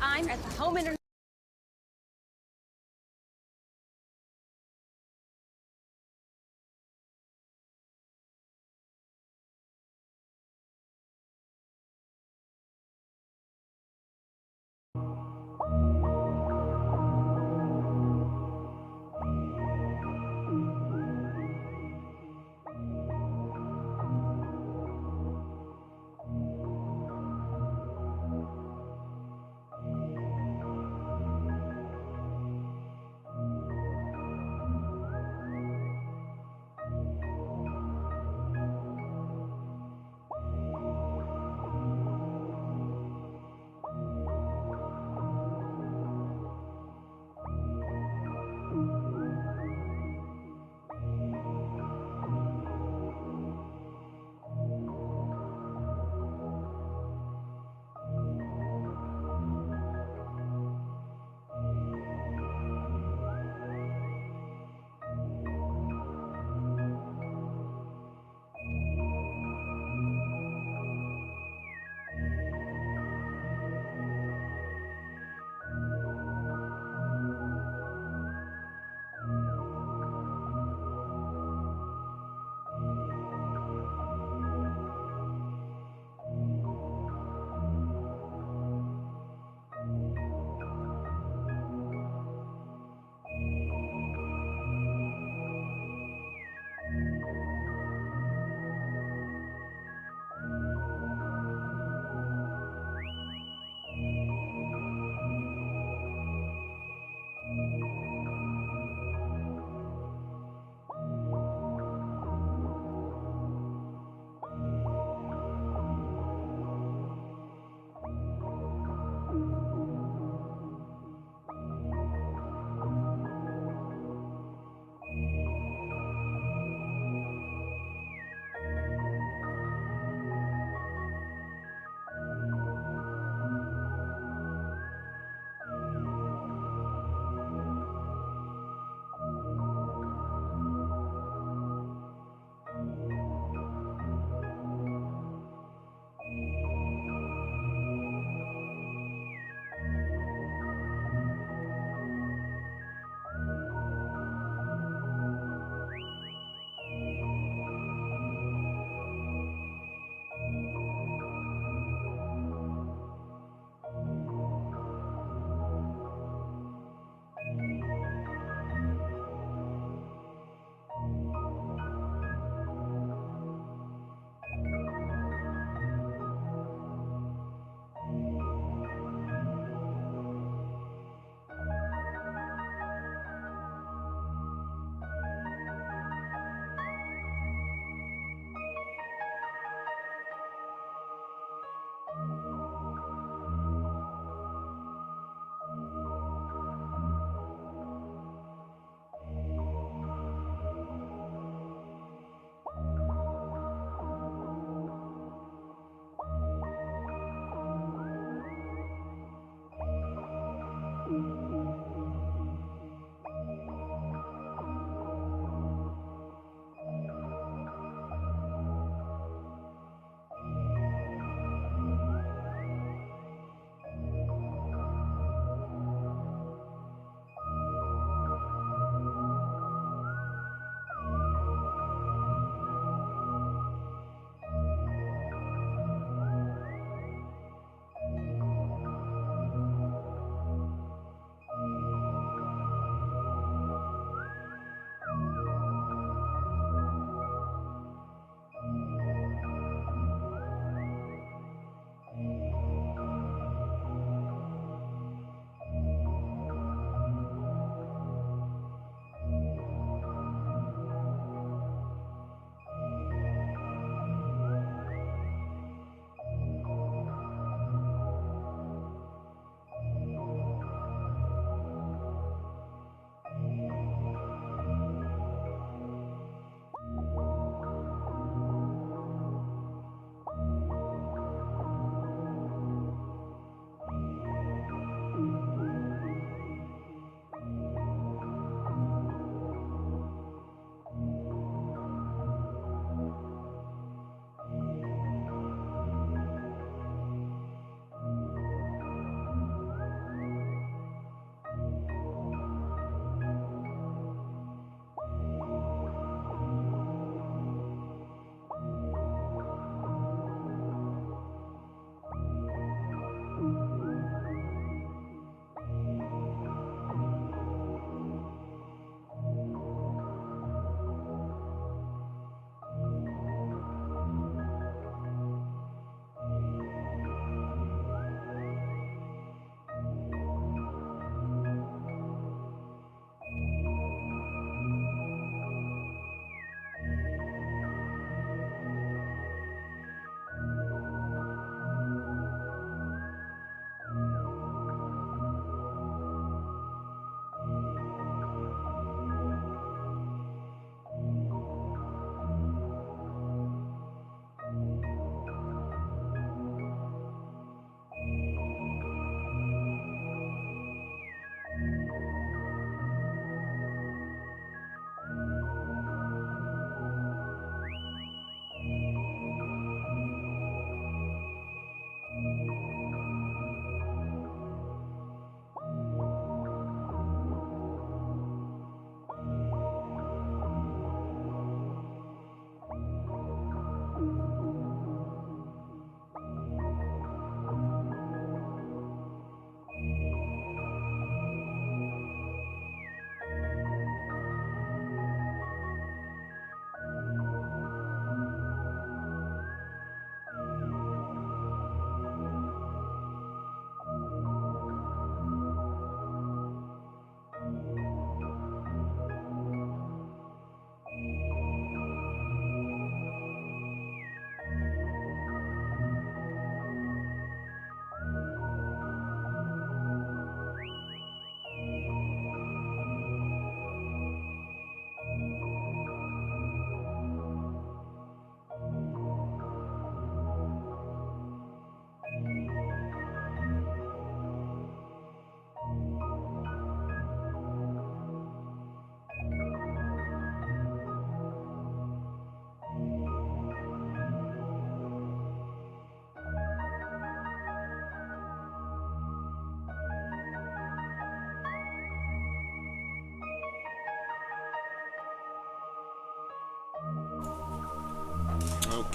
I'm at the home internet.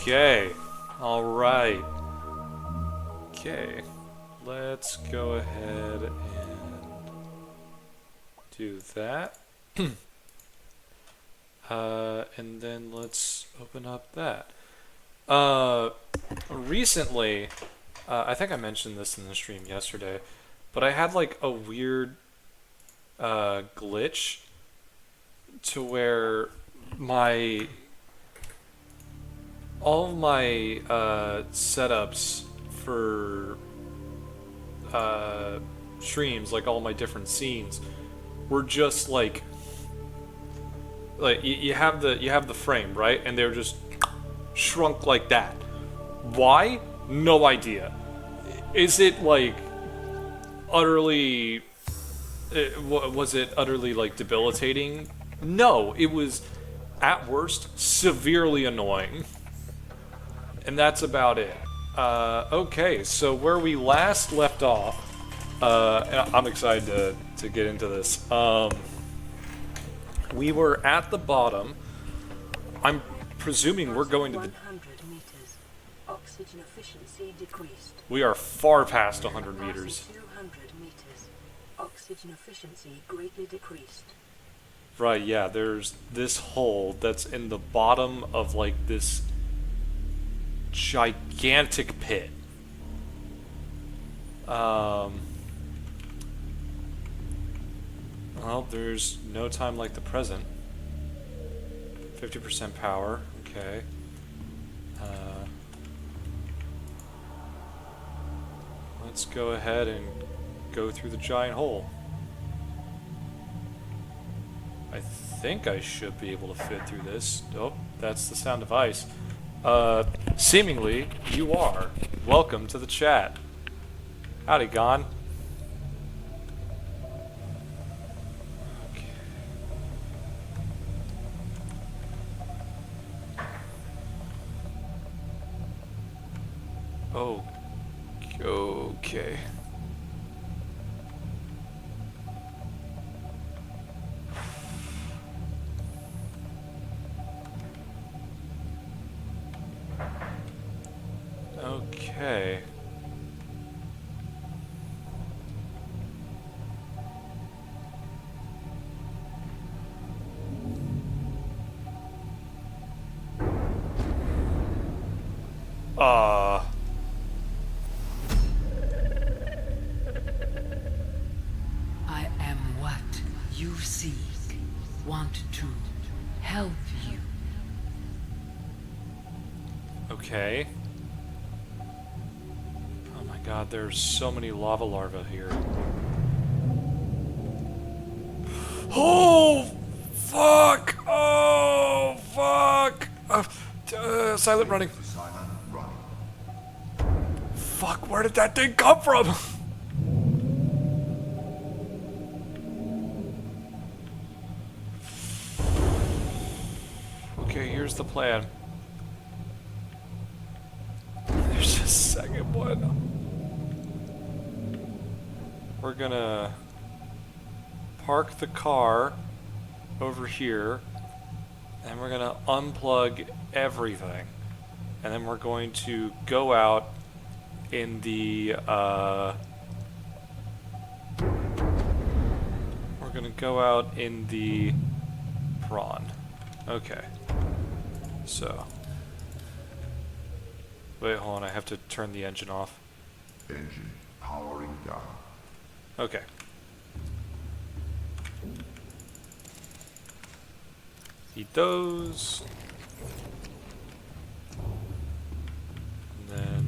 Okay. Alright. Okay. Let's go ahead and do that. And then let's open up that. Recently, I think I mentioned this in the stream yesterday, but I had like a weird glitch to where all of my setups for streams, like all my different scenes, were just like you have the frame, right, and they're just shrunk like that. Why? No idea. Is it like utterly? Was it utterly like debilitating? No, it was at worst severely annoying. And that's about it. Okay, so where we last left off, and I'm excited to get into this. We were at the bottom. I'm presuming we're going to the... 100 meters. Oxygen efficiency decreased. We are far past 100 meters. 200 meters. Oxygen efficiency greatly decreased. Right, yeah, there's this hole that's in the bottom of like this gigantic pit. Well, there's no time like the present. 50% power, okay. Let's go ahead and go through the giant hole. I think I should be able to fit through this. Oh, that's the sound of ice. Seemingly, you are. Welcome to the chat. Howdy, Gon. Oh, okay. Okay. I am what you seek. Want to help you. Okay. Oh my god, there's so many lava larvae here. Oh! Fuck! Oh! Fuck! Silent running. Fuck, where did that thing come from? Okay, here's the plan. There's a second one. We're gonna park the car over here, and we're gonna unplug everything, and then we're going to go out in the prawn. Okay. So wait, hold on, I have to turn the engine off. Engine powering down. Okay. Eat those. And then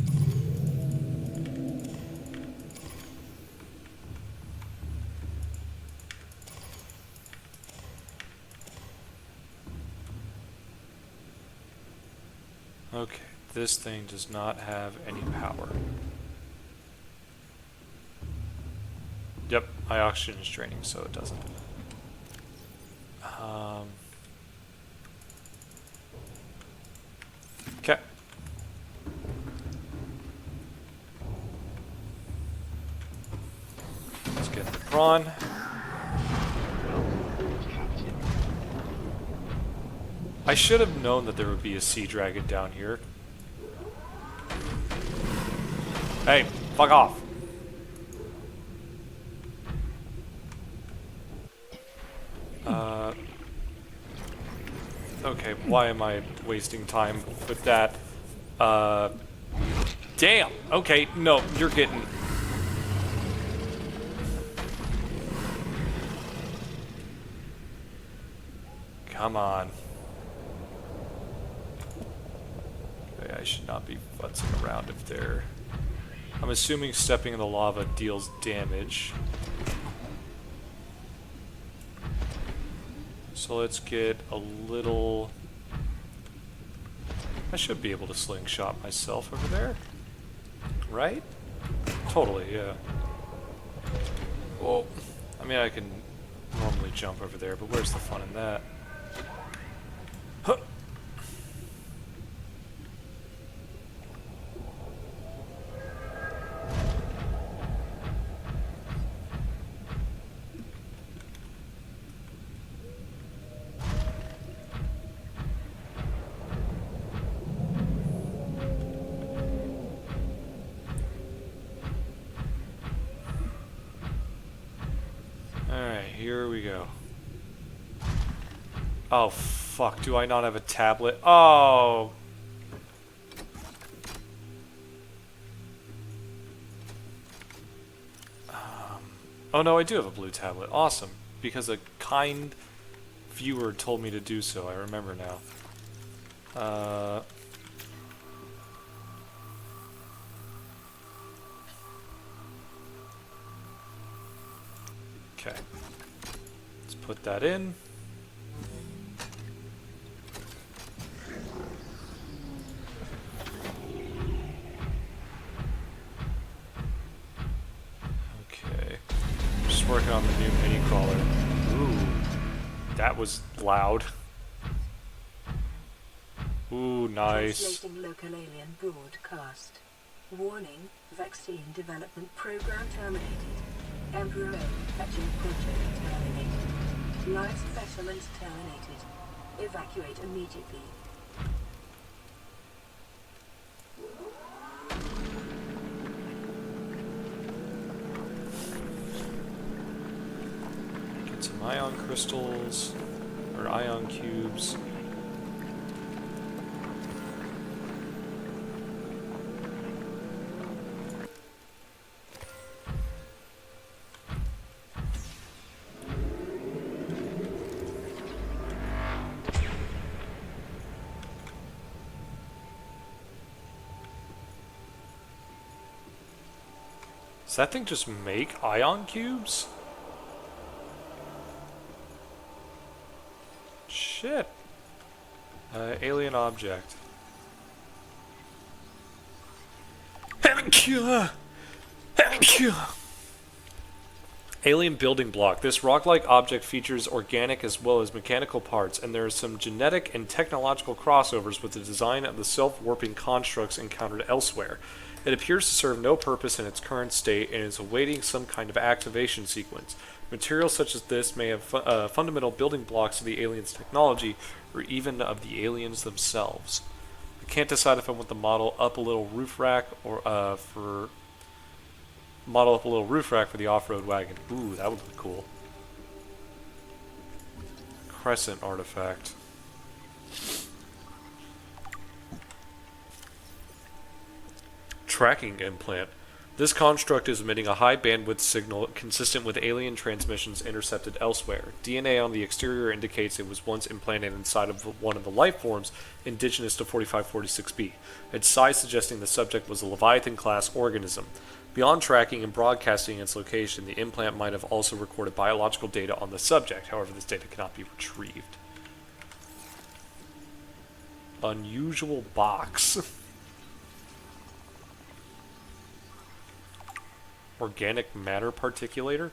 okay, this thing does not have any power. Yep, my oxygen is draining, so it doesn't. Okay. Let's get the prawn. I should have known that there would be a sea dragon down here. Hey, fuck off. Okay, why am I wasting time with that? Damn! Okay, no, you're getting... Come on. Okay, I should not be futzing around if they're... I'm assuming stepping in the lava deals damage. So let's get a little... I should be able to slingshot myself over there. Right? Totally, yeah. Well, I mean, I can normally jump over there, but where's the fun in that? Huh. Alright, here we go. Oh, fuck. Do I not have a tablet? Oh! Oh no, I do have a blue tablet. Awesome. Because a kind viewer told me to do so. I remember now. Okay. Let's put that in. Okay. Just working on the new mini crawler. Ooh. That was loud. Ooh, nice. Translating local alien broadcast. Warning, vaccine development program terminated. Emperor manufacturing project terminated. Live specimens terminated. Evacuate immediately. Get some ion crystals, or ion cubes. Does that thing just make ion cubes? Shit. Alien object. Alien building block. This rock-like object features organic as well as mechanical parts, and there are some genetic and technological crossovers with the design of the self-warping constructs encountered elsewhere. It appears to serve no purpose in its current state and is awaiting some kind of activation sequence. Materials such as this may have fundamental building blocks of the aliens' technology, or even of the aliens themselves. I can't decide if I want the model up a little roof rack or for the off-road wagon. Ooh, that would be cool. Crescent artifact. Tracking implant. This construct is emitting a high bandwidth signal consistent with alien transmissions intercepted elsewhere. DNA on the exterior indicates it was once implanted inside of one of the life forms indigenous to 4546b, its size suggesting the subject was a Leviathan-class organism. Beyond tracking and broadcasting its location, the implant might have also recorded biological data on the subject. However, this data cannot be retrieved. Unusual box. Organic matter particulator.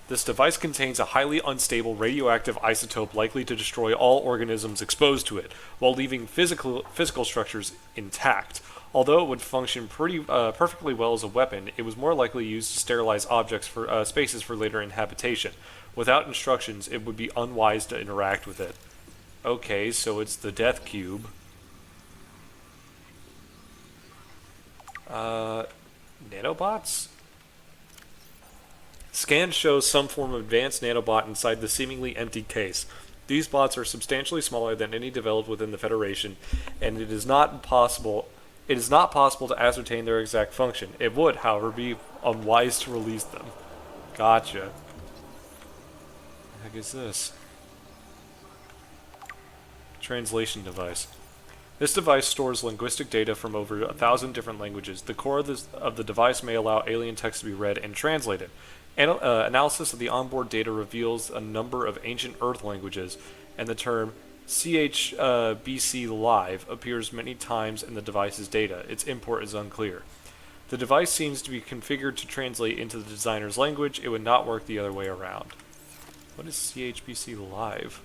This device contains a highly unstable radioactive isotope likely to destroy all organisms exposed to it, while leaving physical structures intact. Although it would function perfectly well as a weapon, it was more likely used to sterilize objects for spaces for later inhabitation. Without instructions, it would be unwise to interact with it. Okay, so it's the death cube. Nanobots? Scan shows some form of advanced nanobot inside the seemingly empty case. These bots are substantially smaller than any developed within the Federation, and it is not possible to ascertain their exact function. It would, however, be unwise to release them. Gotcha. What the heck is this? Translation device. This device stores linguistic data from over 1,000 different languages. The core of the device may allow alien text to be read and translated. Analysis of the onboard data reveals a number of ancient Earth languages, and the term CHBC Live appears many times in the device's data. Its import is unclear. The device seems to be configured to translate into the designer's language. It would not work the other way around. What is CHBC Live?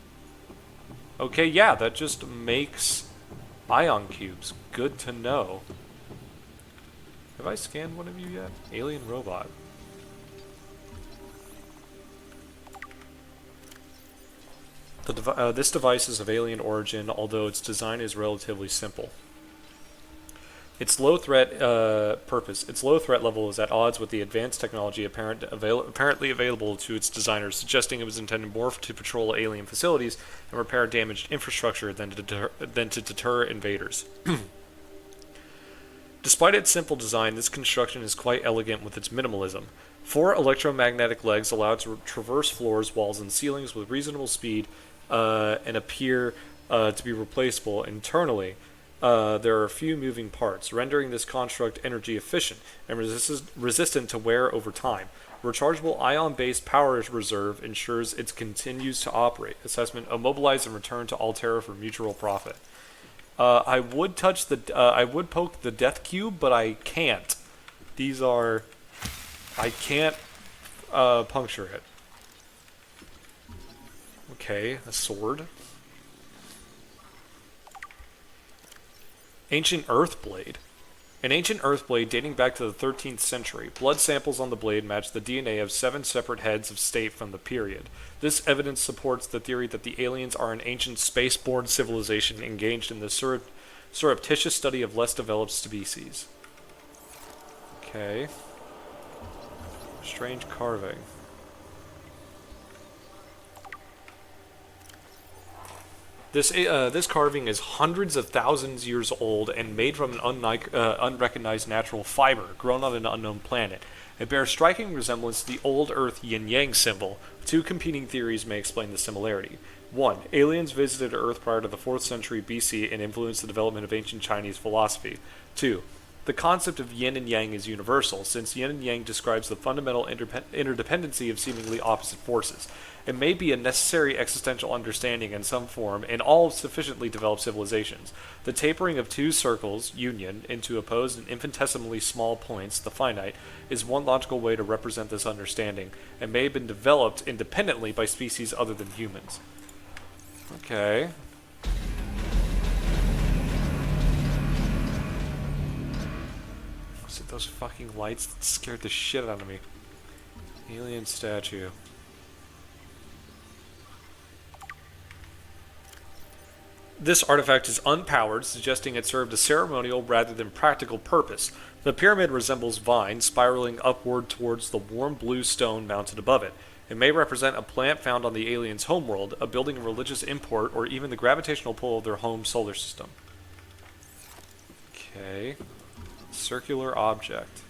Okay, yeah, that just makes ion cubes. Good to know. Have I scanned one of you yet? Alien robot. This device is of alien origin, although its design is relatively simple. Its low threat level is at odds with the advanced technology apparently available to its designers, suggesting it was intended more to patrol alien facilities and repair damaged infrastructure than to deter invaders. Despite its simple design, this construction is quite elegant with its minimalism. 4 electromagnetic legs allow it to traverse floors, walls, and ceilings with reasonable speed and appear to be replaceable internally. There are a few moving parts, rendering this construct energy efficient and resistant to wear over time. Rechargeable ion-based power reserve ensures it continues to operate. Assessment: immobilize and return to Altera for mutual profit. I would poke the death cube, but I can't. I can't puncture it. Okay, a sword. Ancient Earth Blade. An ancient Earth Blade dating back to the 13th century. Blood samples on the blade match the DNA of 7 separate heads of state from the period. This evidence supports the theory that the aliens are an ancient space-borne civilization engaged in the surreptitious study of less developed species. Okay. Strange carving. This carving is hundreds of thousands years old and made from an unrecognized natural fiber grown on an unknown planet. It bears striking resemblance to the old Earth yin-yang symbol. 2 competing theories may explain the similarity. 1. Aliens visited Earth prior to the 4th century BC and influenced the development of ancient Chinese philosophy. 2. The concept of yin and yang is universal, since yin and yang describes the fundamental interdependency of seemingly opposite forces. It may be a necessary existential understanding in some form in all sufficiently developed civilizations. The tapering of 2 circles, union, into opposed and infinitesimally small points, the finite, is one logical way to represent this understanding, and may have been developed independently by species other than humans. Okay. Was it those fucking lights that scared the shit out of me? Alien statue. This artifact is unpowered, suggesting it served a ceremonial rather than practical purpose. The pyramid resembles vines spiraling upward towards the warm blue stone mounted above it. It may represent a plant found on the aliens' homeworld, a building of religious import, or even the gravitational pull of their home solar system. Okay. Circular object.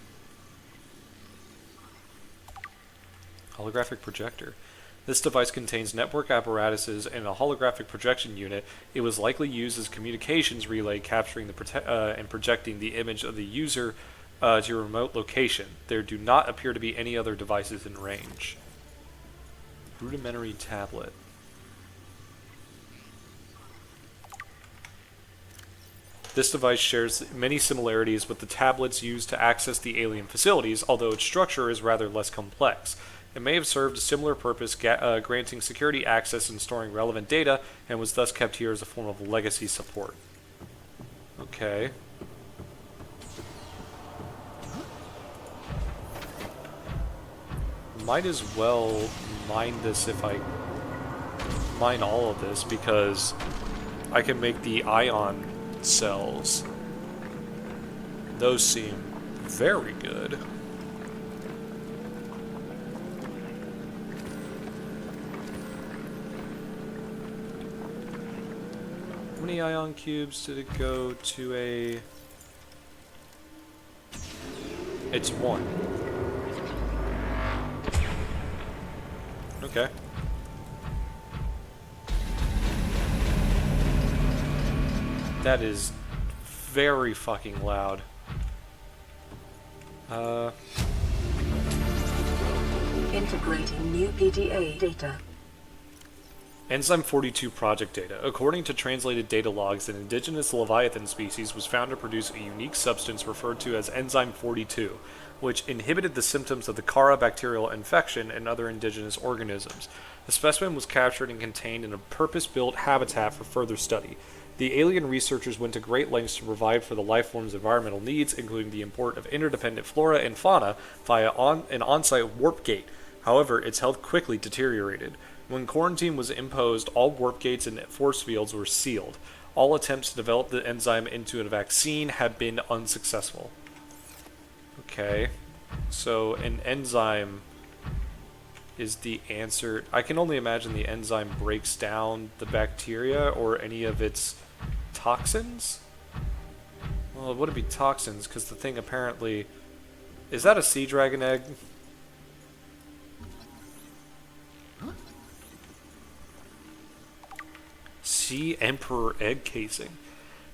Holographic projector. This device contains network apparatuses and a holographic projection unit. It was likely used as a communications relay, capturing and projecting the image of the user to a remote location. There do not appear to be any other devices in range. Rudimentary tablet. This device shares many similarities with the tablets used to access the alien facilities, although its structure is rather less complex. It may have served a similar purpose, granting security access and storing relevant data, and was thus kept here as a form of legacy support. Okay. Might as well mine this if I mine all of this, because I can make the ion cells. Those seem very good. How many ion cubes did it go to a... It's 1. Okay. That is very fucking loud. Integrating new PDA data. Enzyme 42 project data. According to translated data logs, an indigenous Leviathan species was found to produce a unique substance referred to as Enzyme 42, which inhibited the symptoms of the Kara bacterial infection in other indigenous organisms. The specimen was captured and contained in a purpose-built habitat for further study. The alien researchers went to great lengths to provide for the lifeform's environmental needs, including the import of interdependent flora and fauna via an on-site warp gate. However, its health quickly deteriorated. When quarantine was imposed, all warp gates and force fields were sealed. All attempts to develop the enzyme into a vaccine have been unsuccessful. Okay, so an enzyme is the answer. I can only imagine the enzyme breaks down the bacteria or any of its toxins? Well, it wouldn't be toxins, because the thing apparently... Is that a sea dragon egg? Sea Emperor egg casing.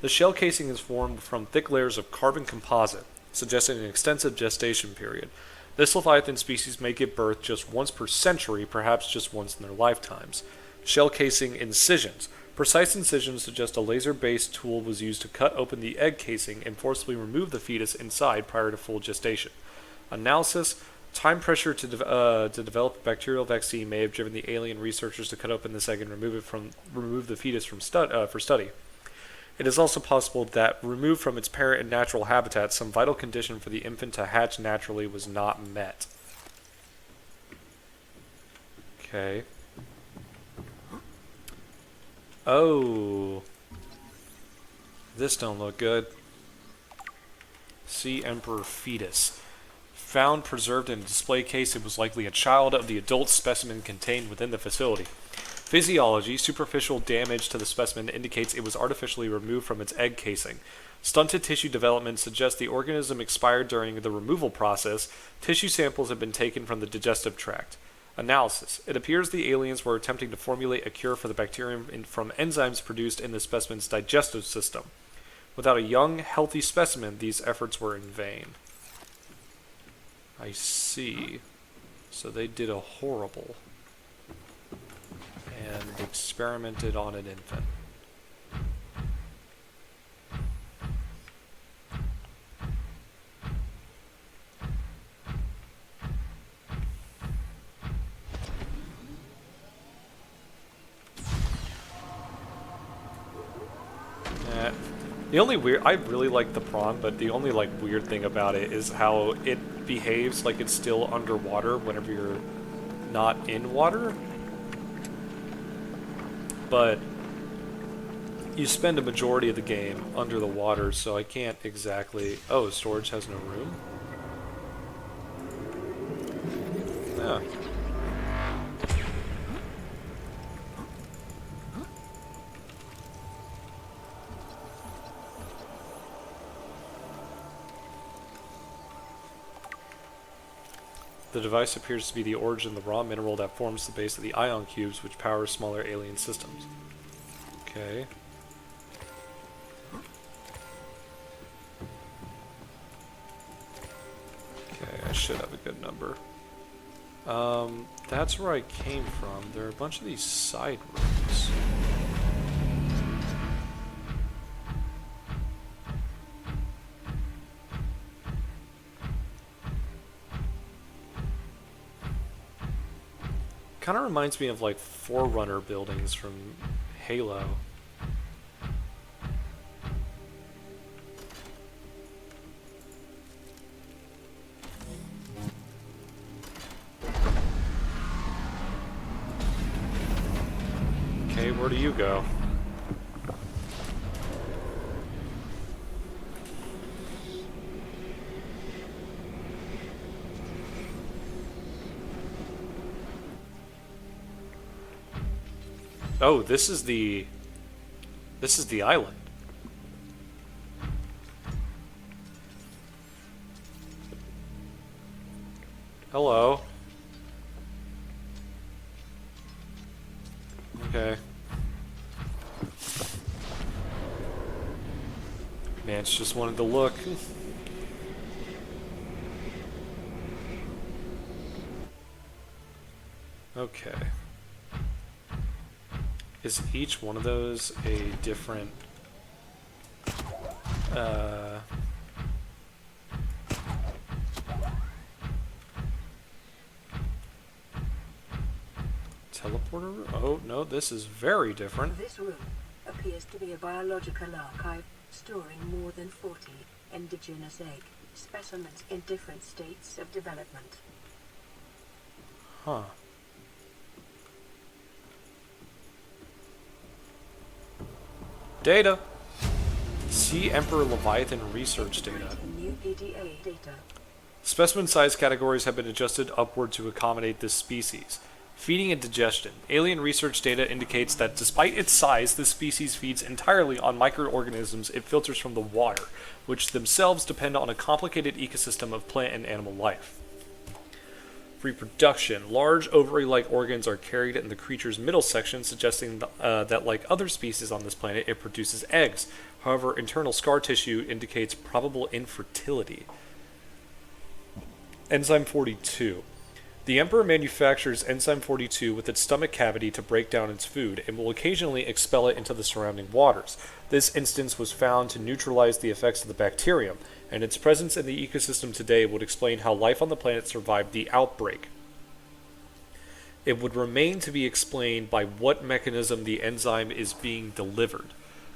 The shell casing is formed from thick layers of carbon composite, suggesting an extensive gestation period. This Leviathan species may give birth just once per century, perhaps just once in their lifetimes. Shell casing incisions. Precise incisions suggest a laser-based tool was used to cut open the egg casing and forcibly remove the fetus inside prior to full gestation. Analysis. Time pressure to develop a bacterial vaccine may have driven the alien researchers to cut open this egg and remove the fetus for study. It is also possible that, removed from its parent and natural habitat, some vital condition for the infant to hatch naturally was not met. Okay. Oh. This don't look good. Sea Emperor fetus. Found preserved in a display case, it was likely a child of the adult specimen contained within the facility. Physiology. Superficial damage to the specimen indicates it was artificially removed from its egg casing. Stunted tissue development suggests the organism expired during the removal process. Tissue samples have been taken from the digestive tract. Analysis. It appears the aliens were attempting to formulate a cure for the bacterium from enzymes produced in the specimen's digestive system. Without a young, healthy specimen, these efforts were in vain. I see. So they did a horrible and experimented on an infant. The only weird, I really like the prawn, but the only like weird thing about it is how it behaves like it's still underwater whenever you're not in water. But you spend a majority of the game under the water, so I can't exactly... Oh, storage has no room? Yeah. The device appears to be the origin of the raw mineral that forms the base of the ion cubes, which powers smaller alien systems. Okay. Okay, I should have a good number. That's where I came from. There are a bunch of these side rooms. Kind of reminds me of like Forerunner buildings from Halo. Okay, where do you go? Oh, this is the island. Hello. Okay. Mance just wanted to look. Okay. Is each one of those a different teleporter? Oh, no, this is very different. This room appears to be a biological archive storing more than 40 indigenous egg specimens in different states of development. Huh. Data. See Emperor Leviathan research data. New PDA data. Specimen size categories have been adjusted upward to accommodate this species. Feeding and digestion. Alien research data indicates that despite its size, this species feeds entirely on microorganisms it filters from the water, which themselves depend on a complicated ecosystem of plant and animal life. Reproduction. Large ovary-like organs are carried in the creature's middle section, suggesting that, like other species on this planet, it produces eggs. However, internal scar tissue indicates probable infertility. Enzyme 42. The Emperor manufactures Enzyme 42 with its stomach cavity to break down its food, and will occasionally expel it into the surrounding waters. This instance was found to neutralize the effects of the bacterium, and its presence in the ecosystem today would explain how life on the planet survived the outbreak. It would remain to be explained by what mechanism the enzyme is being delivered.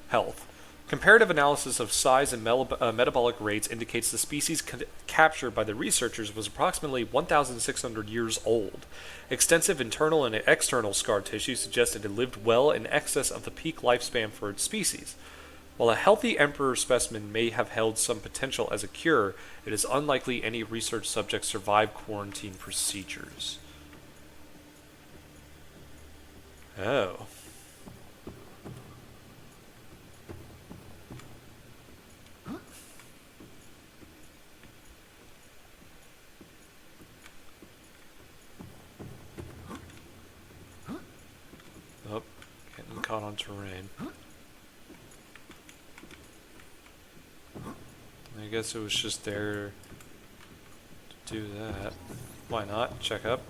Health. Comparative analysis of size and metabolic rates indicates the species captured by the researchers was approximately 1,600 years old. Extensive internal and external scar tissue suggested it lived well in excess of the peak lifespan for its species. While a healthy emperor specimen may have held some potential as a cure, it is unlikely any research subjects survived quarantine procedures. Oh. Oh, getting caught on terrain. I guess it was just there to do that. Why not? Check up.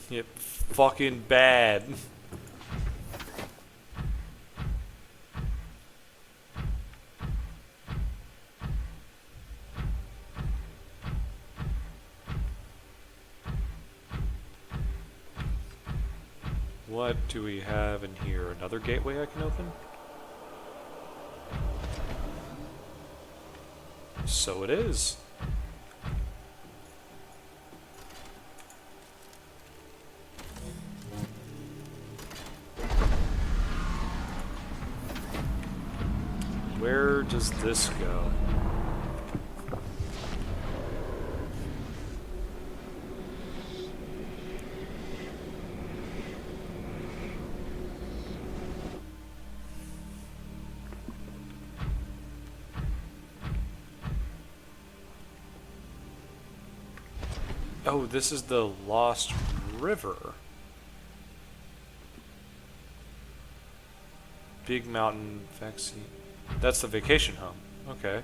Yep, fucking bad. What do we have in here? Another gateway I can open? So it is. Where does this go? Oh, this is the Lost River. Big Mountain Vaccine. That's the vacation home. Okay.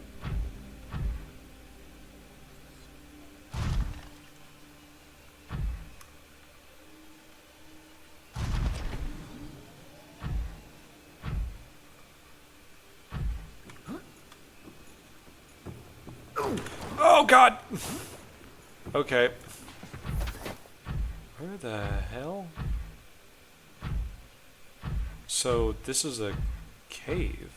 Oh God! Okay. Where the hell? So this is a cave.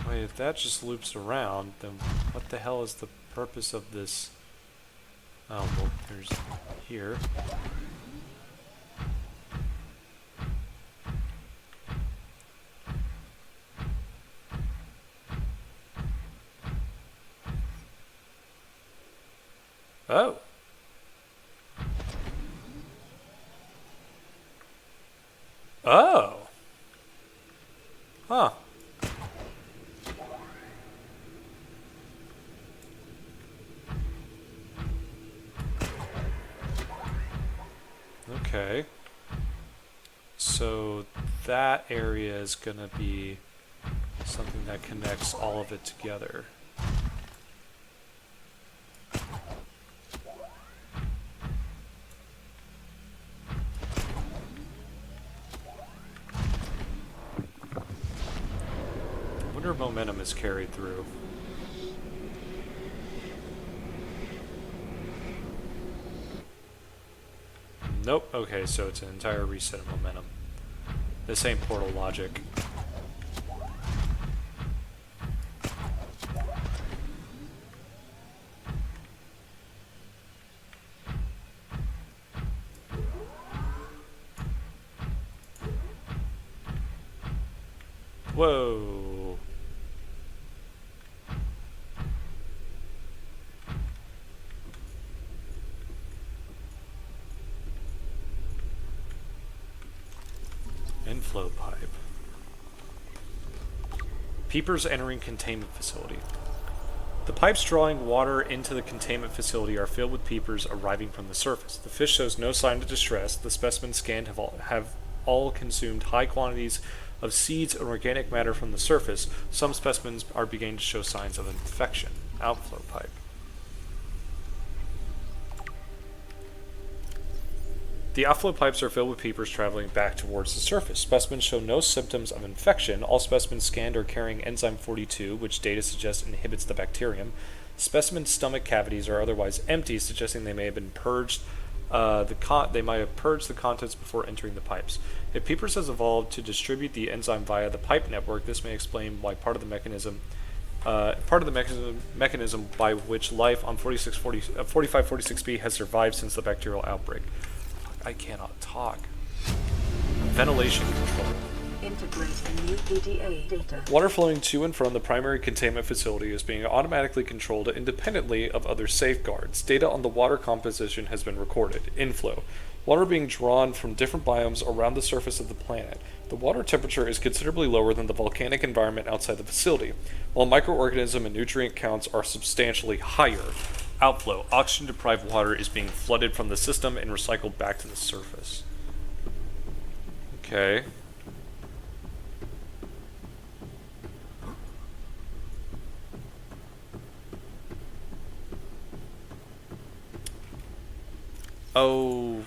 Wait, if that just loops around, then what the hell is the purpose of this? Oh, well, there's here. Oh. Oh. Huh. Okay. So that area is gonna be something that connects all of it together. I wonder if momentum is carried through. Nope. Okay, so it's an entire reset of momentum. The same portal logic. Whoa. Inflow pipe. Peepers entering containment facility. The pipes drawing water into the containment facility are filled with peepers arriving from the surface. The fish shows no sign of distress. The specimens scanned have all consumed high quantities of seeds and organic matter from the surface. Some specimens are beginning to show signs of infection. Outflow pipe. The outflow pipes are filled with peepers traveling back towards the surface. Specimens show no symptoms of infection. All specimens scanned are carrying enzyme 42, which data suggests inhibits the bacterium. Specimens' stomach cavities are otherwise empty, suggesting they may have been purged. They might have purged the contents before entering the pipes. If peepers has evolved to distribute the enzyme via the pipe network, this may explain why part of the mechanism by which life on 4546b has survived since the bacterial outbreak. I cannot talk. Ventilation control. Integrate the new PDA data. Water flowing to and from the primary containment facility is being automatically controlled independently of other safeguards. Data on the water composition has been recorded. Inflow. Water being drawn from different biomes around the surface of the planet. The water temperature is considerably lower than the volcanic environment outside the facility, while microorganism and nutrient counts are substantially higher. Outflow. Oxygen-deprived water is being flooded from the system and recycled back to the surface. Okay. Oh.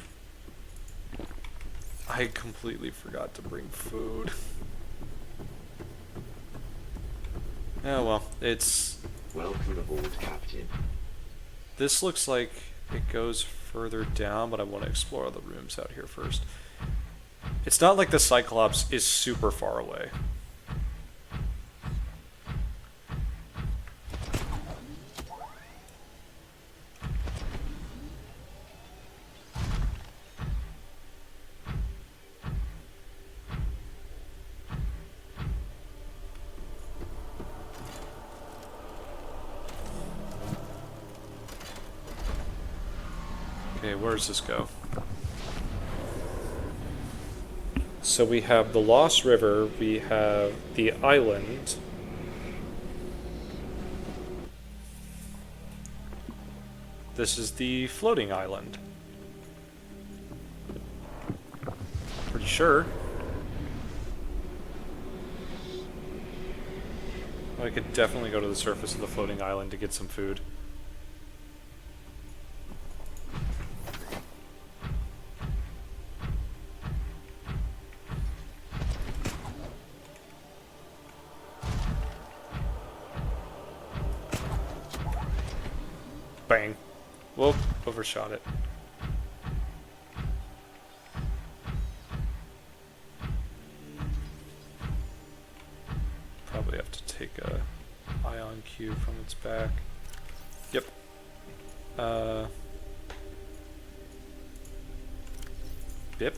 I completely forgot to bring food. Oh well, it's... Welcome aboard, Captain. This looks like it goes further down, but I want to explore the rooms out here first. It's not like the Cyclops is super far away. Okay, where does this go? So we have the Lost River, we have the island. This is the floating island. Pretty sure. I could definitely go to the surface of the floating island to get some food. Bang. Whoop, overshot it. Probably have to take a ion cube from its back. Yep. Yep.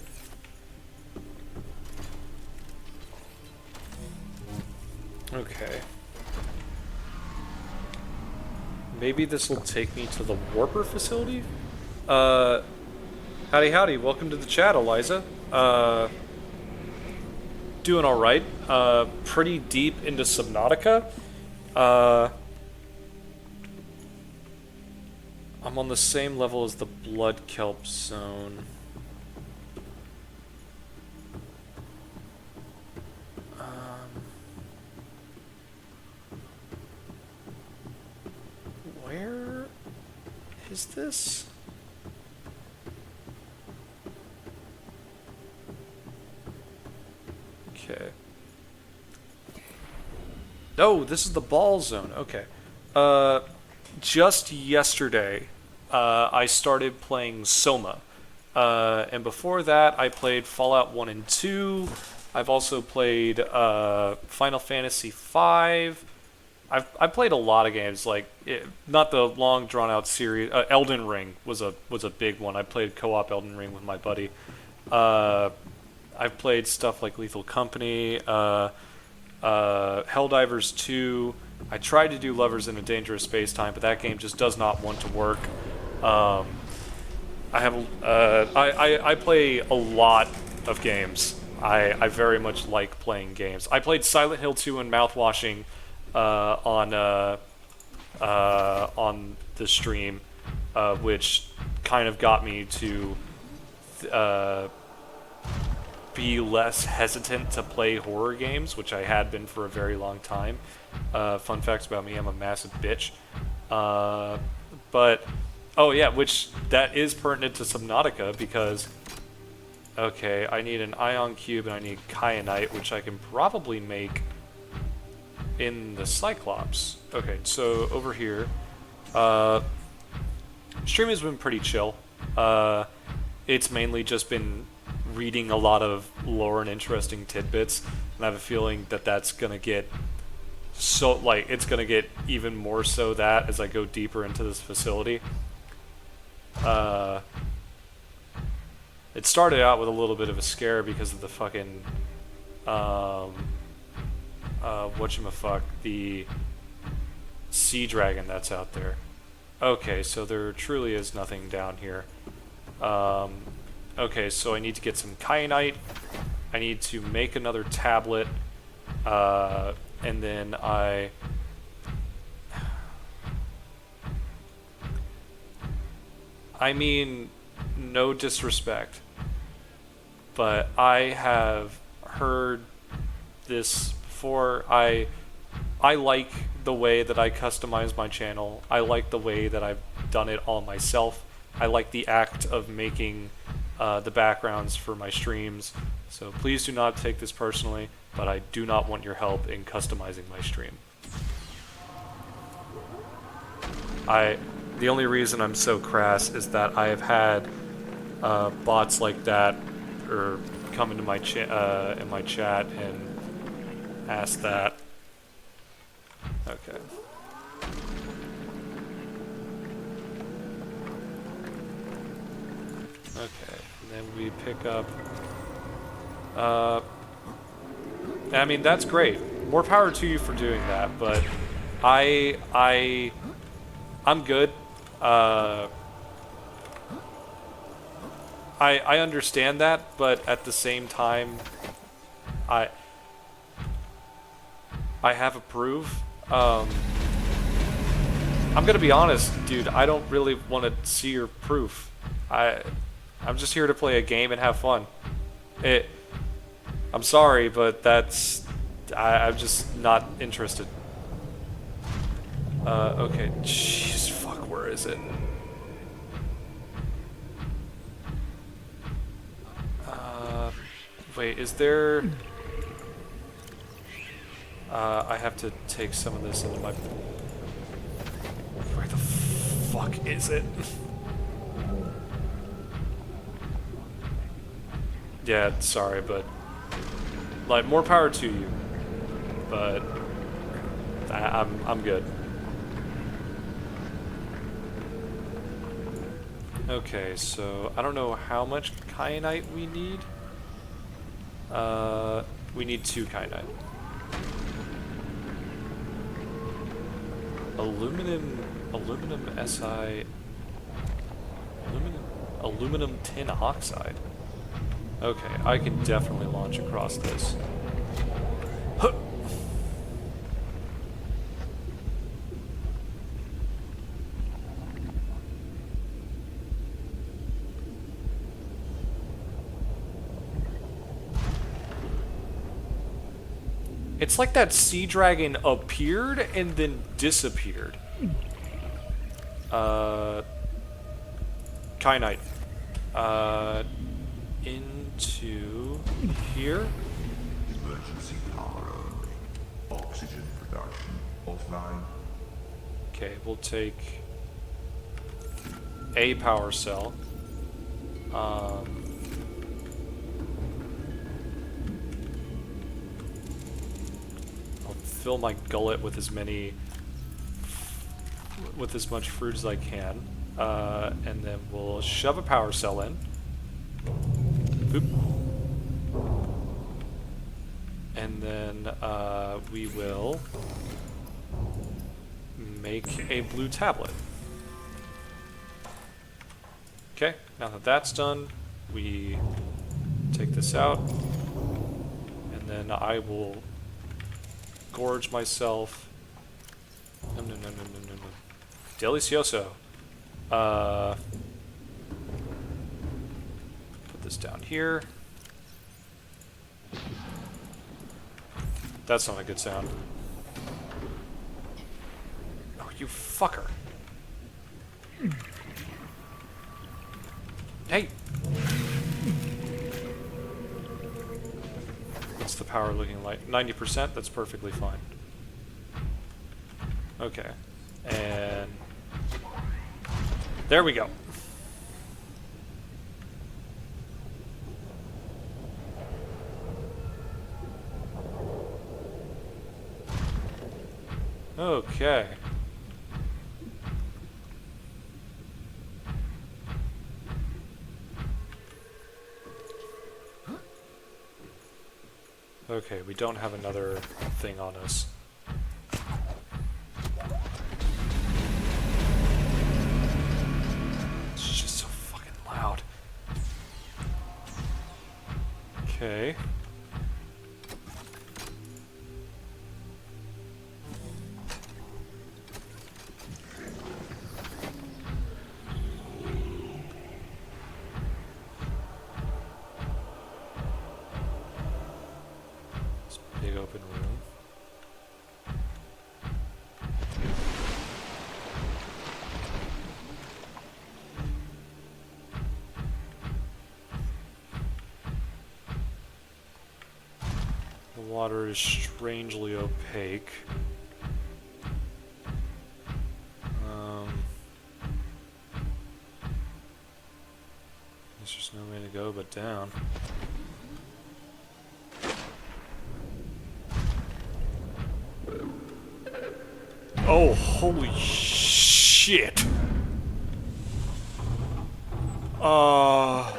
Okay. Maybe this will take me to the Warper facility? Howdy howdy, welcome to the chat, Eliza. Doing alright. Pretty deep into Subnautica. I'm on the same level as the Blood Kelp Zone. Where is this? Okay. Oh, this is the ball zone. Okay. Just yesterday, I started playing Soma. And before that, I played Fallout 1 and 2. I've also played Final Fantasy V. I've played a lot of games, like not the long drawn out series. Elden Ring was a big one. I played co-op Elden Ring with my buddy. I've played stuff like Lethal Company, Helldivers 2. I tried to do Lovers in a Dangerous Space-Time, but that game just does not want to work. I play a lot of games. I very much like playing games. I played Silent Hill 2 and Mouthwashing on the stream, which kind of got me to be less hesitant to play horror games, which I had been for a very long time. Fun facts about me, I'm a massive bitch. But, oh yeah, which that is pertinent to Subnautica because, okay, I need an ion cube and I need kyanite, which I can probably make in the Cyclops. Okay, so over here, stream has been pretty chill. It's mainly just been reading a lot of lore and interesting tidbits, and I have a feeling that that's gonna get so, like, it's gonna get even more so that as I go deeper into this facility. It started out with a little bit of a scare because of the fucking whatchamafuck, the sea dragon that's out there. Okay, so there truly is nothing down here. Okay, so I need to get some kyanite. I need to make another tablet. And then I mean, no disrespect, but I have heard this before. I like the way that I customize my channel. I like the way that I've done it all myself. I like the act of making the backgrounds for my streams. So please do not take this personally, but I do not want your help in customizing my stream. The only reason I'm so crass is that I have had bots like that or come into my in my chat and ask that. Okay. Okay, and then we pick up. I mean, that's great. More power to you for doing that, but I'm good. I understand that, but at the same time, I have a proof. I'm gonna be honest, dude. I don't really want to see your proof. I'm just here to play a game and have fun. I'm sorry, but I'm just not interested. Okay, jeez, fuck, where is it? Wait, is there... I have to take some of this into my... Where the fuck is it? Yeah, sorry, but... Like, more power to you. But... I'm good. Okay, so I don't know how much kyanite we need. We need 2 kyanite. Aluminum Si... Aluminum tin oxide. Okay, I can definitely launch across this. Huh. It's like that sea dragon appeared and then disappeared. Kyanite. Into here. Emergency power only. Oxygen production offline. Okay, we'll take a power cell. I'll fill my gullet with as much fruit as I can, and then we'll shove a power cell in. Boop. And then we will make a blue tablet. Okay, now that that's done, we take this out, and then I will gorge myself. No. Delicioso. Put this down here. That's not a good sound. Oh, you fucker. Hey! What's the power looking like? 90%? That's perfectly fine. Okay. And... there we go. Okay. Okay, we don't have another thing on us. It's just so fucking loud. Okay. Big open room. The water is strangely opaque. There's just no way to go but down. Oh, holy shit. Are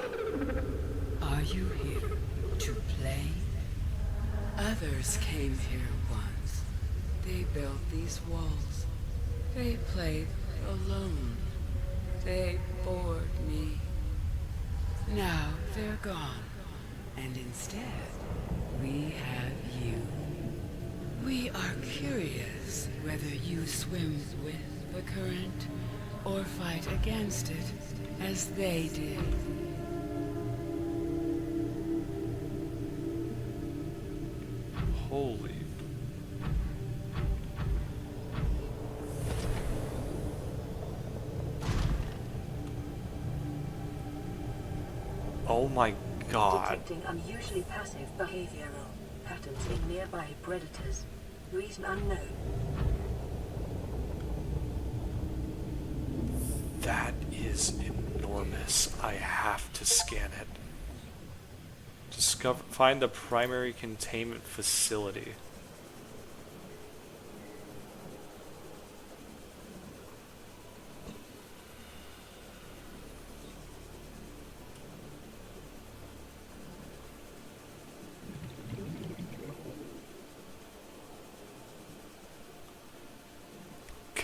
you here to play? Others came here once. They built these walls. They played alone. They bored me. Now they're gone. And instead, we have you. We are curious whether you swim with the current or fight against it as they did. Holy. Oh my god. Detecting unusually passive behavioral patterns in nearby predators. Reason unknown. That is enormous. I have to scan it. Find the primary containment facility.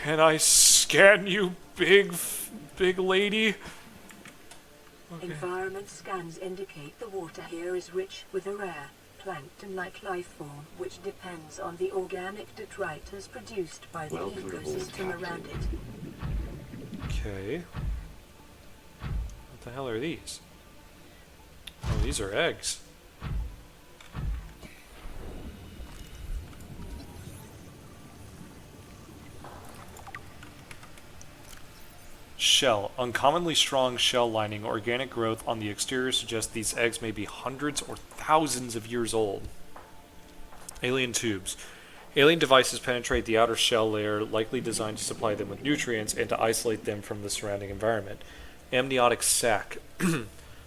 Can I scan you, big lady? Okay. Environment scans indicate the water here is rich with a rare, plankton-like life form which depends on the organic detritus produced by the Welcome aboard, ecosystem around it. Okay. What the hell are these? Oh, these are eggs. Shell. Uncommonly strong shell lining. Organic growth on the exterior suggests these eggs may be hundreds or thousands of years old. Alien tubes. Alien devices penetrate the outer shell layer, likely designed to supply them with nutrients and to isolate them from the surrounding environment. Amniotic sac.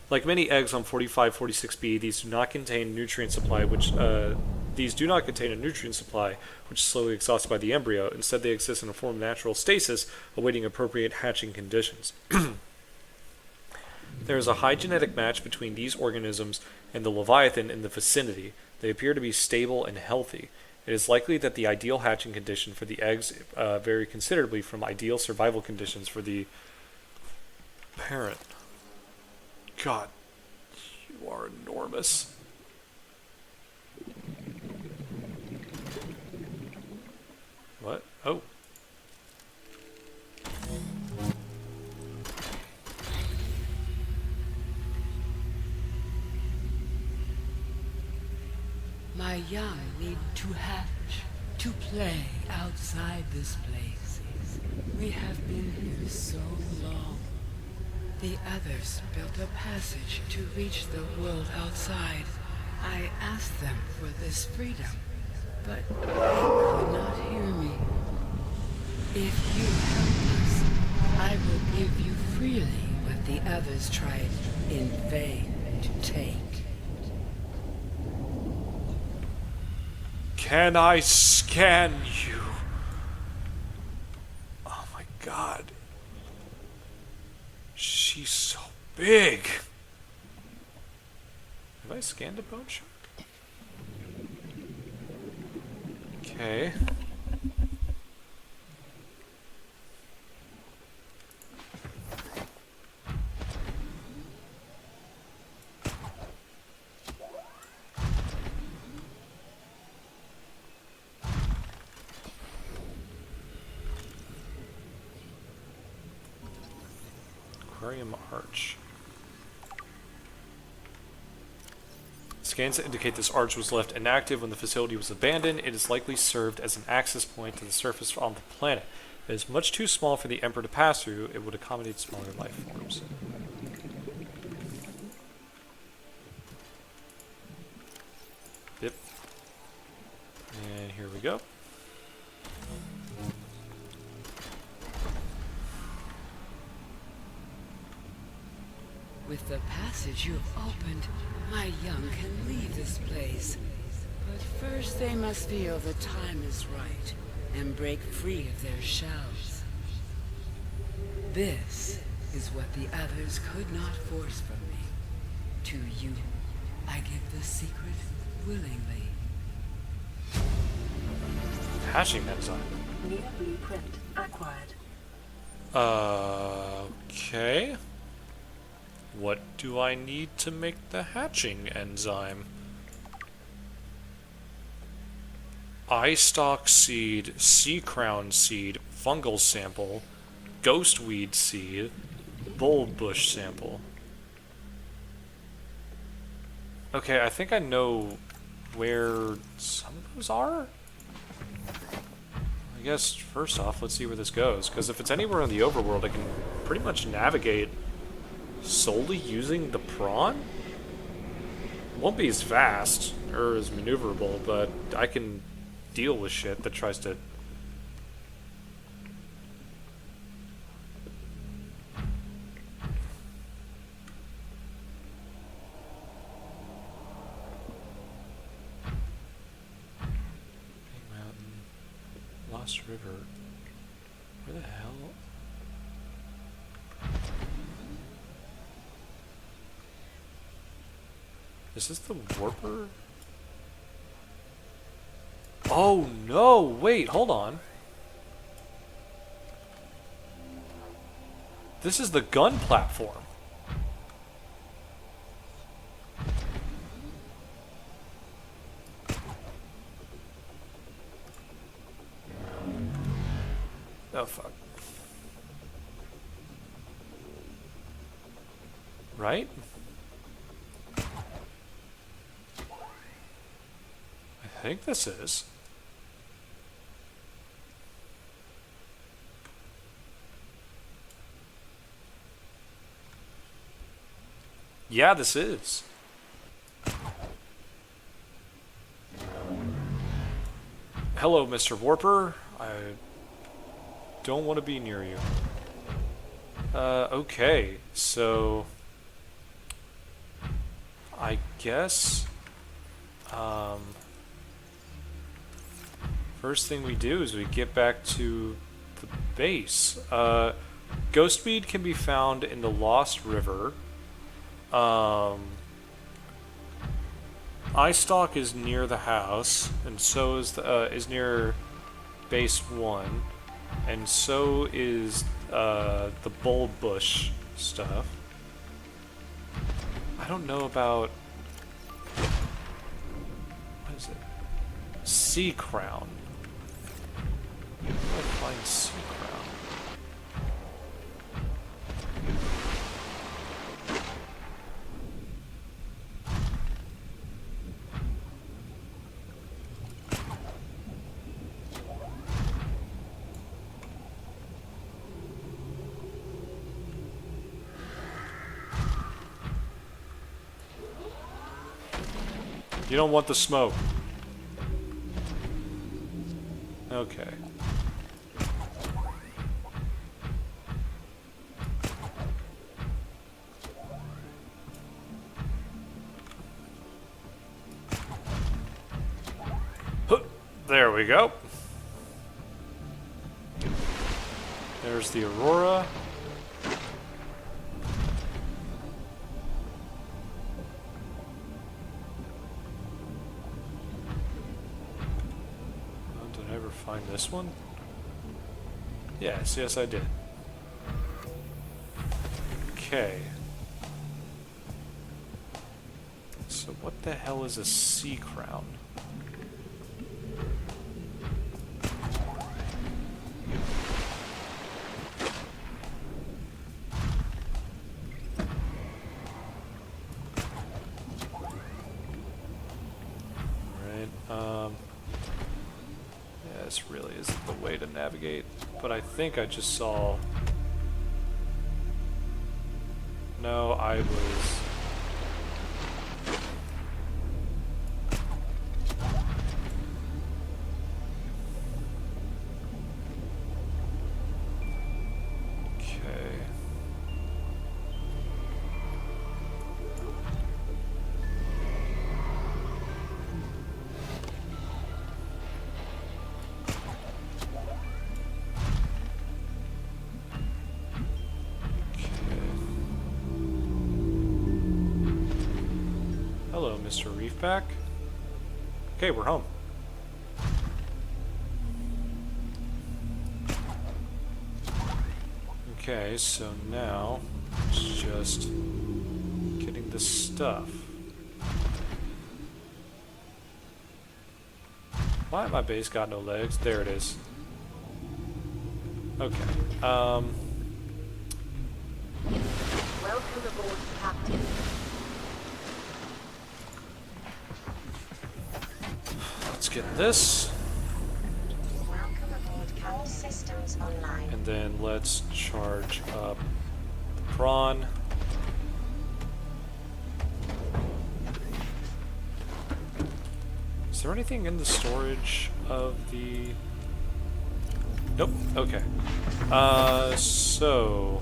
Like many eggs on 4546b, these do not contain nutrient supply, these do not contain a nutrient supply, which is slowly exhausted by the embryo. Instead, they exist in a form of natural stasis, awaiting appropriate hatching conditions. There is a high genetic match between these organisms and the Leviathan in the vicinity. They appear to be stable and healthy. It is likely that the ideal hatching condition for the eggs vary considerably from ideal survival conditions for the parent. God, you are enormous. What? Oh. My young need to hatch, to play outside this place. We have been here so long. The others built a passage to reach the world outside. I asked them for this freedom, but they could not hear me. If you help us, I will give you freely what the others tried in vain to take. Can I scan you? Oh my god. She's so big. Have I scanned a bone shark? Okay. Aquarium arch. Scans indicate this arch was left inactive when the facility was abandoned. It is likely served as an access point to the surface on the planet. It is much too small for the Emperor to pass through. It would accommodate smaller life forms. Yep. And here we go. With the passage you've opened, my young can leave this place. But first they must feel the time is right and break free of their shells. This is what the others could not force from me. To you, I give the secret willingly. Hatching enzyme. New blueprint acquired. Okay. What do I need to make the hatching enzyme? Eye stalk seed, sea crown seed, fungal sample, ghostweed seed, bulbush sample. Okay, I think I know where some of those are. I guess first off, let's see where this goes, because if it's anywhere in the overworld, I can pretty much navigate solely using the prawn? Won't be as fast or as maneuverable, but I can deal with shit that tries to... Big Mountain, Lost River. Where the hell? Is this the warper? Oh no, wait, hold on. This is the gun platform. Oh, fuck. Right? I think this is. Yeah, this is. Hello, Mr. Warper. I don't want to be near you. Okay, so I guess first thing we do is we get back to the base. Ghost Mead can be found in the Lost River. Eyestalk is near the house, and so is near base 1, and so is the bulb bush stuff. I don't know about, what is it? Sea Crown. Where do I find Sea Crown? You don't want the smoke. Okay. There we go. There's the Aurora. Find this one? Yes, yes I did. Okay. So what the hell is a Sea Crown? This really isn't the way to navigate, but I think I just saw... No, I was... Okay. Hello, Mr. Reefback. Okay, we're home. Okay, so now it's just getting the stuff. Why my base got no legs? There it is. Okay. Welcome aboard, Captain. Let's get this. Welcome aboard, Captain. Systems online. And then let's charge up the prawn. Is there anything in the storage of the... Nope, okay. So...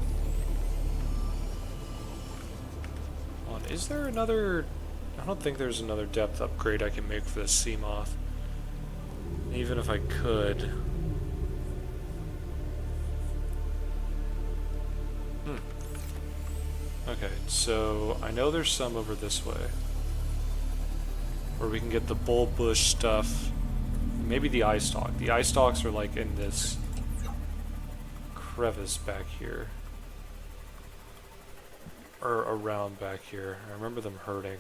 Hold on, is there another... I don't think there's another depth upgrade I can make for this Seamoth. Even if I could... Okay, so I know there's some over this way. Where we can get the bulb bush stuff. Maybe the eye stalk. The eye stalks are like in this crevice back here. are around back here. I remember them hurting.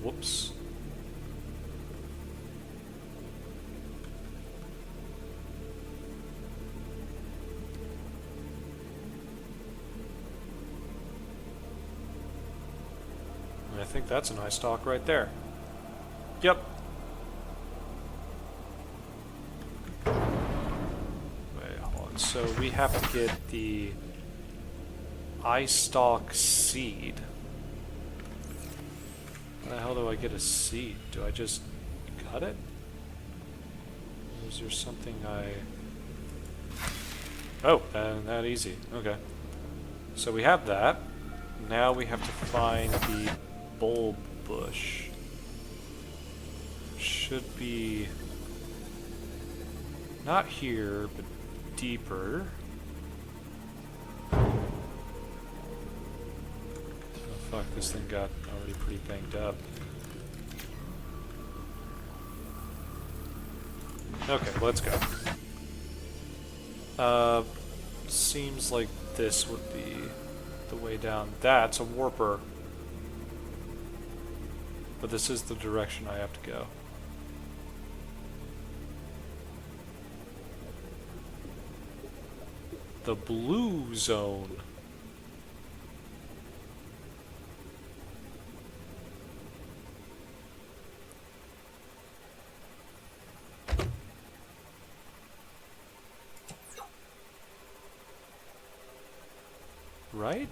Whoops. I think that's an eye stalk right there. Yep. Wait, hold on. So we have to get the eye stalk seed. How the hell do I get a seed? Do I just cut it? Or is there something I... Oh, that easy. Okay. So we have that. Now we have to find the bulb bush. Should be not here, but deeper. Oh fuck, this thing got already pretty banged up. Okay, let's go. Seems like this would be the way down. That's a warper. But this is the direction I have to go. The blue zone. Right?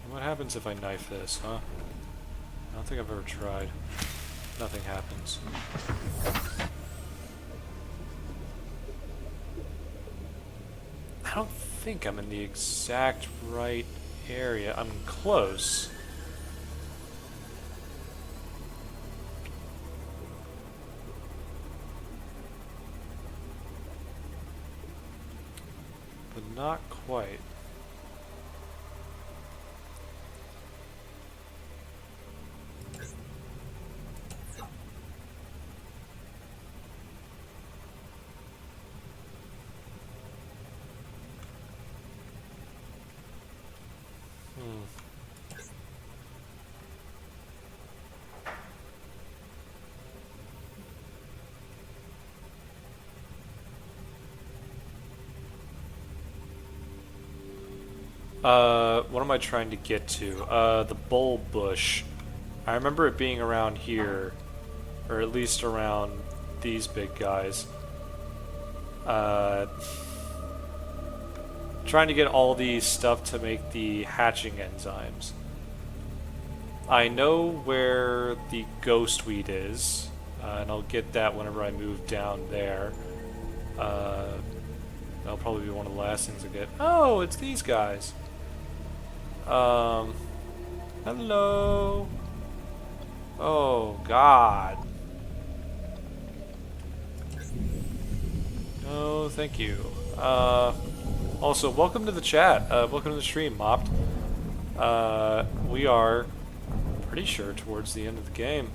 What happens if I knife this, huh? I don't think I've ever tried. Nothing happens. I don't think I'm in the exact right area. I'm close. But not quite. What am I trying to get to? The bulb bush. I remember it being around here, or at least around these big guys. Trying to get all the stuff to make the hatching enzymes. I know where the ghost weed is, and I'll get that whenever I move down there. That'll probably be one of the last things I get. Oh, it's these guys. Hello. Oh, God. No, thank you. Also, welcome to the chat. Welcome to the stream, Mopped. We are pretty sure towards the end of the game.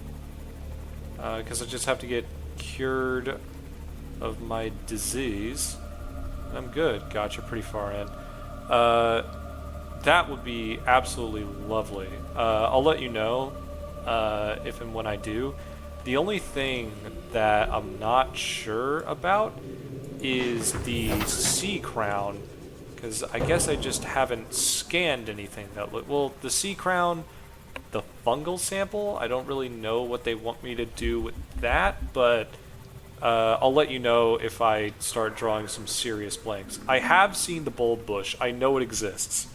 Because I just have to get cured of my disease. I'm good. Gotcha, pretty far in. That would be absolutely lovely. I'll let you know if and when I do. The only thing that I'm not sure about is the sea crown, because I guess I just haven't scanned anything that well, the sea crown, the fungal sample, I don't really know what they want me to do with that, but I'll let you know if I start drawing some serious blanks. I have seen the bulb bush. I know it exists.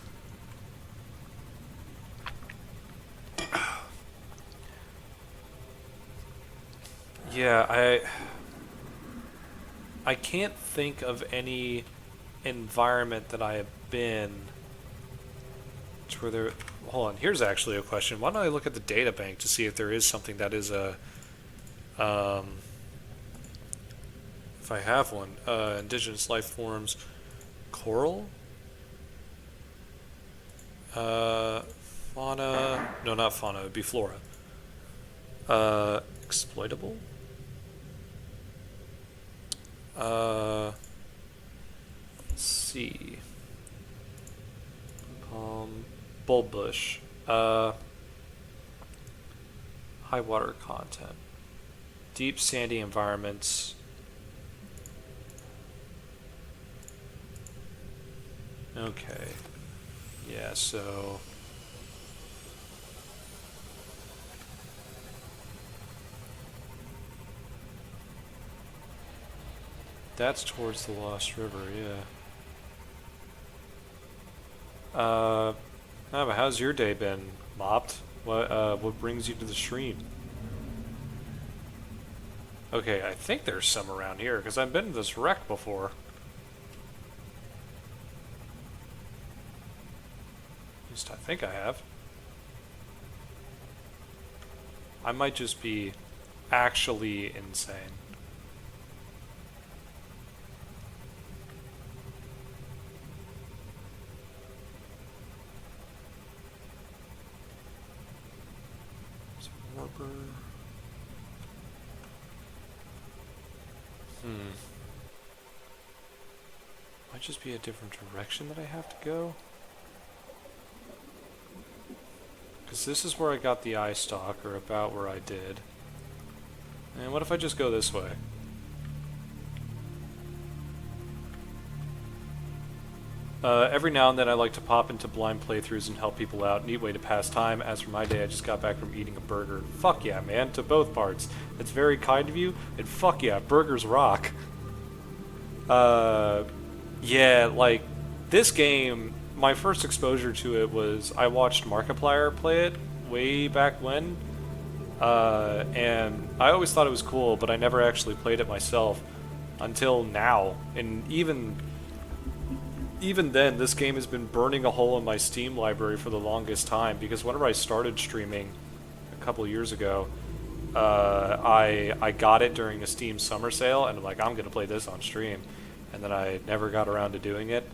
Yeah, I can't think of any environment that I have been to where there... Hold on, here's actually a question. Why don't I look at the data bank to see if there is something that is a... if I have one. Indigenous life forms. Coral? Fauna. No, not fauna. It would be flora. Exploitable? Let's see. Bulb bush. High water content. Deep sandy environments. Okay. Yeah, so... That's towards the Lost River, yeah. But how's your day been, Mopped? What brings you to the stream? Okay, I think there's some around here, because I've been to this wreck before. At least I think I have. I might just be actually insane. Warper. Might just be a different direction that I have to go. Because this is where I got the eye stalk, or about where I did. And what if I just go this way? Every now and then I like to pop into blind playthroughs and help people out. Neat way to pass time. As for my day, I just got back from eating a burger. Fuck yeah, man, to both parts. It's very kind of you, and fuck yeah, burgers rock. Yeah, like, this game, my first exposure to it was, I watched Markiplier play it way back when, and I always thought it was cool, but I never actually played it myself until now, and even then, this game has been burning a hole in my Steam library for the longest time, because whenever I started streaming a couple of years ago, I got it during a Steam summer sale, and I'm like, I'm going to play this on stream. And then I never got around to doing it.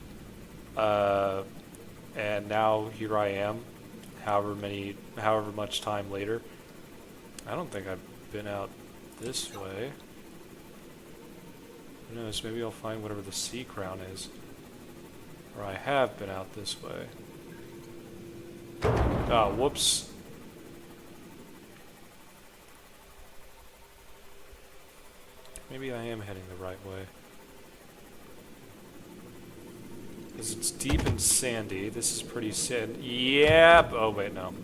And now here I am, however much time later. I don't think I've been out this way. Who knows, maybe I'll find whatever the sea crown is. Or I have been out this way. Oh, whoops. Maybe I am heading the right way. Because it's deep and sandy. This is pretty sandy. Yeah. Oh, wait, no.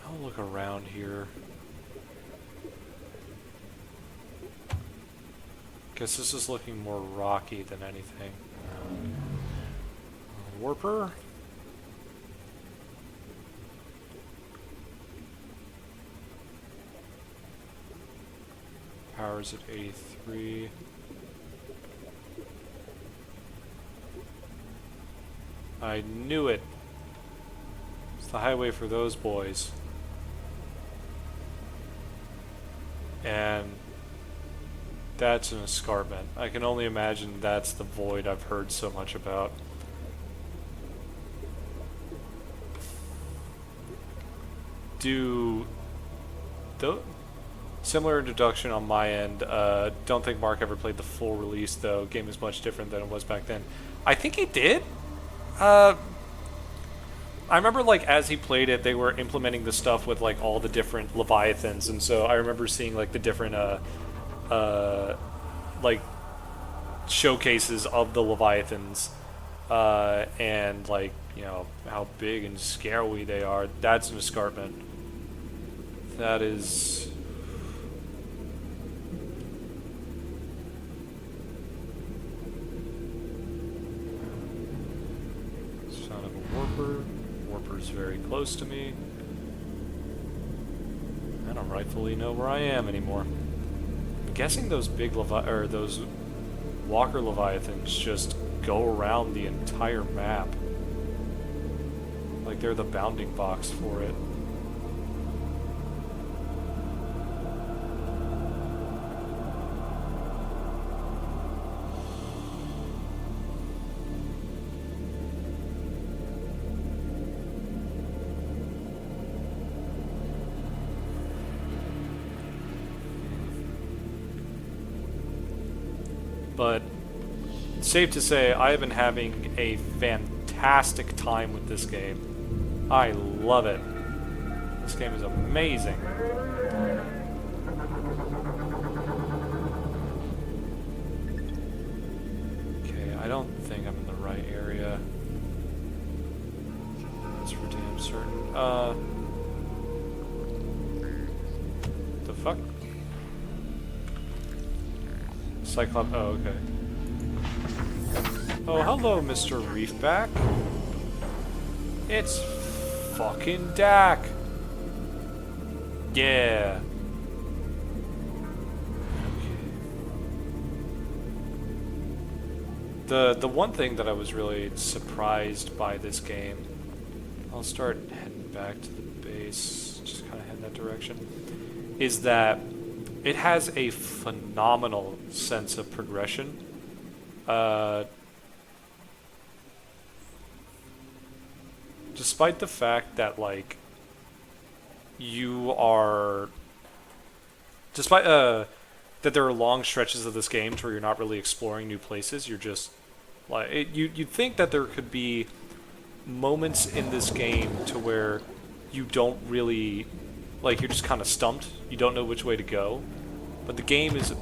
I'll look around here. Guess this is looking more rocky than anything. Warper? Power's at 83. I knew it. It's the highway for those boys. And that's an escarpment. I can only imagine that's the void I've heard so much about. Similar introduction on my end. Don't think Mark ever played the full release though. Game is much different than it was back then. I think he did. I remember like as he played it, they were implementing the stuff with like all the different Leviathans, and so I remember seeing like the different like showcases of the Leviathans, and like, you know, how big and scary they are. That's an escarpment. That is... sound of a warper. Warper's very close to me. I don't rightfully know where I am anymore. I'm guessing those big those walker leviathans just go around the entire map. Like they're the bounding box for it. But safe to say, I have been having a fantastic time with this game. I love it. This game is amazing. Okay, I don't think I'm in the right area. That's for damn certain. The fuck? Cyclops. Oh, okay. Oh, hello, Mr. Reefback. It's fucking Dak. Yeah. Okay. The one thing that I was really surprised by this game, I'll start heading back to the base, just kind of head in that direction, is that it has a phenomenal sense of progression. Despite the fact that, like, you are... Despite, that there are long stretches of this game to where you're not really exploring new places, you're just, like... You'd think that there could be moments in this game to where you don't really... Like, you're just kind of stumped. You don't know which way to go. But the game is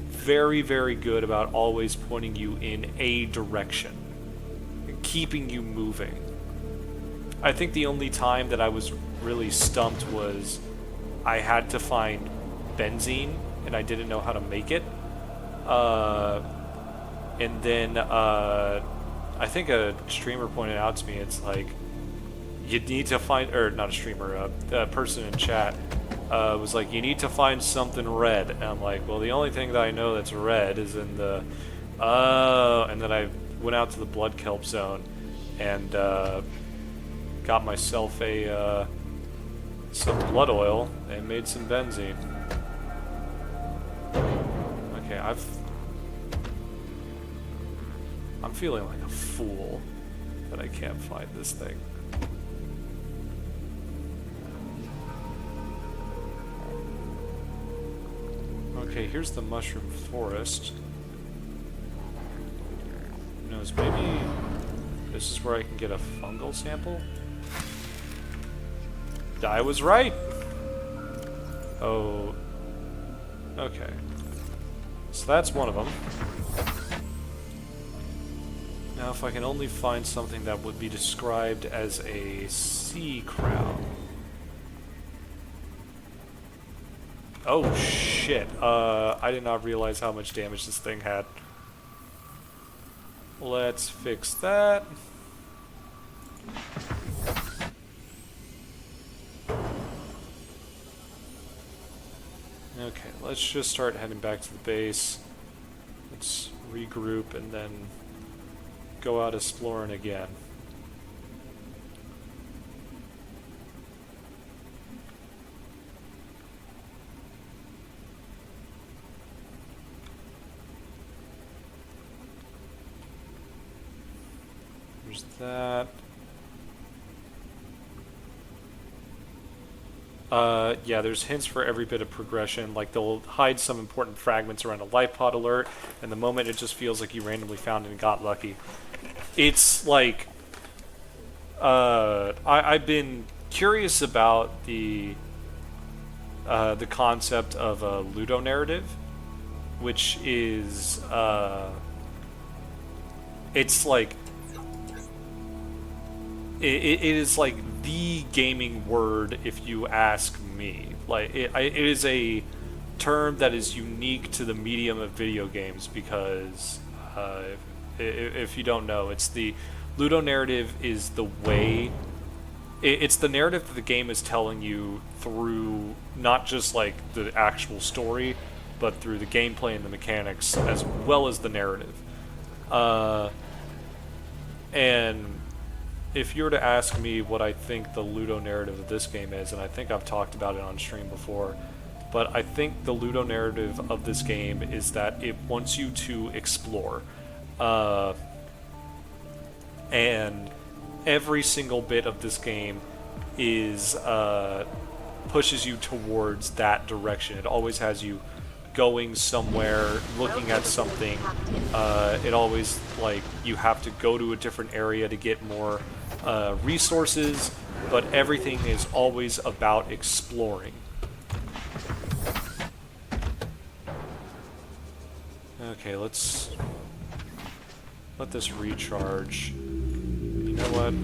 very, very good about always pointing you in a direction. Keeping you moving. I think the only time that I was really stumped was I had to find benzene and I didn't know how to make it. And then I think a streamer pointed out to me, it's like, you need to find, or not a streamer, a person in chat was like, you need to find something red. And I'm like, well, the only thing that I know that's red is in the, and then I went out to the blood kelp zone and got myself a some blood oil and made some benzene. Okay, I'm feeling like a fool that I can't find this thing. Okay, here's the mushroom forest. Who knows, maybe this is where I can get a fungal sample? I was right! Oh. Okay. So that's one of them. Now if I can only find something that would be described as a sea crown. Oh shit, I did not realize how much damage this thing had. Let's fix that. Okay, let's just start heading back to the base. Let's regroup and then go out exploring again. There's that. Yeah, there's hints for every bit of progression. Like, they'll hide some important fragments around a life pod alert, and the moment it just feels like you randomly found it and got lucky. It's like, I've been curious about the concept of a ludonarrative, which is, it's like, it is like the gaming word, if you ask me. Like, it is a term that is unique to the medium of video games because, if you don't know, it's the ludonarrative is the way, it's the narrative that the game is telling you through not just like the actual story, but through the gameplay and the mechanics as well as the narrative. And if you were to ask me what I think the ludonarrative of this game is, and I think I've talked about it on stream before, but I think the ludonarrative of this game is that it wants you to explore. And every single bit of this game is pushes you towards that direction. It always has you going somewhere, looking at something, it always, like, you have to go to a different area to get more resources, but everything is always about exploring. Okay, let's let this recharge. You know what?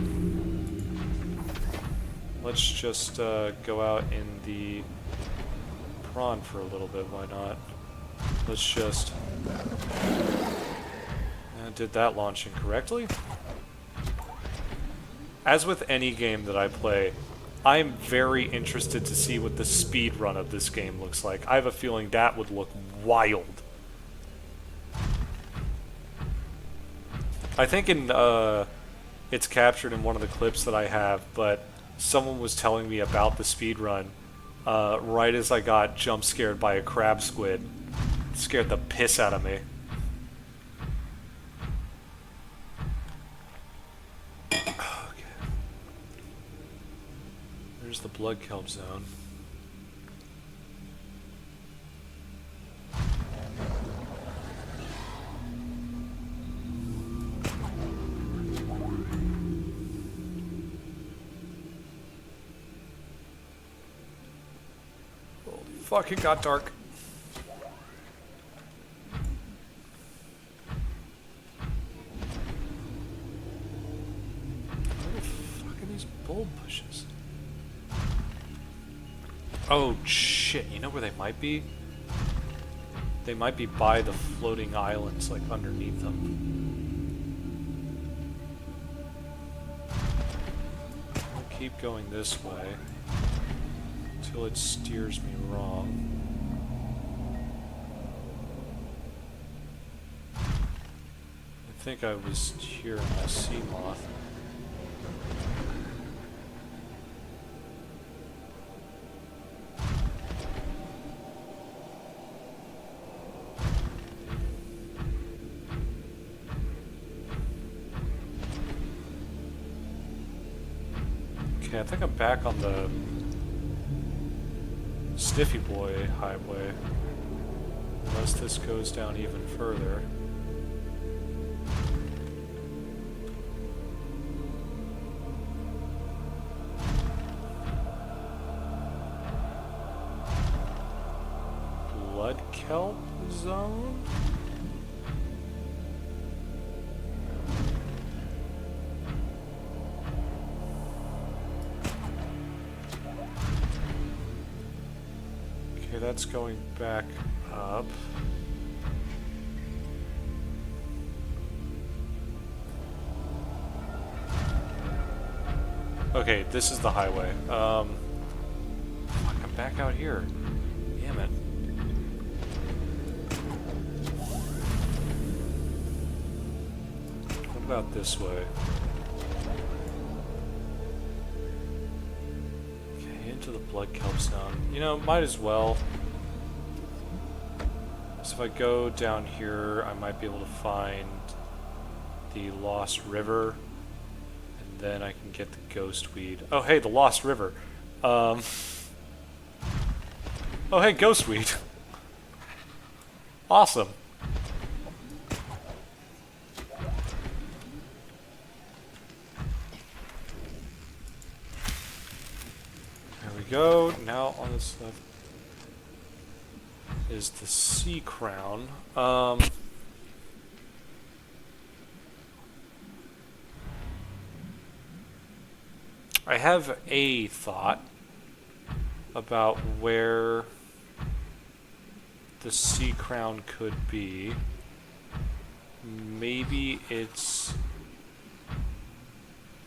Let's just go out in the prawn for a little bit, why not? Let's just... did that launch incorrectly? As with any game that I play, I'm very interested to see what the speed run of this game looks like. I have a feeling that would look wild. I think it's captured in one of the clips that I have, but someone was telling me about the speed run right as I got jump scared by a crab squid. It scared the piss out of me. Okay. There's the blood kelp zone. Fuck, it got dark. Where the fuck are these bulb bushes? Oh shit, you know where they might be? They might be by the floating islands, like underneath them. I'll keep going this way until it steers me wrong. I think I was here in a sea moth. Okay, I think I'm back on the Sniffy Boy highway, unless this goes down even further. Blood kelp zone? Okay, that's going back up. Okay, this is the highway. Fuck, I'm back out here. Damn it. What about this way? To the blood kelp zone. You know, might as well. So if I go down here, I might be able to find the Lost River, and then I can get the ghost weed. Oh, hey, the Lost River. Oh, hey, ghost weed. Awesome. Go now. On this left is the sea crown. I have a thought about where the sea crown could be. Maybe it's...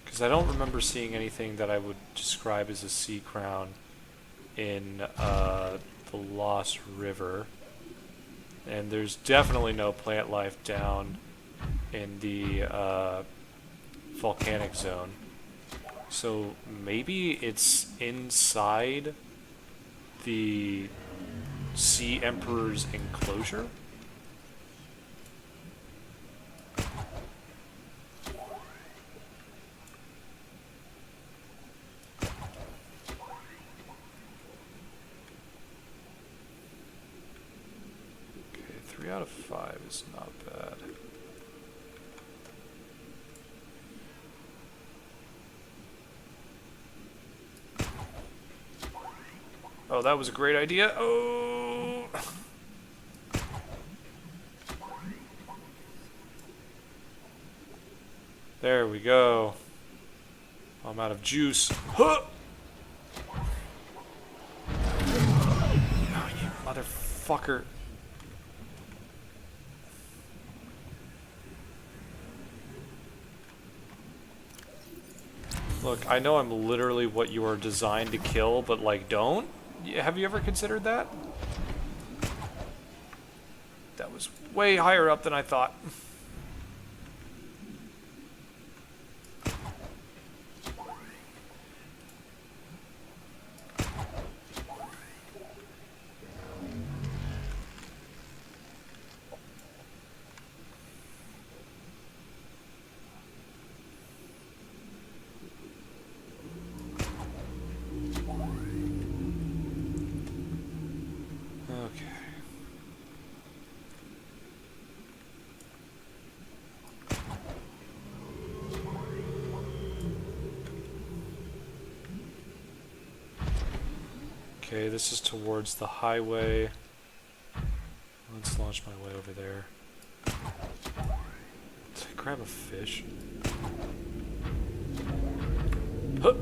because I don't remember seeing anything that I would describe as a sea crown in the Lost River. And there's definitely no plant life down in the volcanic zone. So maybe it's inside the Sea Emperor's enclosure? 3 out of 5 is not bad. Oh, that was a great idea. Oh! There we go. I'm out of juice. Huh! Oh, you motherfucker. Look, I know I'm literally what you are designed to kill, but like, don't? Have you ever considered that? That was way higher up than I thought. Okay, this is towards the highway. Let's launch my way over there. Did I grab a fish? Huh.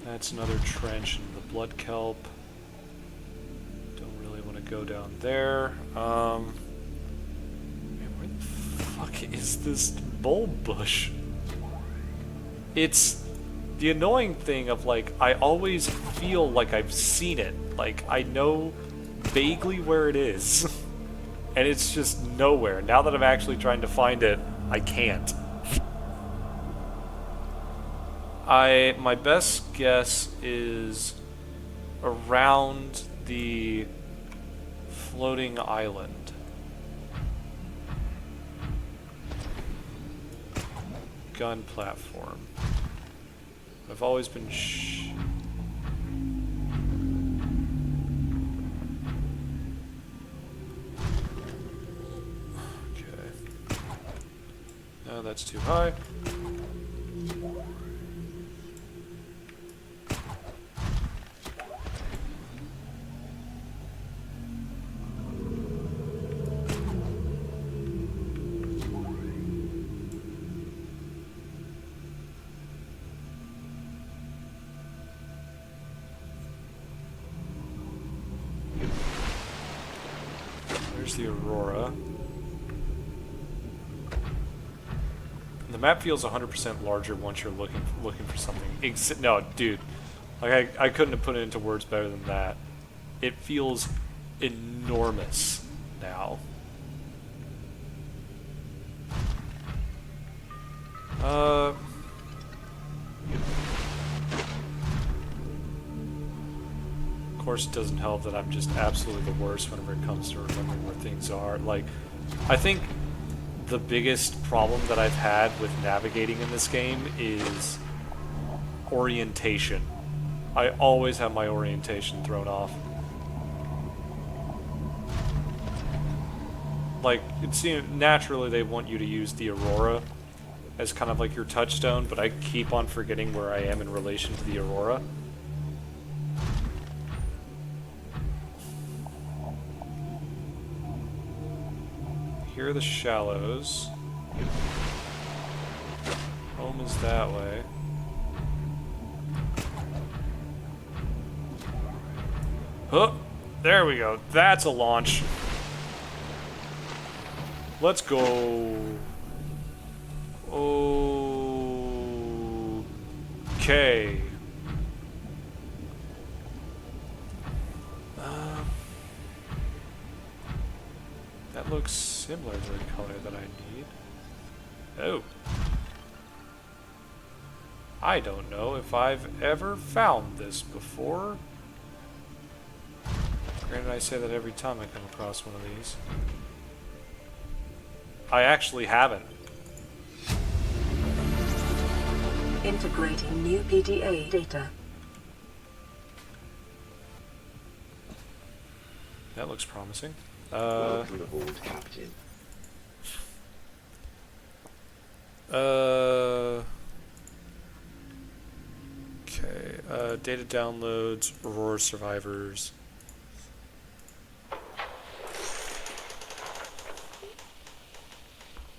That's another trench in the blood kelp. Don't really want to go down there. Man, where the fuck is this bulb bush? It's the annoying thing of like, I always feel like I've seen it. Like, I know vaguely where it is. And it's just nowhere. Now that I'm actually trying to find it, I can't. My best guess is around the floating island. Gun platform. I've always been okay. No, that's too high. There's the Aurora. And the map feels 100% larger once you're looking for something. No, dude. Like, I couldn't have put it into words better than that. It feels enormous now. Of course, it doesn't help that I'm just absolutely the worst whenever it comes to remembering where things are. Like, I think the biggest problem that I've had with navigating in this game is orientation. I always have my orientation thrown off. Like, it seems naturally they want you to use the Aurora as kind of like your touchstone, but I keep on forgetting where I am in relation to the Aurora. Here are the shallows. Home is that way. Huh! There we go. That's a launch. Let's go. Okay. That looks similar to the color that I need. Oh. I don't know if I've ever found this before. Granted, I say that every time I come across one of these. I actually haven't. Integrating new PDA data. That looks promising. Welcome aboard, Captain. Okay, data downloads, Aurora survivors.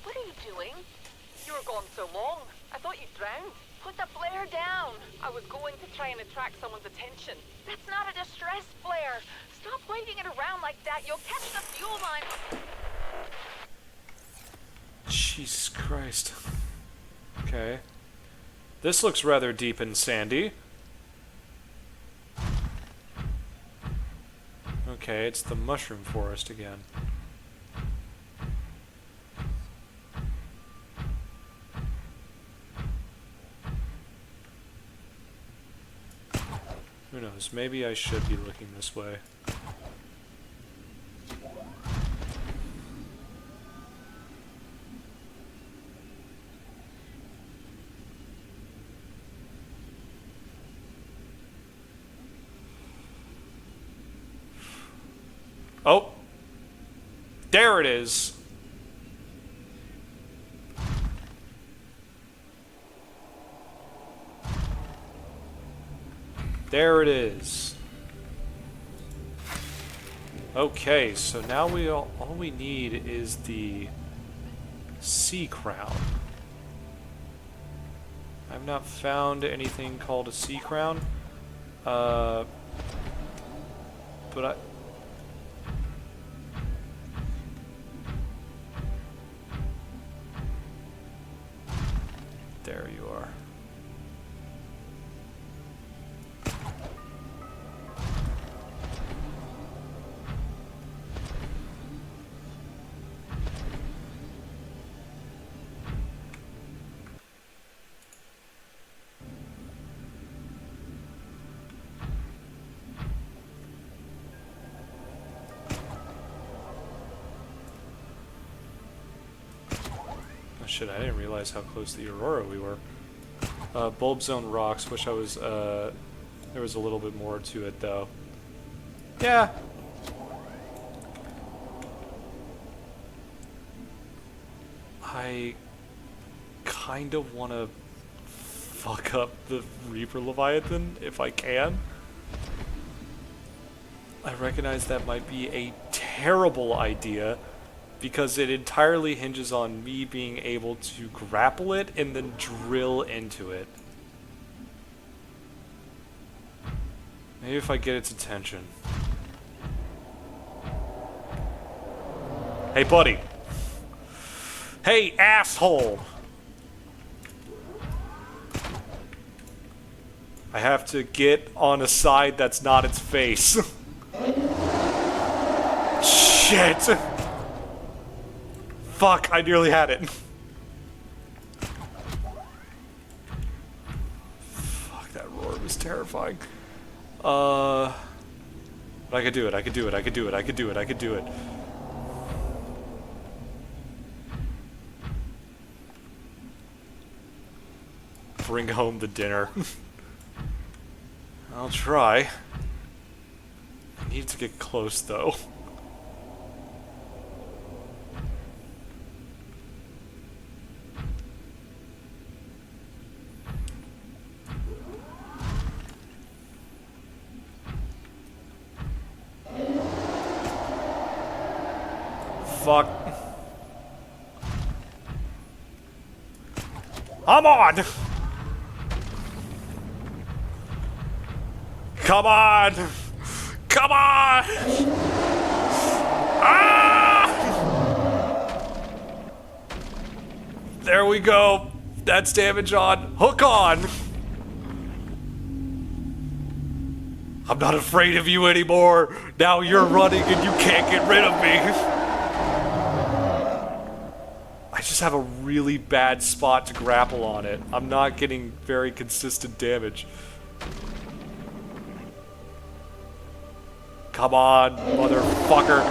What are you doing? You were gone so long. I thought you drowned. Put the flare down. I was going to try and attract someone's attention. That's not a distress flare. Stop waving it around like that. You'll catch the fuel line. Jesus Christ. Okay. This looks rather deep and sandy. Okay, it's the mushroom forest again. Who knows? Maybe I should be looking this way. Oh! There it is! There it is. Okay, so now all we need is the sea crown. I've not found anything called a sea crown. But there you are. Oh shit, I didn't realize how close to the Aurora we were. Bulb Zone Rocks, wish I was, there was a little bit more to it though. Yeah. I kind of want to fuck up the Reaper Leviathan if I can. I recognize that might be a terrible idea because it entirely hinges on me being able to grapple it and then drill into it. Maybe if I get its attention. Hey, buddy. Hey, asshole! I have to get on a side that's not its face. Shit! Fuck, I nearly had it. Fuck, that roar was terrifying. But I could do it, I could do it, I could do it, I could do it, I could do it. Bring home the dinner. I'll try. I need to get close, though. Fuck. I'm on! Come on! Come on! Ah! There we go. That's damage on. Hook on! I'm not afraid of you anymore. Now you're running and you can't get rid of me. I just have a really bad spot to grapple on it. I'm not getting very consistent damage. Come on, motherfucker.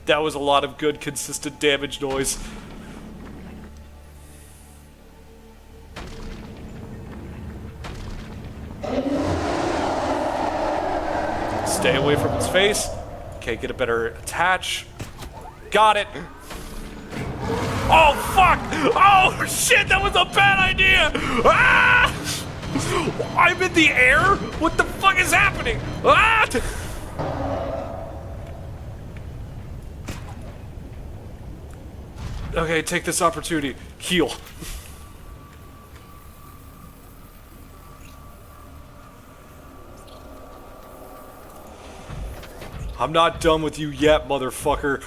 That was a lot of good, consistent damage noise. Stay away from its face. Okay, get a better attach. Got it. Oh, fuck! Oh, shit, that was a bad idea! Ah! I'm in the air? What the fuck is happening? Ah! Okay, take this opportunity. Heal. I'm not done with you yet, motherfucker.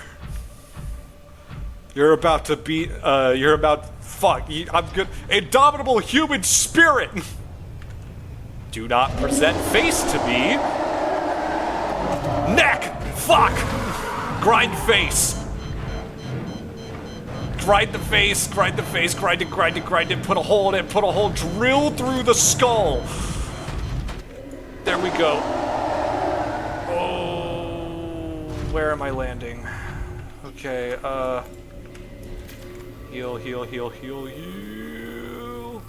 You're about to be, fuck, I'm good. Indomitable human spirit! Do not present face to me. Neck! Fuck! Grind face. Grind the face, grind the face, grind it, grind it, grind it, put a hole in it, put a hole, drill through the skull. There we go. Oh, where am I landing? Okay, heal, heal, heal, heal, heal.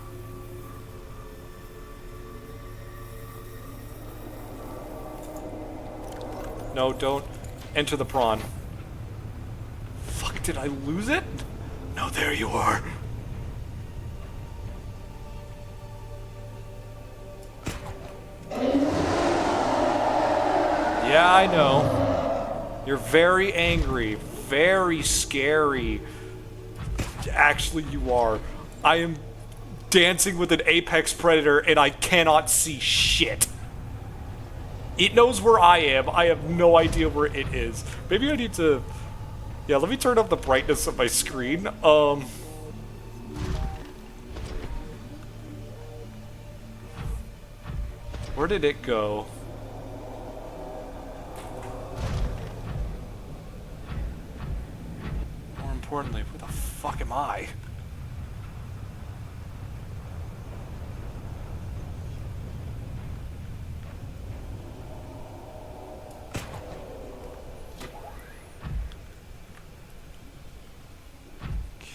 No, don't enter the prawn. Fuck, did I lose it? No, there you are. Yeah, I know. You're very angry, very scary. Actually, you are. I am dancing with an apex predator and I cannot see shit. It knows where I am. I have no idea where it is. Maybe I need to... Yeah, let me turn up the brightness of my screen. Where did it go? More importantly, where the fuck am I?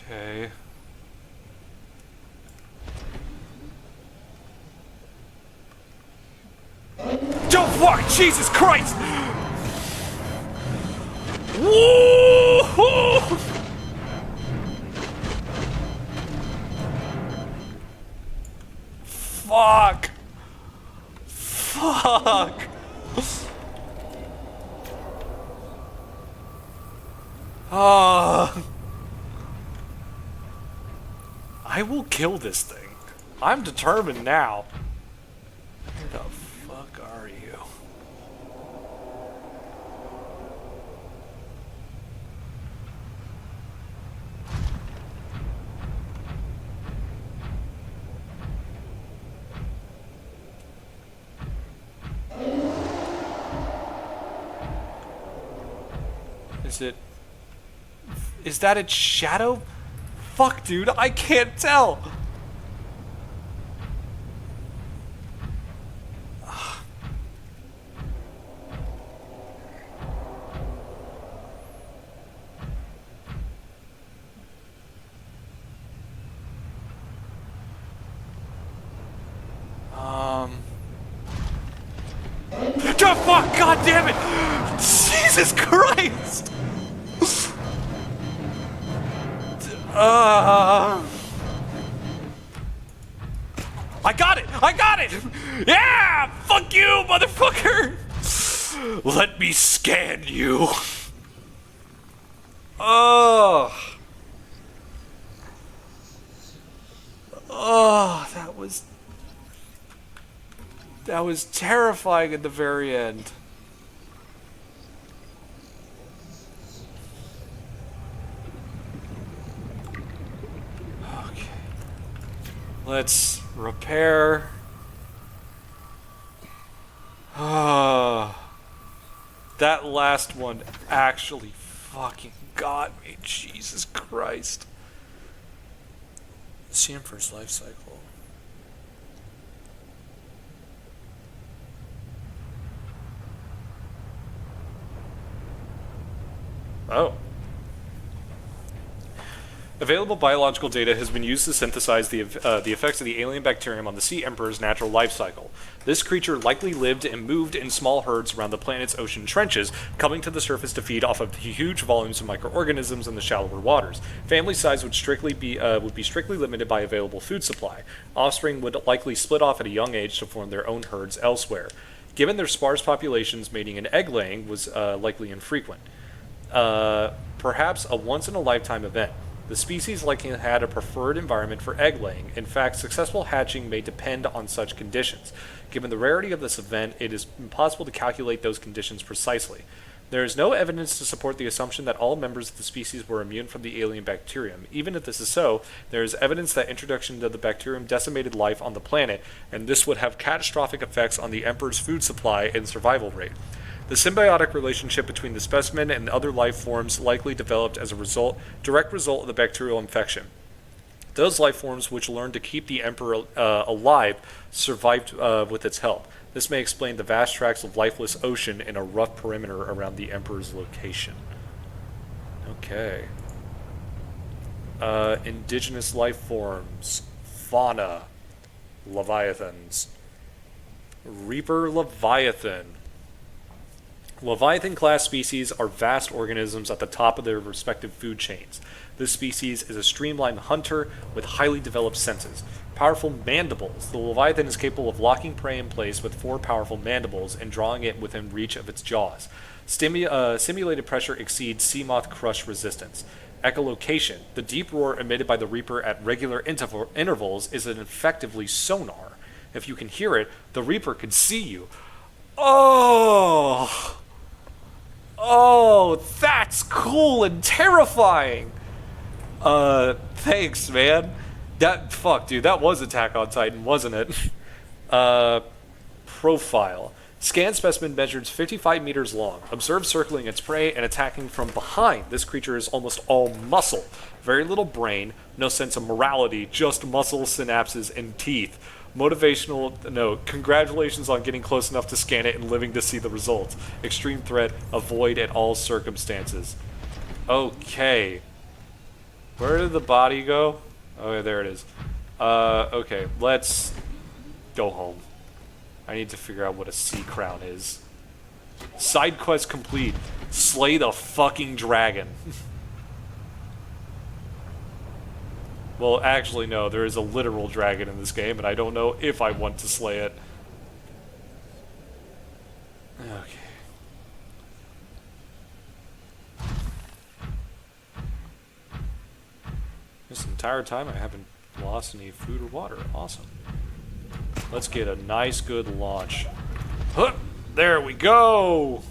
Okay. Don't fuck! Jesus Christ! Woo! Fuck! Fuck! I will kill this thing. I'm determined now. Where the fuck are you? Is that its shadow? Fuck, dude, I can't tell. Oh, fuck, god damn it! Jesus Christ! I got it! I got it! Yeah! Fuck you, motherfucker! Let me scan you. Oh, that was terrifying at the very end. Okay. Let's repair. That last one actually fucking got me. Jesus Christ. See him for his life cycle. Oh. Available biological data has been used to synthesize the effects of the alien bacterium on the sea emperor's natural life cycle. This creature likely lived and moved in small herds around the planet's ocean trenches, coming to the surface to feed off of huge volumes of microorganisms in the shallower waters. Family size would be strictly limited by available food supply. Offspring would likely split off at a young age to form their own herds elsewhere. Given their sparse populations, mating and egg laying was likely infrequent. Perhaps a once-in-a-lifetime event. The species likely had a preferred environment for egg laying. In fact, successful hatching may depend on such conditions. Given the rarity of this event, it is impossible to calculate those conditions precisely. There is no evidence to support the assumption that all members of the species were immune from the alien bacterium. Even if this is so, there is evidence that introduction of the bacterium decimated life on the planet, and this would have catastrophic effects on the Emperor's food supply and survival rate. The symbiotic relationship between the specimen and other life forms likely developed as a direct result of the bacterial infection. Those life forms which learned to keep the Emperor alive survived with its help. This may explain the vast tracts of lifeless ocean and a rough perimeter around the Emperor's location. Okay. Indigenous life forms. Fauna. Leviathans. Reaper Leviathan. Leviathan-class species are vast organisms at the top of their respective food chains. This species is a streamlined hunter with highly developed senses. Powerful mandibles. The Leviathan is capable of locking prey in place with 4 powerful mandibles and drawing it within reach of its jaws. Simulated pressure exceeds sea moth crush resistance. Echolocation. The deep roar emitted by the Reaper at regular intervals is an effectively sonar. If you can hear it, the Reaper can see you. Oh, that's cool and terrifying. Thanks, man. Dude, that was Attack on Titan, wasn't it? Profile. Scanned specimen measures 55 meters long. Observed circling its prey and attacking from behind. This creature is almost all muscle. Very little brain, no sense of morality, just muscle, synapses, and teeth. Motivational note, congratulations on getting close enough to scan it and living to see the results. Extreme threat, avoid at all circumstances. Okay. Where did the body go? Oh, yeah, there it is. Okay, let's go home. I need to figure out what a sea crown is. Side quest complete. Slay the fucking dragon. Well, actually, no. There is a literal dragon in this game, and I don't know if I want to slay it. Okay. This entire time, I haven't lost any food or water. Awesome. Let's get a nice, good launch. Huh, there we go!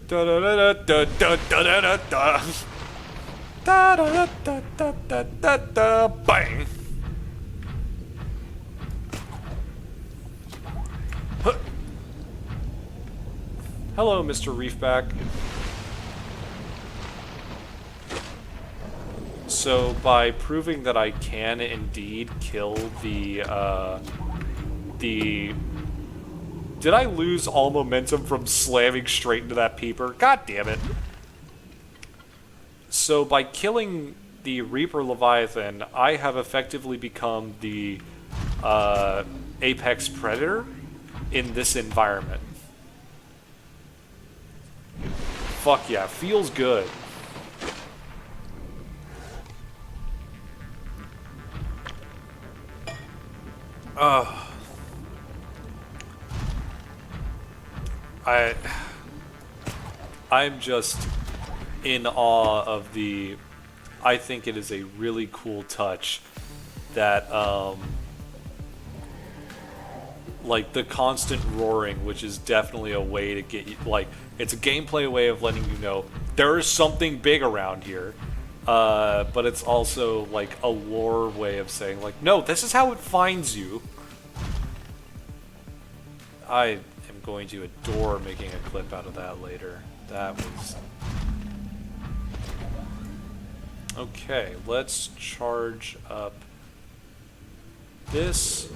Da-da-da-da-da-da-da-da-da. Da-da-da-da-da-da-da, bang! Huh. Hello, Mr. Reefback. So, by proving that I can indeed kill the... Did I lose all momentum from slamming straight into that peeper? God damn it. So by killing the Reaper Leviathan, I have effectively become the apex predator in this environment. Fuck yeah, feels good. I'm just in awe of the... I think it is a really cool touch that, like, the constant roaring, which is definitely a way to get you, like, it's a gameplay way of letting you know there is something big around here, but it's also, like, a lore way of saying, like, no, this is how it finds you. I am going to adore making a clip out of that later. That was... Okay, let's charge up this.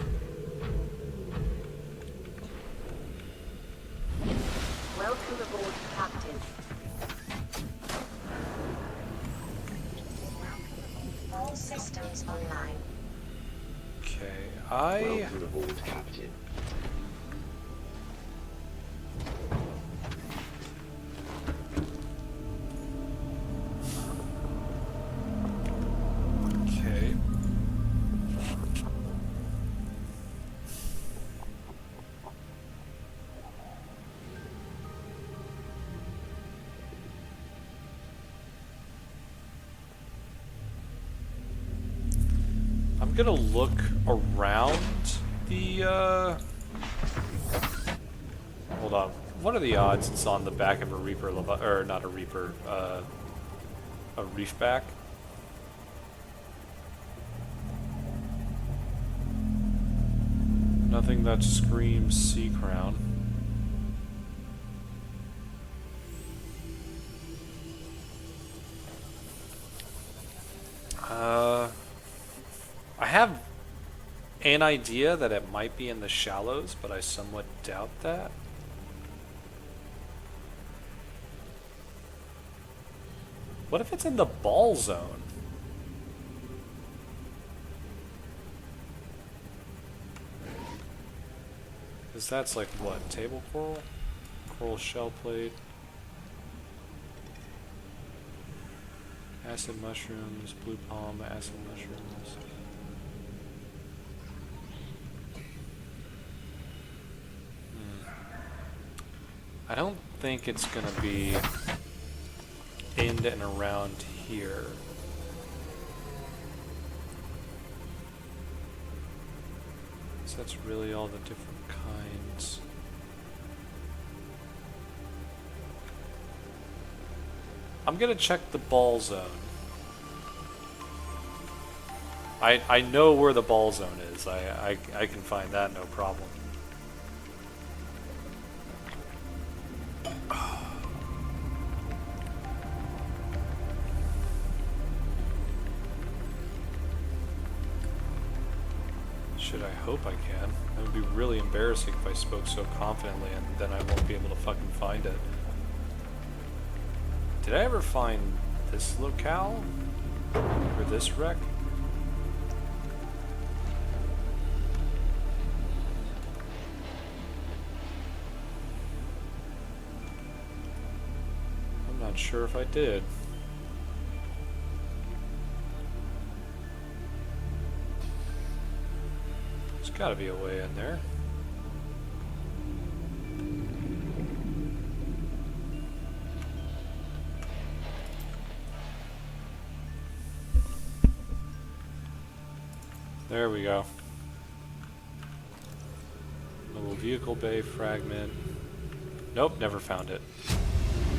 Welcome aboard, Captain. systems online. Okay, Welcome aboard, Captain. Okay. I'm gonna look around the, hold on. What are the odds it's on the back of a Reaper, or not a Reaper, a Reefback? Nothing that screams Sea Crown. I have an idea that it might be in the shallows, but I somewhat doubt that. What if it's in the ball zone? Because that's like what? Table coral? Coral shell plate? Acid mushrooms, blue palm, acid mushrooms. I don't think it's gonna be in and around here. So that's really all the different kinds. I'm gonna check the ball zone. I know where the ball zone is. I can find that no problem. Shit, I hope I can. It would be really embarrassing if I spoke so confidently and then I won't be able to fucking find it. Did I ever find this locale? Or this wreck? I'm not sure if I did. There's gotta be a way in there. There we go. Little vehicle bay fragment. Nope, never found it.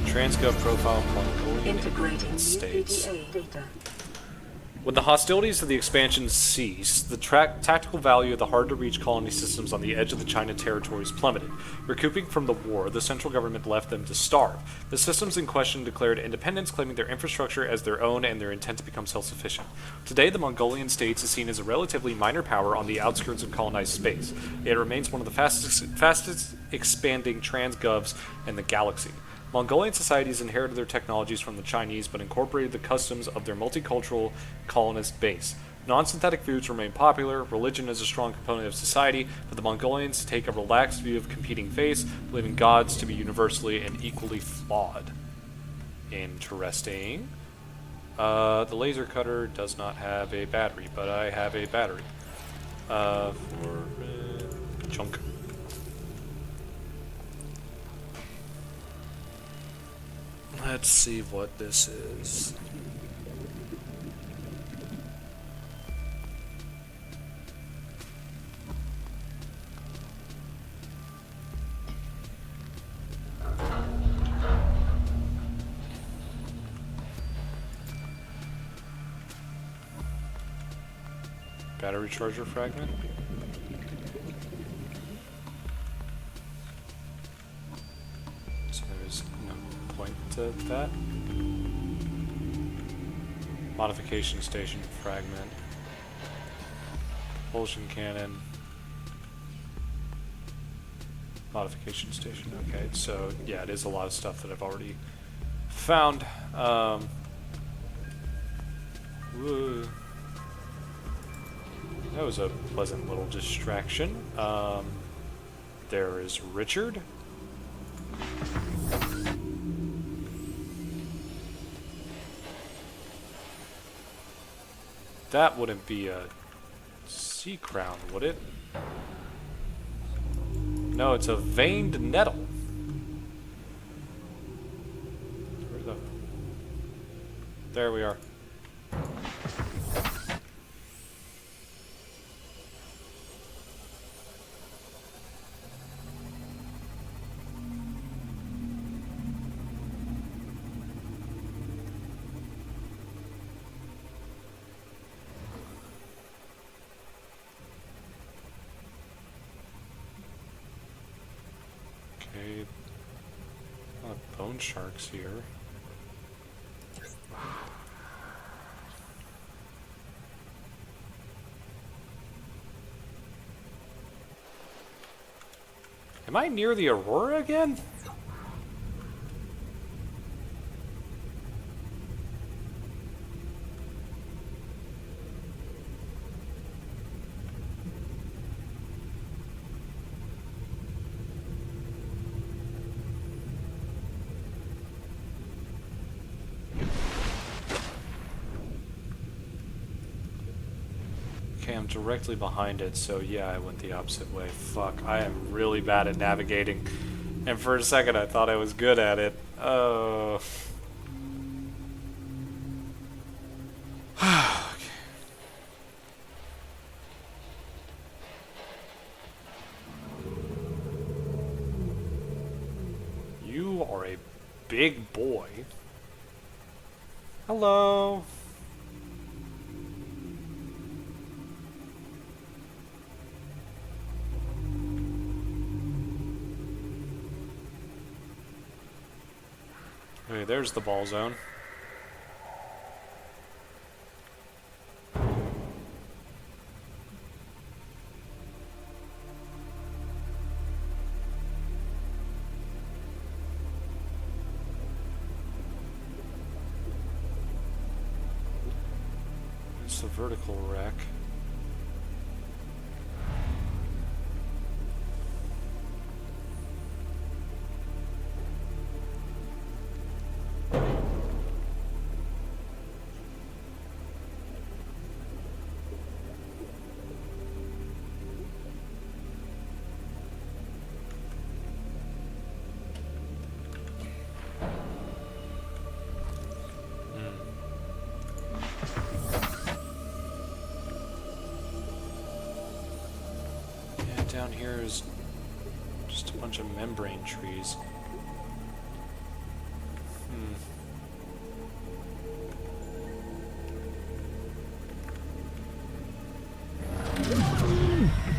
Transgov profile Mongolian Integrating new States. PDA data. When the hostilities of the expansion ceased, the tactical value of the hard-to-reach colony systems on the edge of the China territories plummeted. Recouping from the war, the central government left them to starve. The systems in question declared independence, claiming their infrastructure as their own and their intent to become self-sufficient. Today, the Mongolian states is seen as a relatively minor power on the outskirts of colonized space. It remains one of the fastest expanding transgovs in the galaxy. Mongolian societies inherited their technologies from the Chinese, but incorporated the customs of their multicultural colonist base. Non-synthetic foods remain popular, religion is a strong component of society, but the Mongolians take a relaxed view of competing faiths, believing gods to be universally and equally flawed. Interesting. The laser cutter does not have a battery, but I have a battery. For junk. Let's see what this is. Battery charger fragment. So there's no point to that. Modification station fragment. Propulsion cannon. Modification station. Okay, so yeah, it is a lot of stuff that I've already found. Woo. That was a pleasant little distraction. There is Richard. That wouldn't be a sea crown, would it? No, it's a veined nettle. Where's the... There we are. Okay, a lot of bone sharks here. Am I near the Aurora again? Okay, I'm directly behind it, so yeah, I went the opposite way. Fuck, I am really bad at navigating. And for a second I thought I was good at it. Oh. Okay. You are a big boy. Hello. Okay, there's the ball zone. It's the vertical rack. Down here is just a bunch of membrane trees.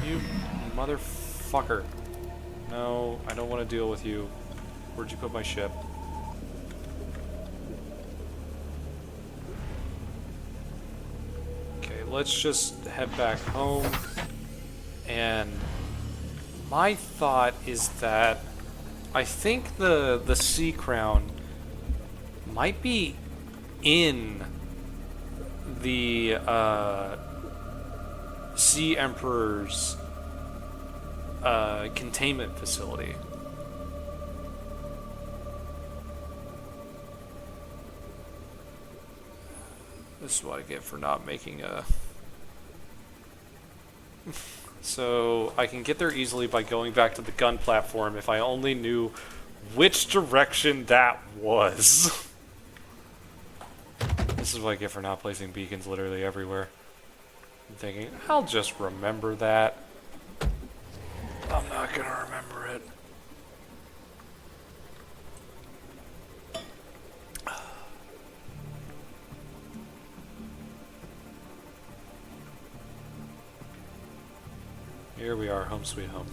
You motherfucker. No, I don't want to deal with you. Where'd you put my ship? Okay, let's just head back home. And my thought is that I think the Sea Crown might be in the Sea Emperor's containment facility. This is what I get for not making a... So I can get there easily by going back to the gun platform if I only knew which direction that was. This is what I get for not placing beacons literally everywhere. I'm thinking, I'll just remember that. I'm not gonna remember it. Here we are, home sweet home.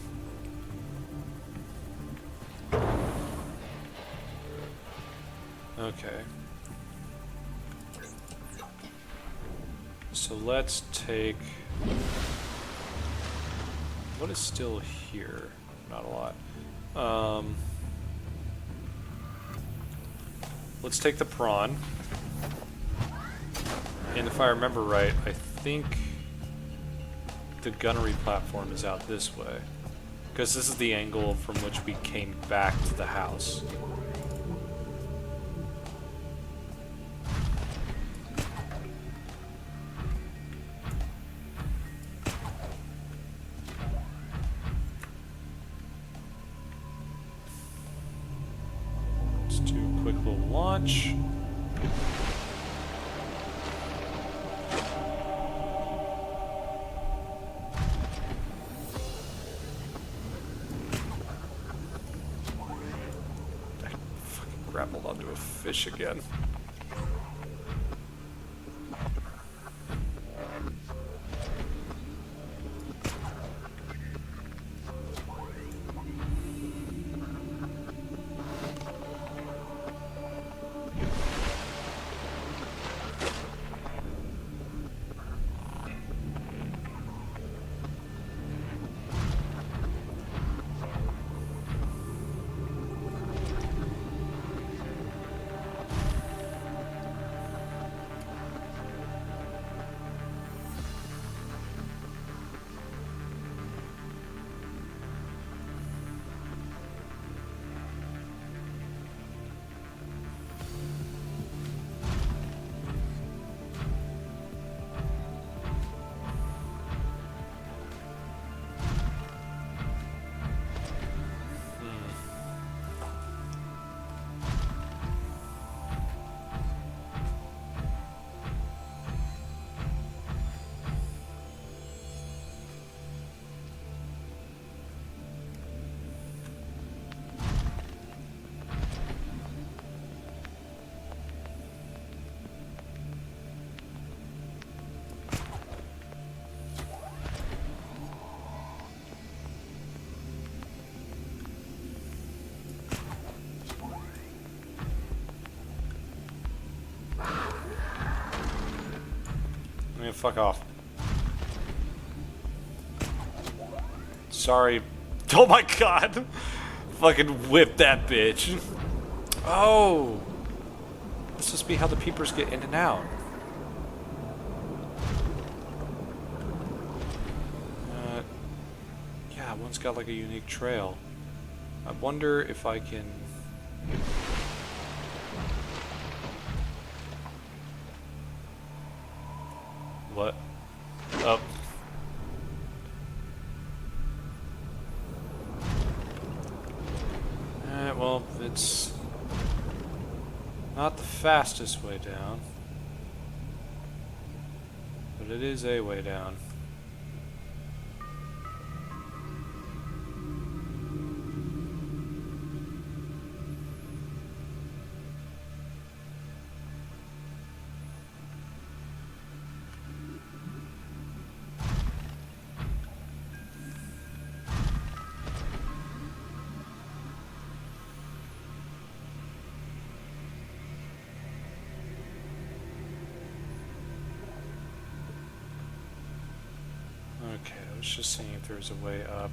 Okay. So let's take... What is still here? Not a lot. Let's take the prawn. And if I remember right, I think... the gunnery platform is out this way. Because this is the angle from which we came back to the house. Let's do a quick little launch. Grappled onto a fish again. Fuck off. Sorry. Oh my god! Fucking whip that bitch. Oh! This must be how the peepers get in and out. Yeah, one's got like a unique trail. I wonder if I can... What? Oh. Well, it's not the fastest way down, but it is a way down. Okay, I was just seeing if there's a way up.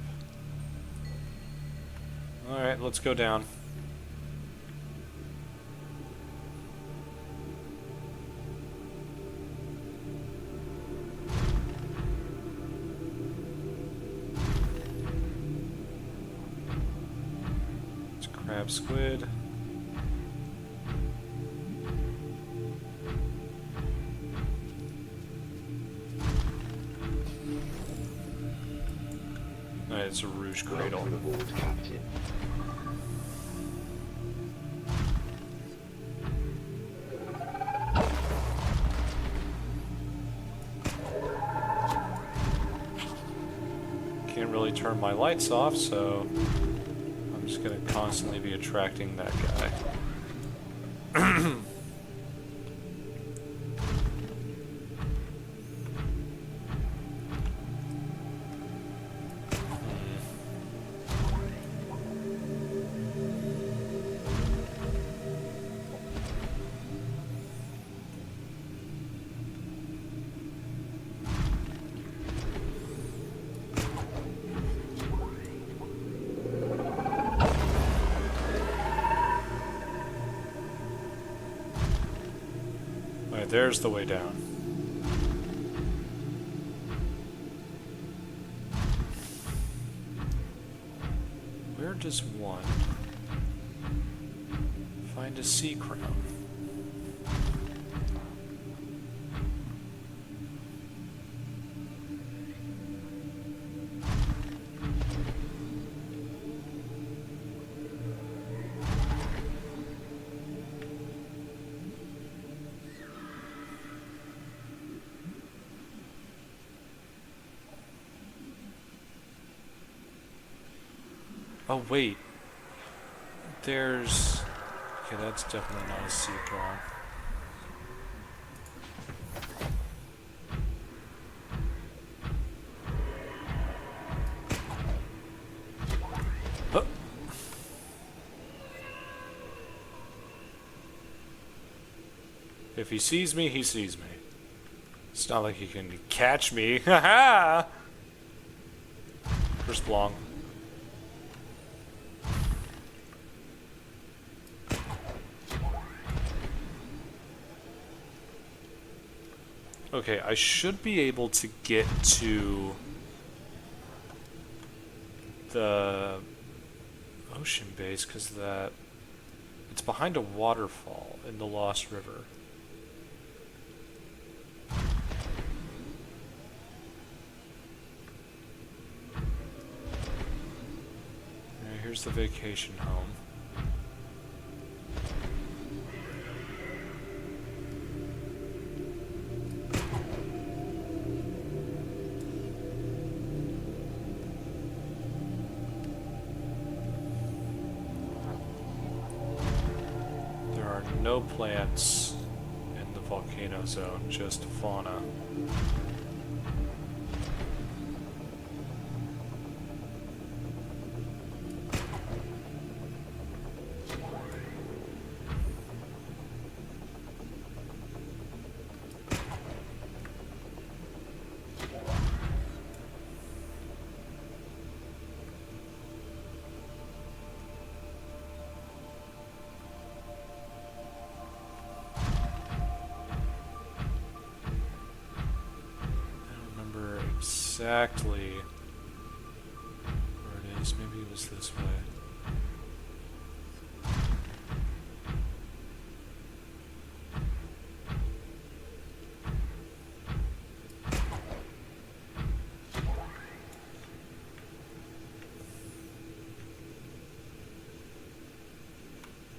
Alright, let's go down. It's crab squid. It's a rouge cradle. Welcome aboard, Captain. Can't really turn my lights off, so I'm just gonna constantly be attracting that guy. Alright, there's the way down. does one find a sea crown? Oh wait, there's... Okay, that's definitely not a sea crown. Huh. If he sees me, he sees me. It's not like he can catch me. Haha! First Blanc. Okay, I should be able to get to the ocean base because that it's behind a waterfall in the Lost River. Alright, here's the vacation home. No plants in the volcano zone, just fauna. Exactly where it is. Maybe it was this way.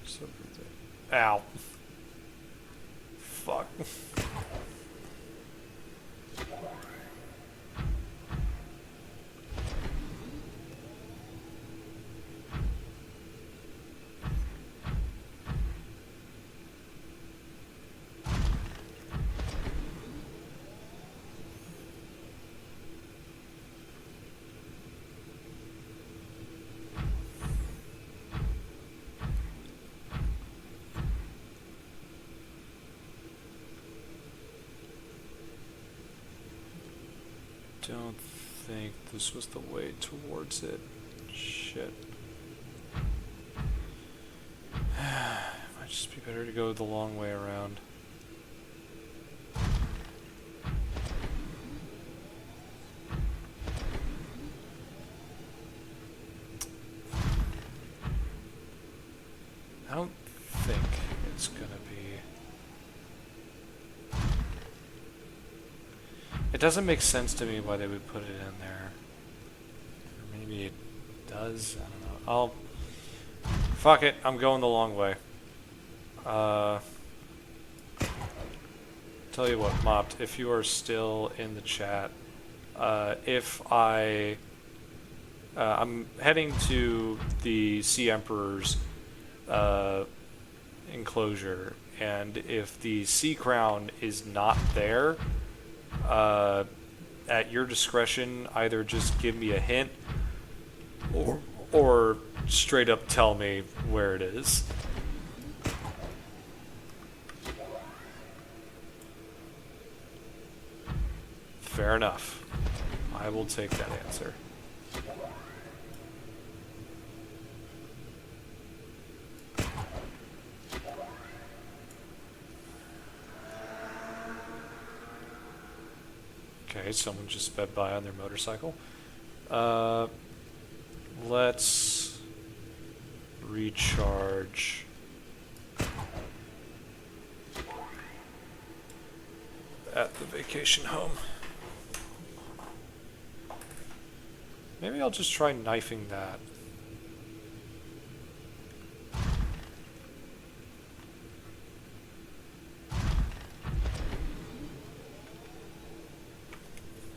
So, ow. Fuck. Don't think this was the way towards it. Shit. Might just be better to go the long way around. I don't think it's gonna be... It doesn't make sense to me why they would put it in there. Or maybe it does, I don't know. I'll... Fuck it, I'm going the long way. Tell you what, Mopt, if you are still in the chat, I'm heading to the Sea Emperor's enclosure, and if the Sea Crown is not there, at your discretion, either just give me a hint or straight up tell me where it is. Fair enough. I will take that answer. Okay, someone just sped by on their motorcycle. Let's recharge. At the vacation home. Maybe I'll just try knifing that.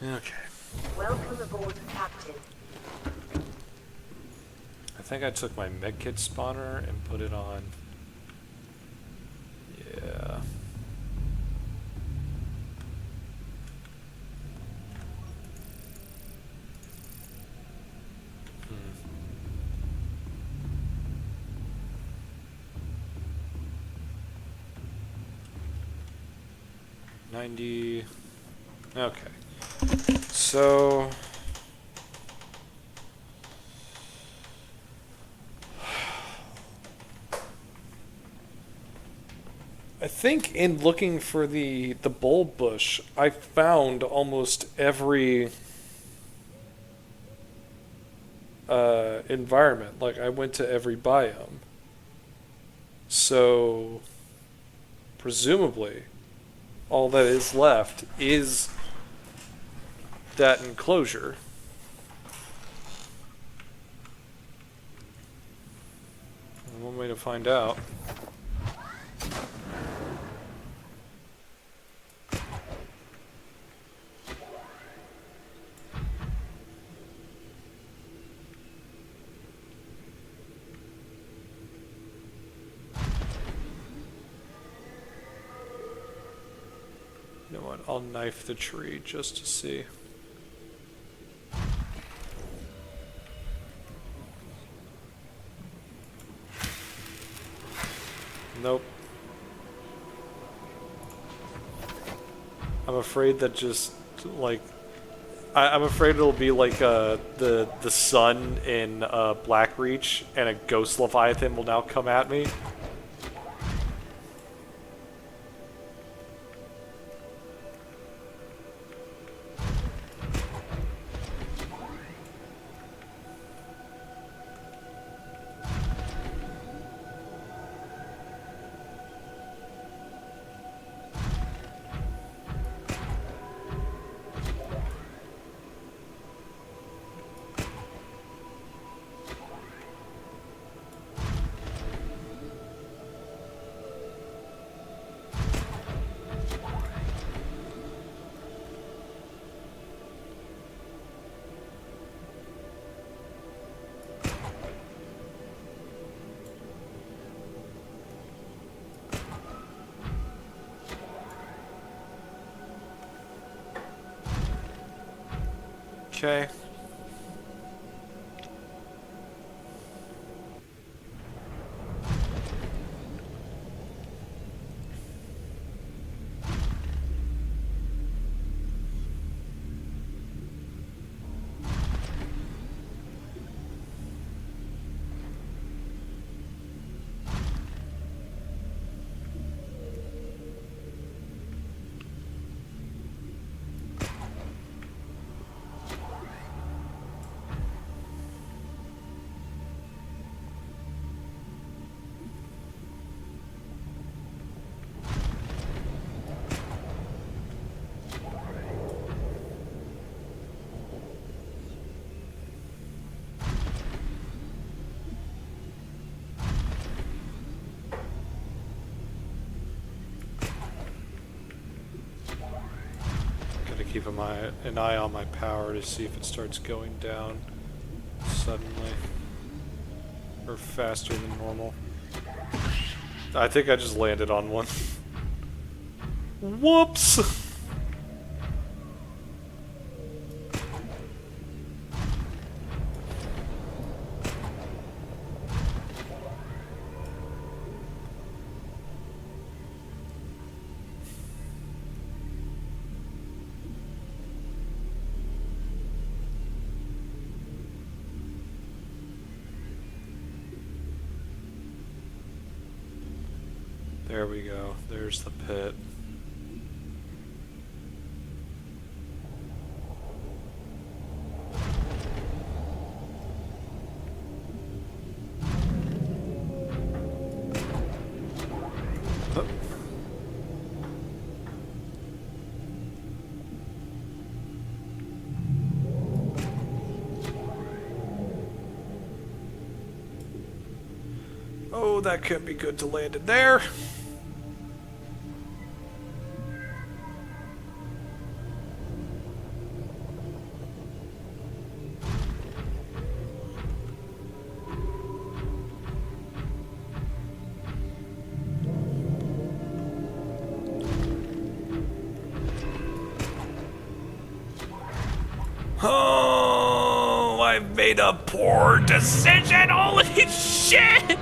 Okay. Welcome aboard, Captain. I think I took my medkit spawner and put it on. Yeah. Hmm. 90. Okay. So I think in looking for the bulb bush, I found almost every environment. Like I went to every biome. So presumably all that is left is that enclosure. And one way to find out. You know what? I'll knife the tree just to see. Nope. I'm afraid that just like I'm afraid it'll be like the sun in Blackreach, and a ghost leviathan will now come at me. Okay. Keep an eye on my power to see if it starts going down suddenly or faster than normal. I think I just landed on one. Whoops! There we go. There's the pit. Oh, that could be good to land it there. Oh, I made a poor decision. Holy shit!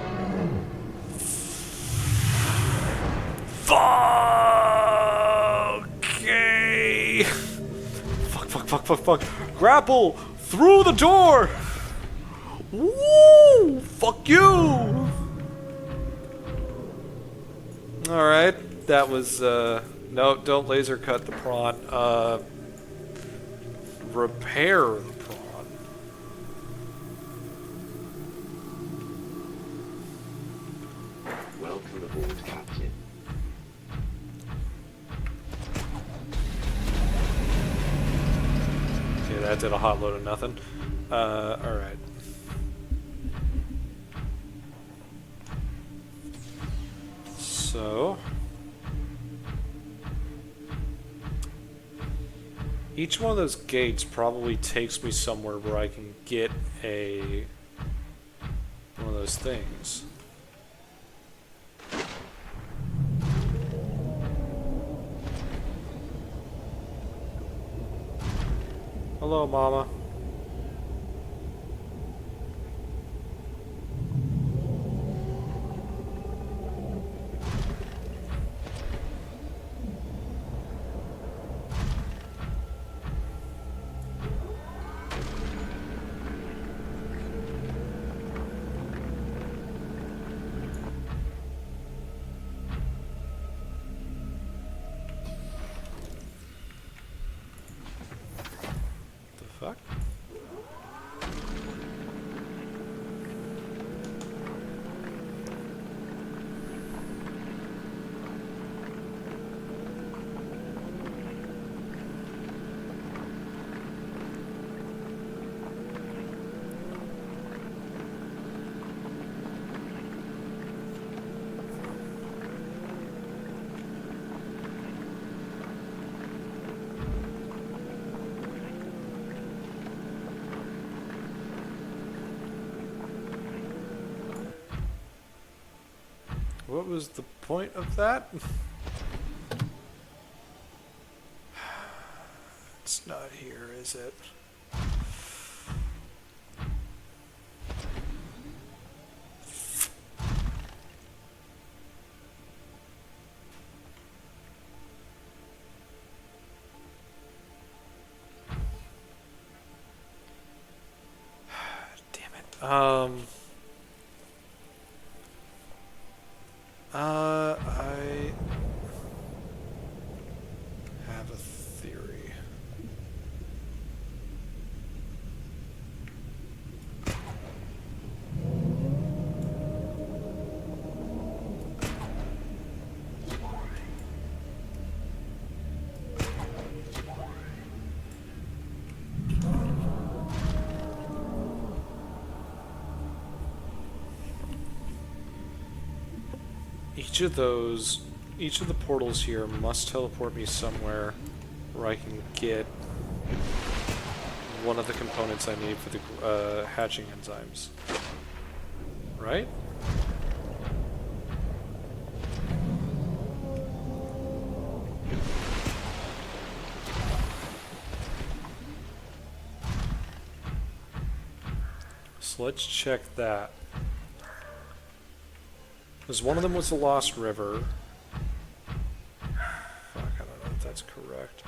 Okay. Fuck. Grapple through the door. Woo! Fuck you. All right, that was no. Don't laser cut the prawn. Repair the prawn. Welcome aboard, Captain. Okay, that did a hot load of nothing. Alright. So... each one of those gates probably takes me somewhere where I can get one of those things. Hello, Mama. Fuck. What was the point of that? It's not here, is it? Damn it. I have a theory. Each of the portals here must teleport me somewhere where I can get one of the components I need for the hatching enzymes. Right? So let's check that. Because one of them was the Lost River. Fuck, I don't know if that's correct.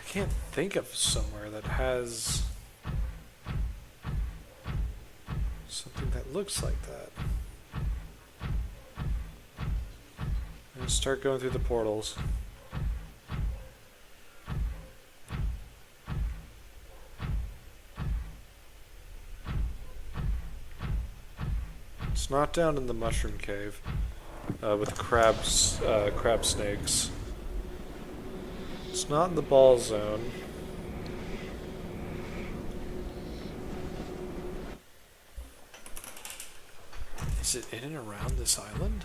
I can't think of somewhere that has something that looks like that. And start going through the portals. It's not down in the mushroom cave with crab snakes. It's not in the ball zone. Is it in and around this island?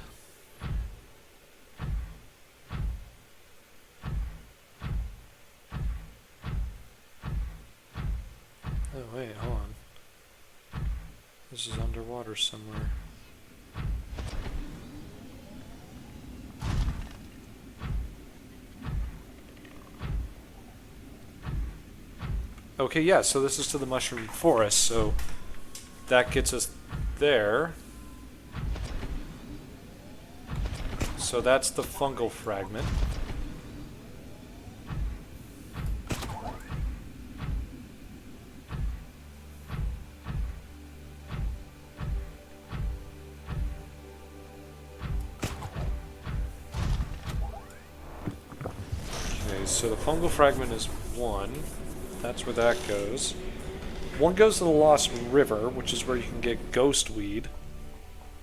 Oh wait, hold on. This is underwater somewhere. Okay, yeah, so this is to the mushroom forest, so that gets us there. So that's the fungal fragment. Okay, so the fungal fragment is 1. That's where that goes. 1 goes to the Lost River, which is where you can get ghost weed.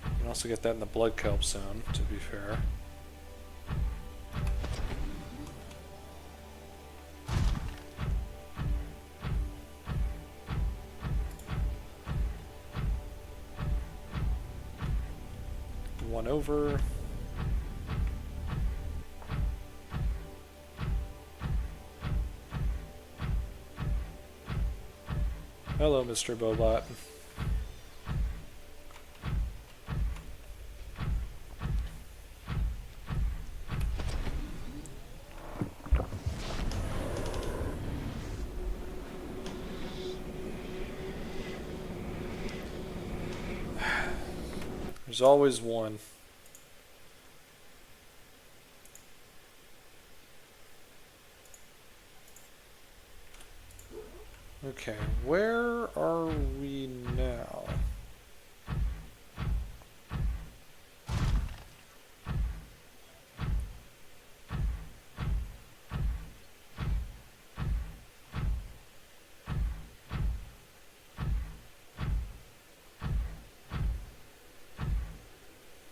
You can also get that in the blood kelp zone, to be fair. One over. Hello, Mr. Bobot. There's always one. Okay, where are we now?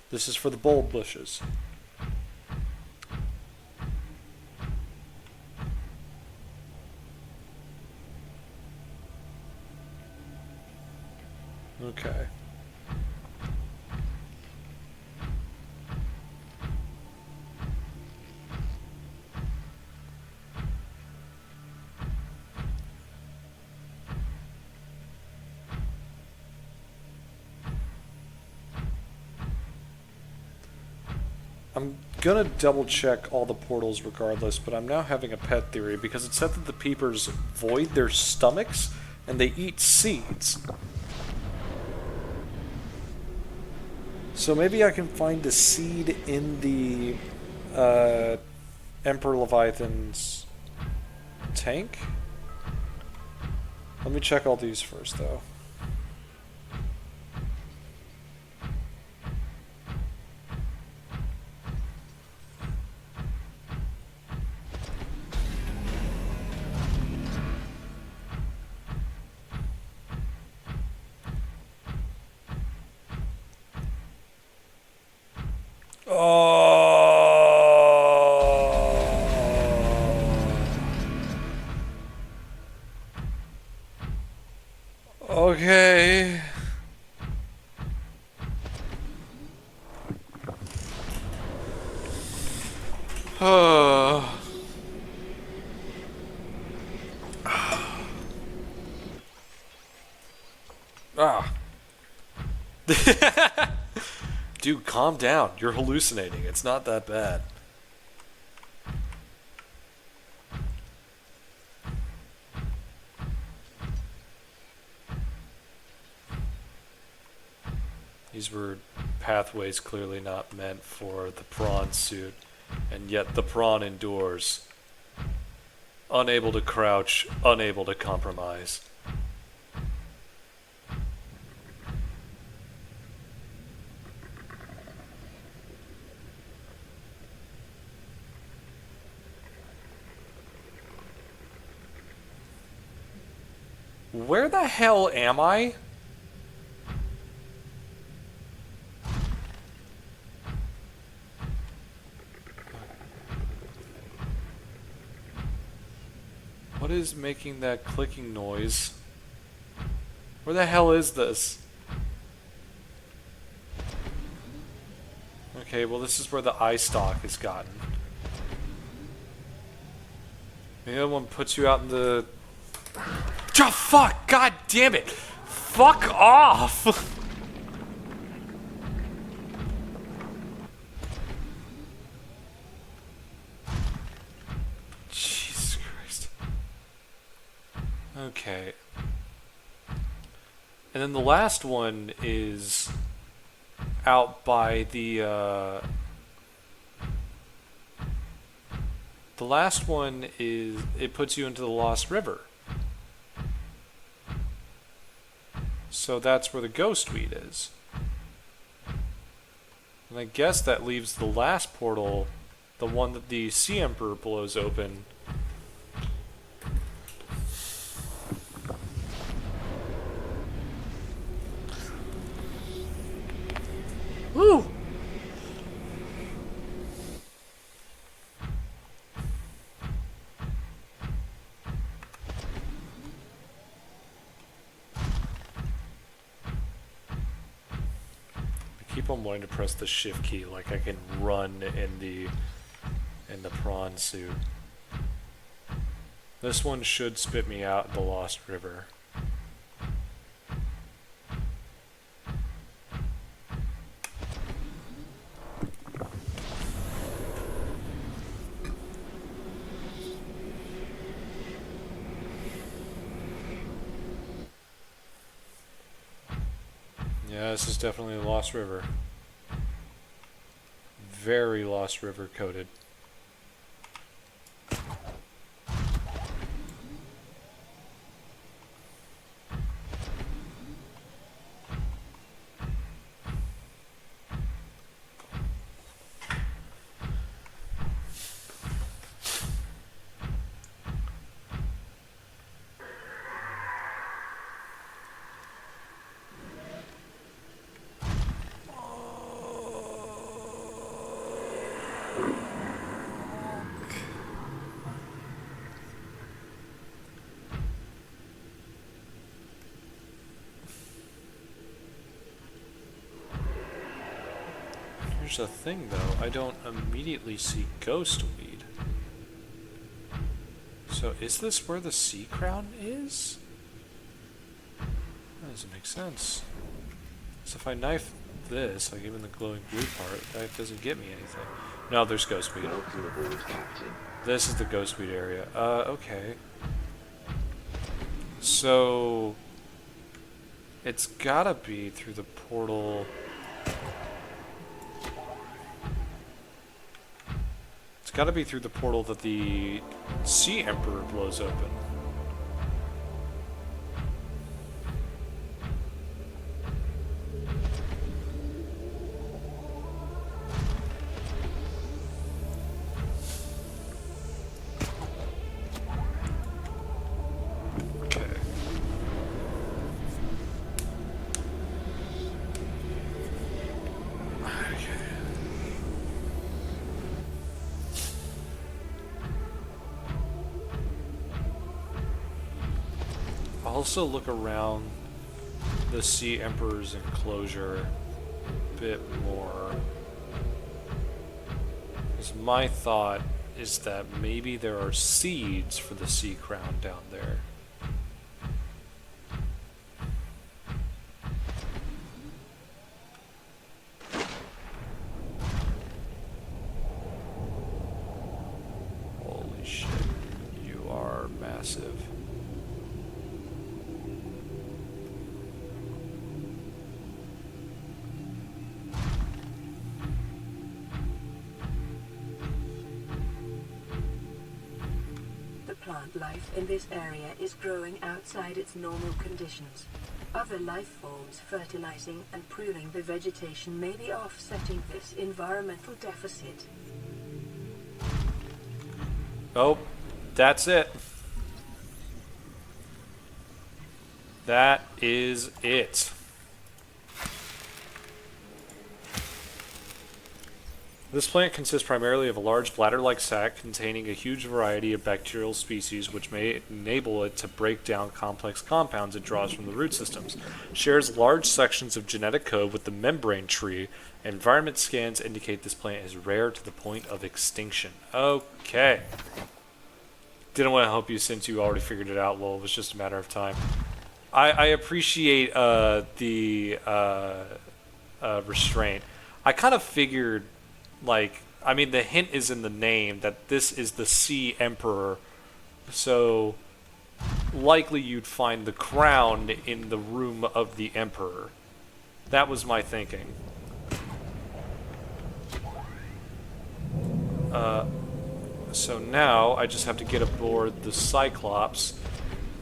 This is for the bulb bushes. Okay. I'm gonna double check all the portals regardless, but I'm now having a pet theory because it said that the peepers void their stomachs and they eat seeds. So maybe I can find a seed in the Emperor Leviathan's tank? Let me check all these first, though. Okay. Ah. Dude, calm down. You're hallucinating. It's not that bad. These were pathways clearly not meant for the prawn suit, and yet the prawn endures. Unable to crouch, unable to compromise. Where the hell am I? What is making that clicking noise? Where the hell is this? Okay, well this is where the eye stalk is gotten. The other one puts you out in the... Oh, fuck! God damn it! Fuck off! Jesus Christ. Okay. And then the last one is out by the last one is, it puts you into the Lost River. So that's where the ghost weed is. And I guess that leaves the last portal, the one that the Sea Emperor blows open. Woo! I keep on wanting to press the shift key like I can run in the prawn suit. This one should spit me out in the Lost River. Yeah, this is definitely the Lost River. Very Lost River coded. Here's the thing though, I don't immediately see ghost weed. So is this where the sea crown is? That doesn't make sense. So if I knife this, like even the glowing blue part, that doesn't get me anything. No, there's ghost weed. Welcome aboard, Captain. This is the ghost weed area. Okay. So it's gotta be through the portal. It's gotta be through the portal that the Sea Emperor blows open. Okay. Also look around the Sea Emperor's enclosure a bit more. Because my thought is that maybe there are seeds for the sea crown down there. Holy shit, you are massive. Plant life in this area is growing outside its normal conditions. Other life forms fertilizing and pruning the vegetation may be offsetting this environmental deficit. Oh, that's it. That is it. This plant consists primarily of a large bladder-like sac containing a huge variety of bacterial species which may enable it to break down complex compounds it draws from the root systems. Shares large sections of genetic code with the membrane tree. Environment scans indicate this plant is rare to the point of extinction. Okay. Didn't want to help you since you already figured it out. Well, it was just a matter of time. I appreciate the restraint. I kind of figured... Like, I mean, the hint is in the name that this is the Sea Emperor, so likely you'd find the crown in the room of the Emperor. That was my thinking. So now I just have to get aboard the Cyclops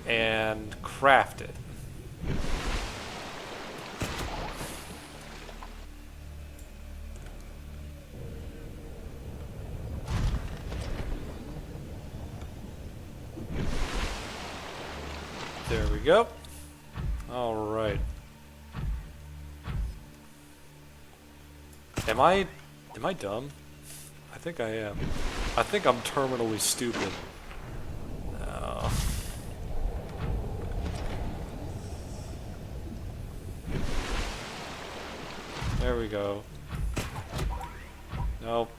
and craft it. There we go. All right. Am I dumb? I think I am. I think I'm terminally stupid. Oh. There we go. Nope.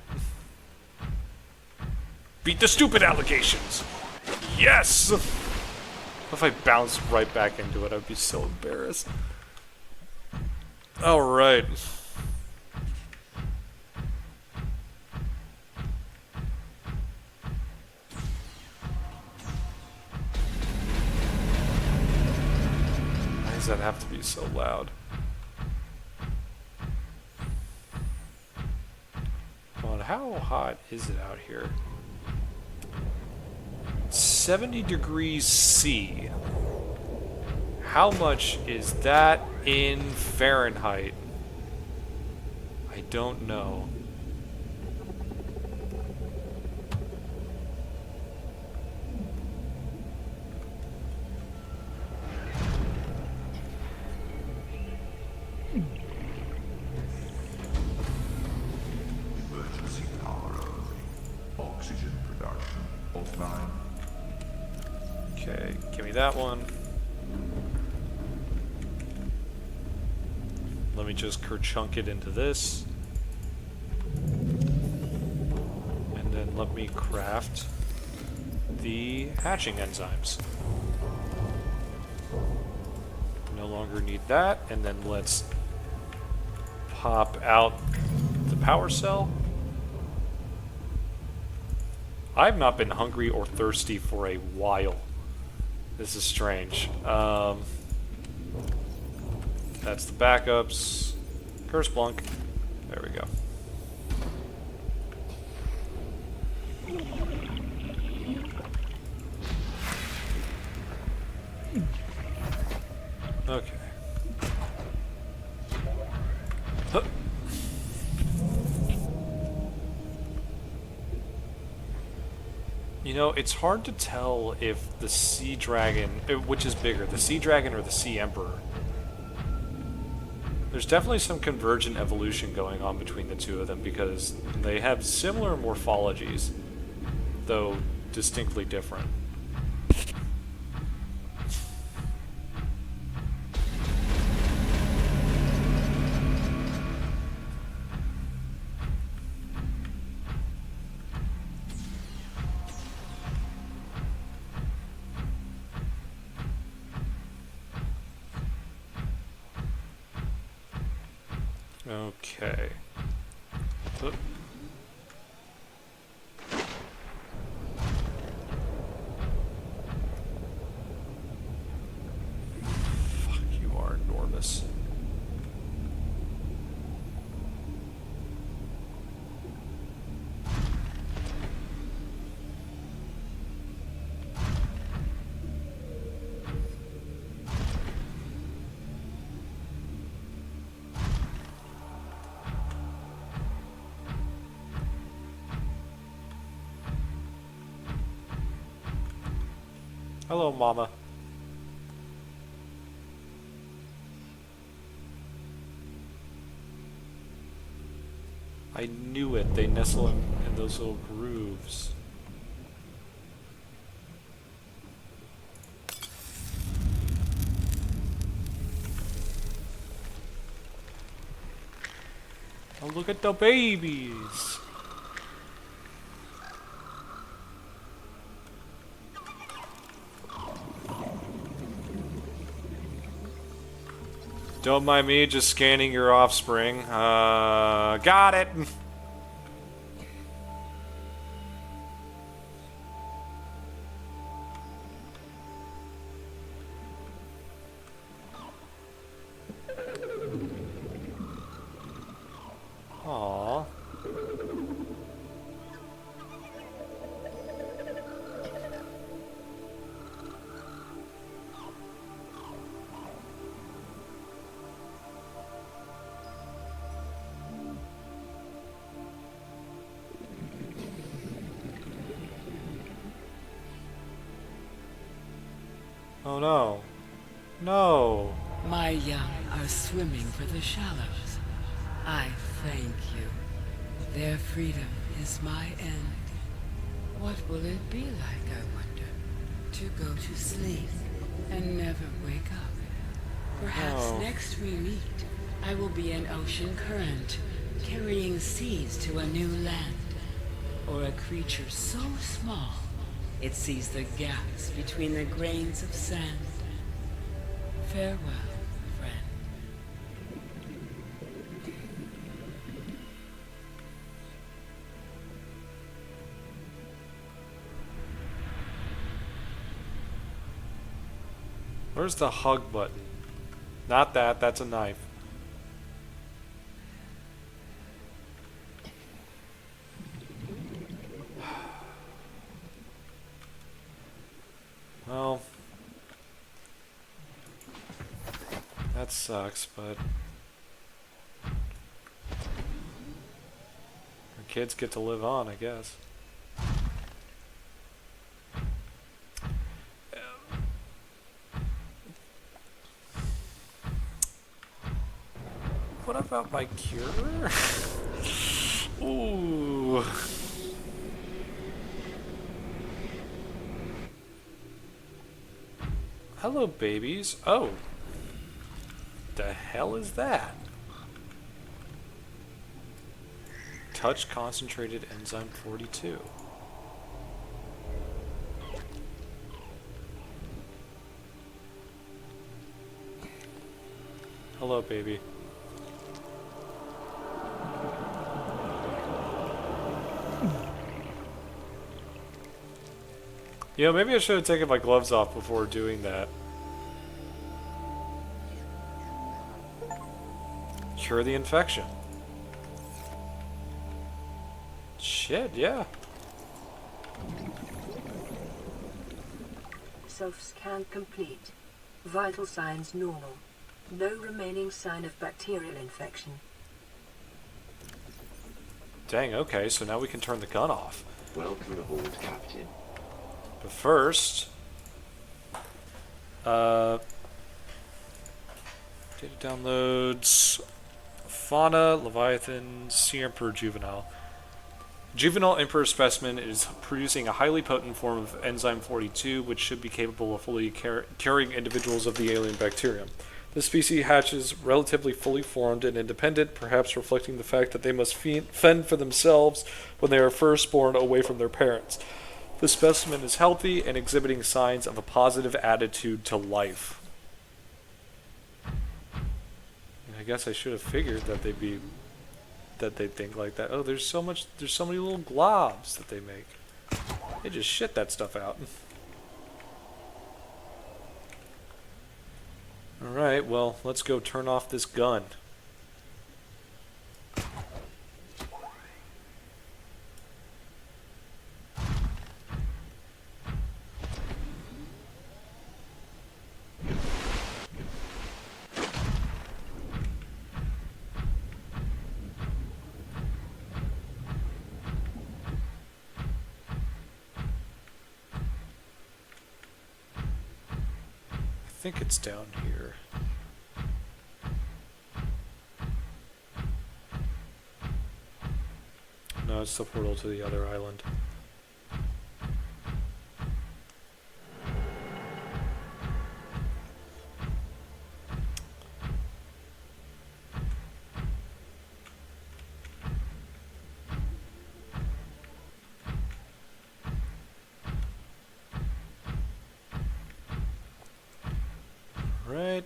Beat the stupid allegations! Yes! If I bounced right back into it, I'd be so embarrassed. Alright. Why does that have to be so loud? Come on, how hot is it out here? 70 degrees C. How much is that in Fahrenheit? I don't know. Emergency power only. Oxygen production offline. Okay, give me that one. Let me just kerchunk it into this. And then let me craft the hatching enzymes. No longer need that. And then let's pop out the power cell. I've not been hungry or thirsty for a while. This is strange. That's the backups. Curse Blunk. There we go. Okay. Huh. You know, it's hard to tell if the Sea Dragon, which is bigger, the Sea Dragon or the Sea Emperor. There's definitely some convergent evolution going on between the two of them because they have similar morphologies, though distinctly different. Okay. Oop. Fuck, you are enormous. Hello, Mama. I knew it. They nestle in those little grooves. Oh, look at the babies. Don't mind me just scanning your offspring. Got it. Aww. Oh no. No. My young are swimming for the shallows. I thank you. Their freedom is my end. What will it be like, I wonder, to go to sleep and never wake up? Perhaps Oh. next we meet, I will be an ocean current, carrying seeds to a new land. Or a creature so small, it sees the gaps between the grains of sand. Farewell, friend. Where's the hug button? Not that, that's a knife. Well, that sucks, but our kids get to live on, I guess. What about my cure? Ooh. Hello, babies. Oh. The hell is that? Touch concentrated enzyme 42. Hello, baby. Yeah, maybe I should have taken my gloves off before doing that. Cure the infection. Shit, yeah. Self-scan complete. Vital signs normal. No remaining sign of bacterial infection. Dang, okay, so now we can turn the gun off. Welcome aboard, Captain. But first, data downloads, fauna, leviathan, sea emperor, juvenile. Juvenile emperor specimen is producing a highly potent form of enzyme 42, which should be capable of fully curing individuals of the alien bacterium. The species hatches relatively fully formed and independent, perhaps reflecting the fact that they must fend for themselves when they are first born away from their parents. The specimen is healthy and exhibiting signs of a positive attitude to life. I guess I should have figured that they'd think like that. Oh, there's so many little globs that they make. They just shit that stuff out. Alright, well, let's go turn off this gun. I think it's down here. no, it's the portal to the other island. Right.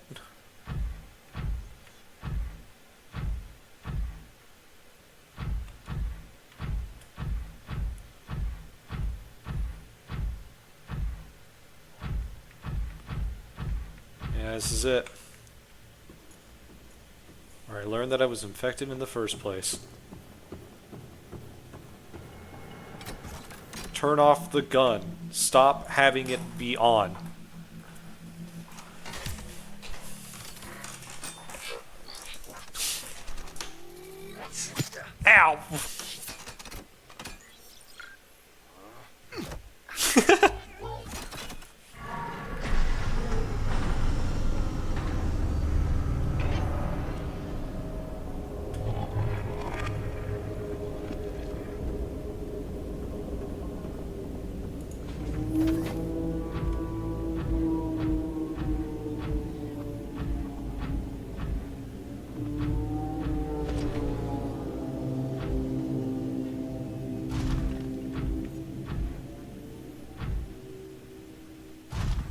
Yeah, this is it. Where I learned that I was infected in the first place. Turn off the gun. Stop having it be on. Ow!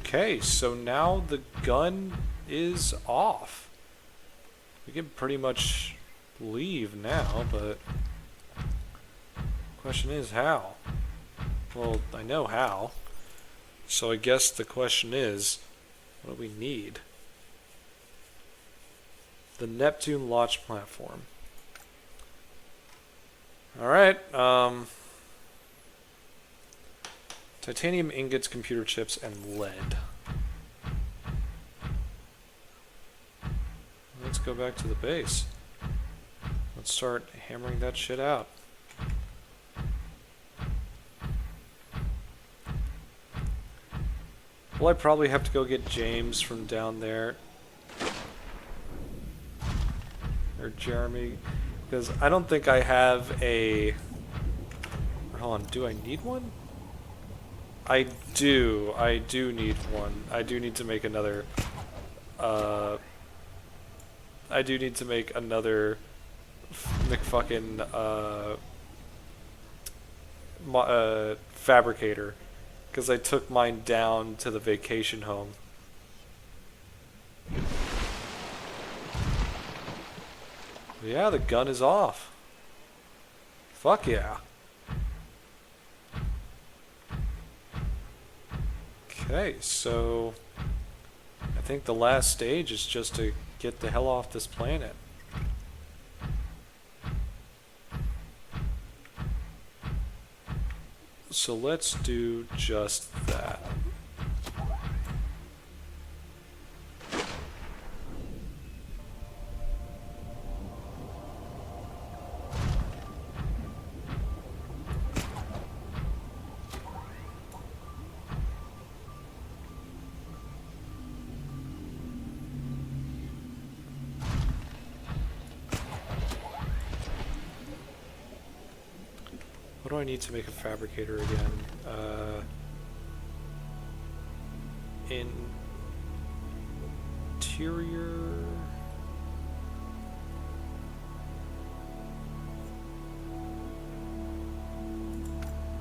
Okay, so now the gun is off. We can pretty much leave now, but question is how? Well, I know how. So I guess the question is, what do we need? The Neptune launch platform. Alright, titanium ingots, computer chips, and lead. Let's go back to the base. Let's start hammering that shit out. Well, I probably have to go get James from down there. Or Jeremy. Because I don't think I have a... Hold on, do I need one? I do need one. I do need to make another, I do need to make another McFucking, fabricator. Because I took mine down to the vacation home. Yeah, the gun is off. Fuck yeah. Okay, so I think the last stage is just to get the hell off this planet. So let's do just that. What do I need to make a fabricator again? Interior...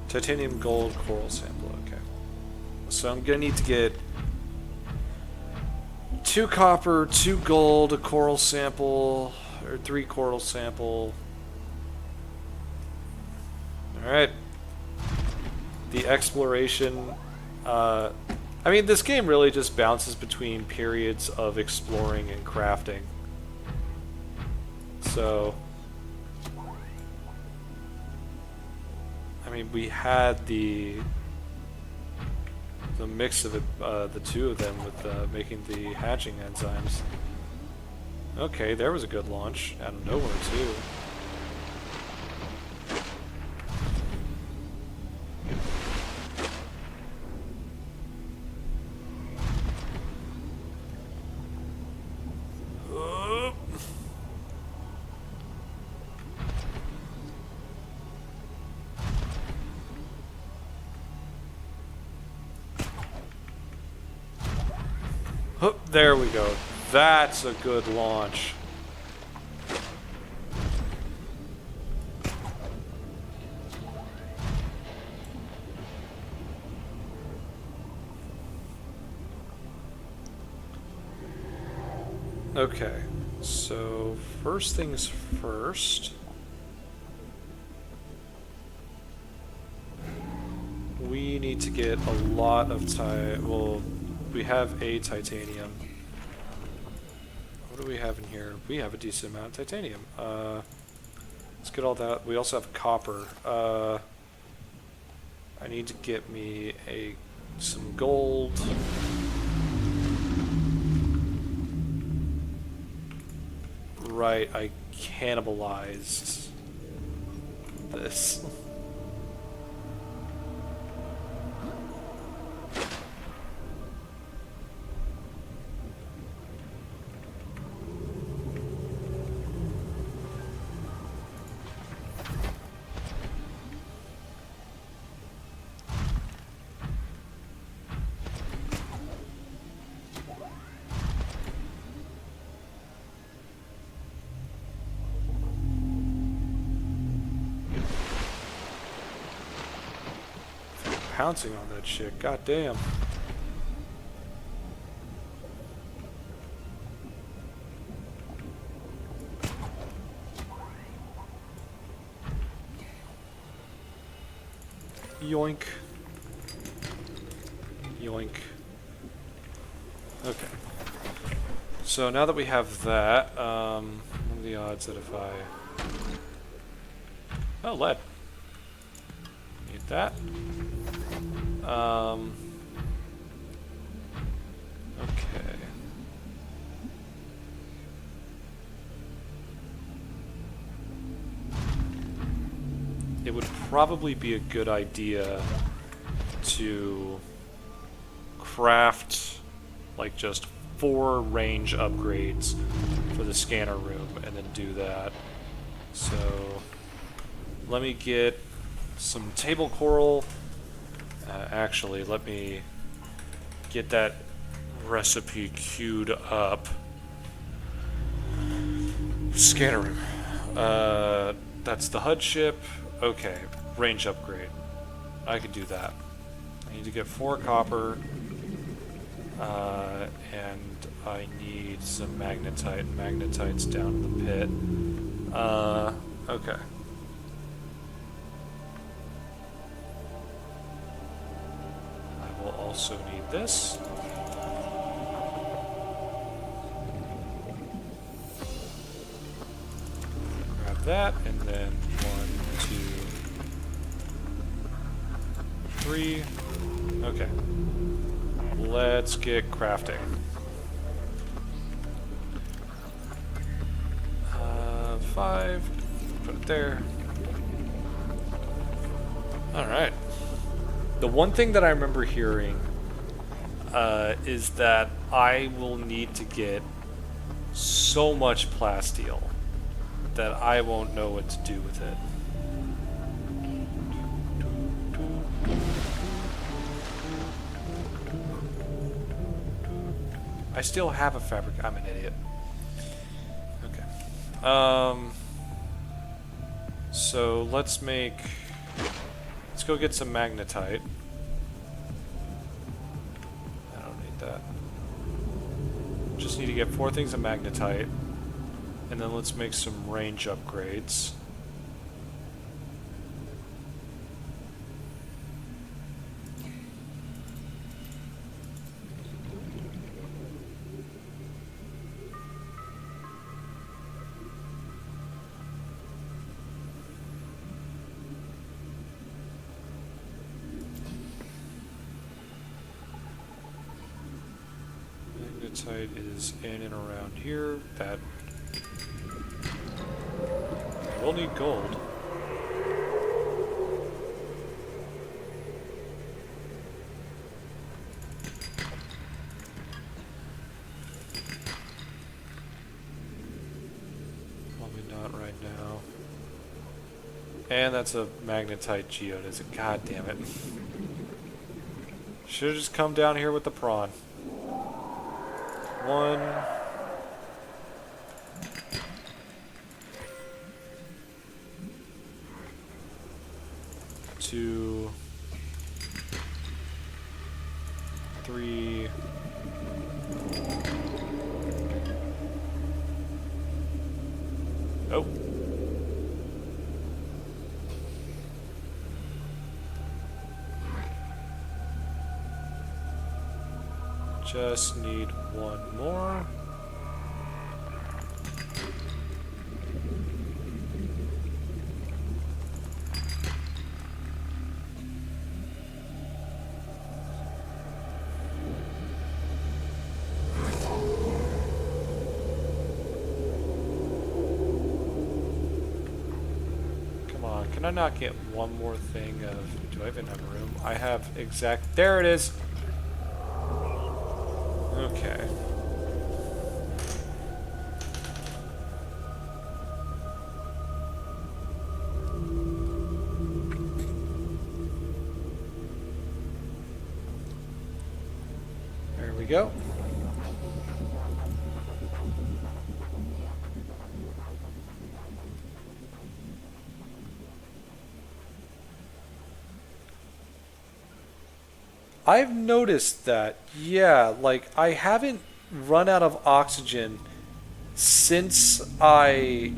Titanium gold coral sample, okay. So I'm gonna need to get 2 copper, 2 gold, a coral sample, or 3 coral sample. Alright. The exploration, I mean, this game really just bounces between periods of exploring and crafting. So, I mean, we had the mix of it, the two of them with making the hatching enzymes. Okay, there was a good launch out of nowhere too. There we go. That's a good launch. Okay, so first things first. We need to get a lot of well, we have a titanium. What do we have in here? We have a decent amount of titanium. Let's get all that. We also have copper. I need to get me some gold. Right, I cannibalized this. Pouncing on that shit, goddamn. Yoink. Yoink. Okay. So now that we have that, what are the odds that if I... Oh, lead. Need that. Okay. It would probably be a good idea to craft like just 4 range upgrades for the scanner room and then do that. So let me get some table coral. Actually, let me get that recipe queued up. Scanner room. That's the HUD ship. Okay, range upgrade. I could do that. I need to get 4 copper. And I need some magnetite. Magnetite's down in the pit. Okay. I will also need this. Grab that, and then 1, 2, 3. Okay. Let's get crafting. 5. Put it there. Alright. The one thing that I remember hearing is that I will need to get so much plasteel that I won't know what to do with it. I still have a fabric. I'm an idiot. Okay. So let's go get some magnetite. I don't need that. Just need to get 4 things of magnetite. And then let's make some range upgrades. Magnetite is in and around here. That we'll need gold. Probably not right now. And that's a magnetite geodesic. God damn it. Should have just come down here with the prawn. 1, 2, 3. Oh. Just need one more. Come on, can I not get one more thing of... Do I even have room? I have exact... There it is! Okay. There we go. I've noticed that, yeah, like, I haven't run out of oxygen since I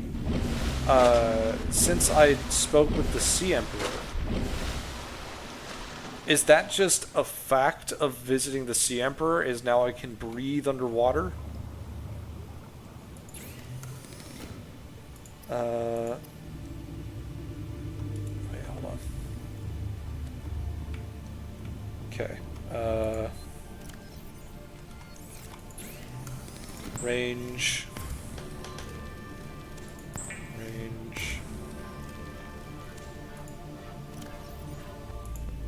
spoke with the Sea Emperor. Is that just a fact of visiting the Sea Emperor, is now I can breathe underwater? Wait, hold on. Okay. Range.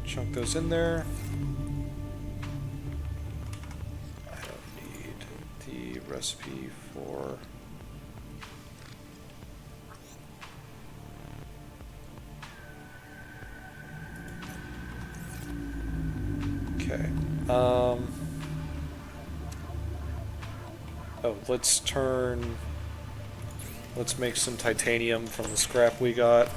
Chunk those in there. I don't need the recipe for... Okay. Oh, let's make some titanium from the scrap we got.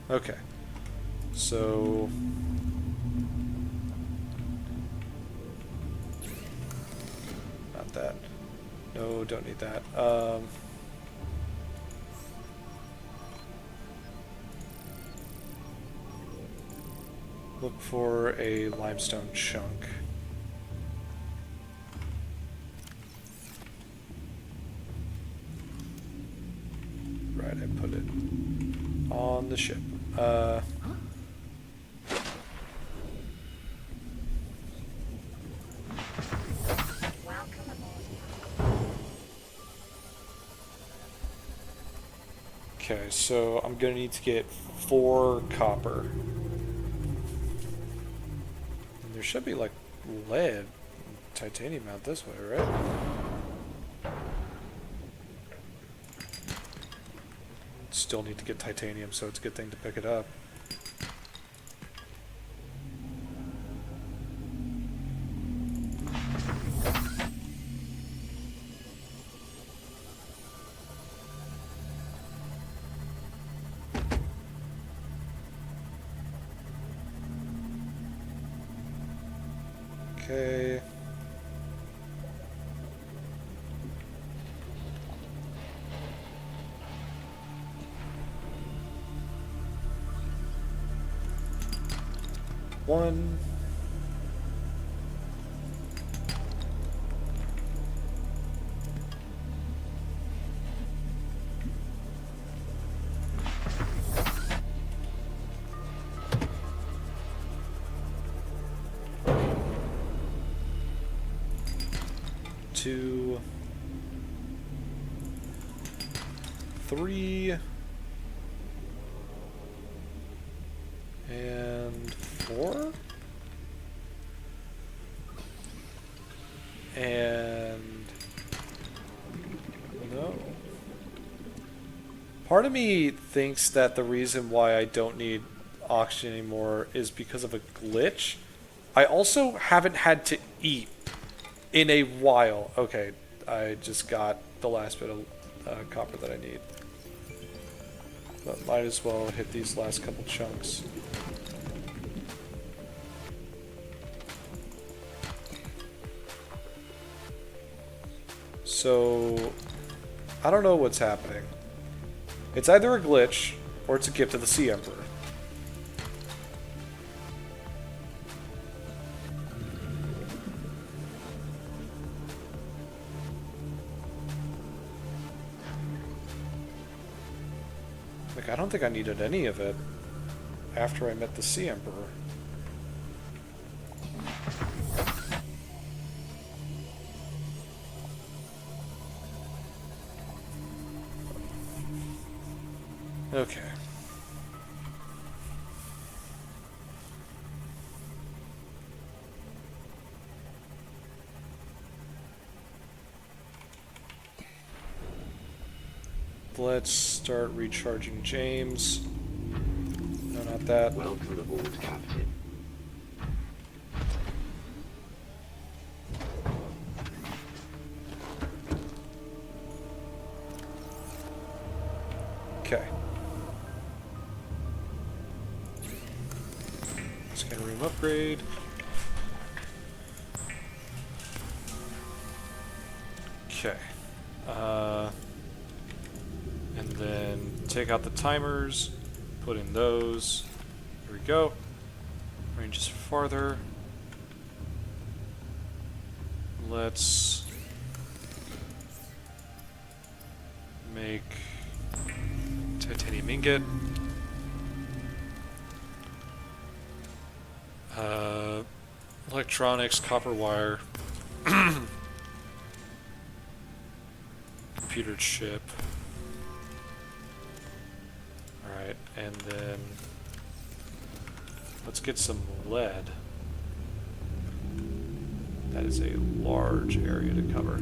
Okay. So... Not that. No, don't need that. Look for a limestone chunk. Right, I put it on the ship. Okay, so I'm gonna need to get 4 copper. And there should be like lead, titanium out this way, right? Still need to get titanium, so it's a good thing to pick it up. Okay. One. Two. 3. And 4. And Part of me thinks that the reason why I don't need oxygen anymore is because of a glitch. I also haven't had to eat in a while. Okay, I just got the last bit of copper that I need. But might as well hit these last couple chunks. So, I don't know what's happening. It's either a glitch, or it's a gift of the Sea Emperor. Like, I don't think I needed any of it after I met the Sea Emperor. Okay. Let's start recharging James. No, not that. Welcome aboard, Captain. Okay. Scan room upgrade. Okay. And then take out the timers, put in those. Here we go. Range is farther. Let's make titanium ingot. Electronics, copper wire. Computer chip. Alright, and then let's get some lead. That is a large area to cover.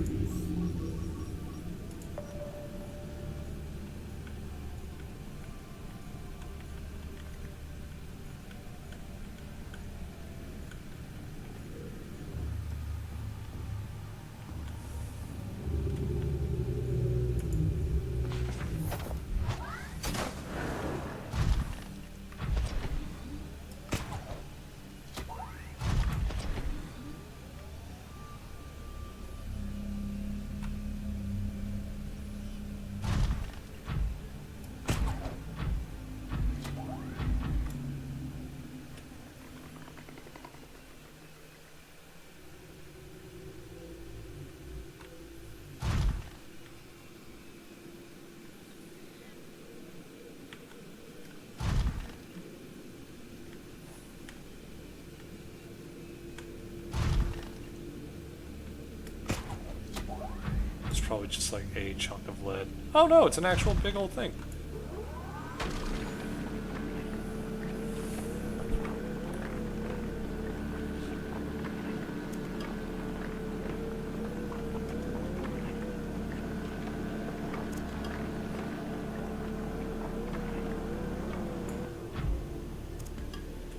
It's probably just like a chunk of lead. Oh no, it's an actual big old thing.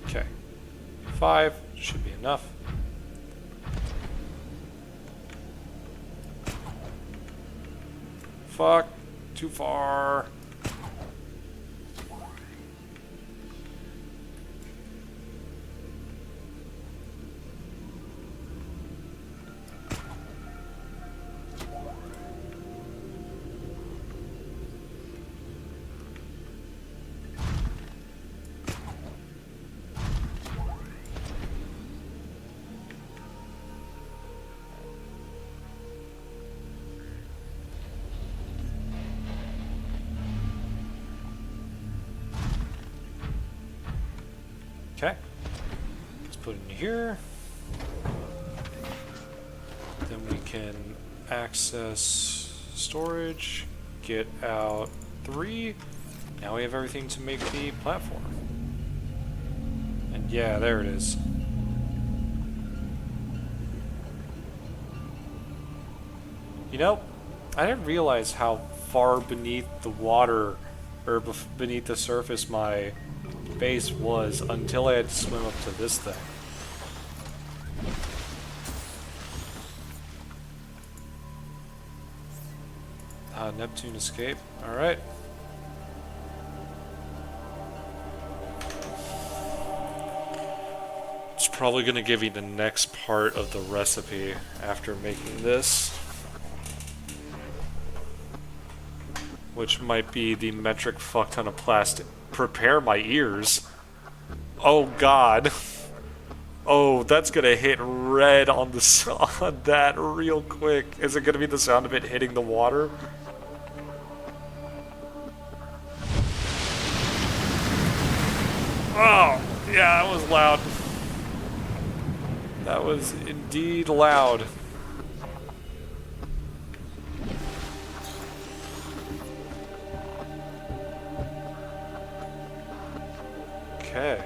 Okay. 5 should be enough. Fuck. Too far. Okay, let's put it in here. Then we can access storage, get out 3. Now we have everything to make the platform. And yeah, there it is. You know, I didn't realize how far beneath the water or beneath the surface my base was until I had to swim up to this thing. Neptune escape. Alright. It's probably going to give you the next part of the recipe after making this. Which might be the metric fuck ton of plastic. Prepare my ears. Oh god. Oh, that's gonna hit red on the on that real quick. Is it gonna be the sound of it hitting the water? Oh, yeah, that was loud. That was indeed loud. Okay.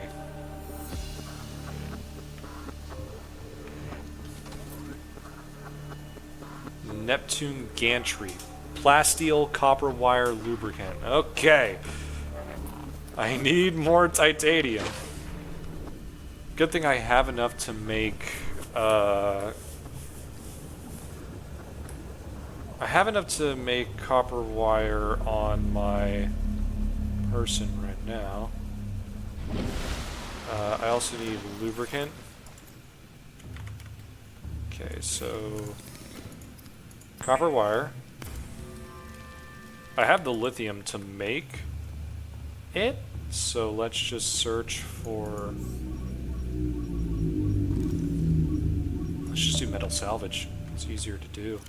Neptune gantry. Plasteel copper wire lubricant. Okay. I need more titanium. Good thing I have enough to make, I have enough to make copper wire on my person right now. I also need lubricant. Okay, so copper wire. I have the lithium to make it, so let's just search for... Let's just do metal salvage. It's easier to do.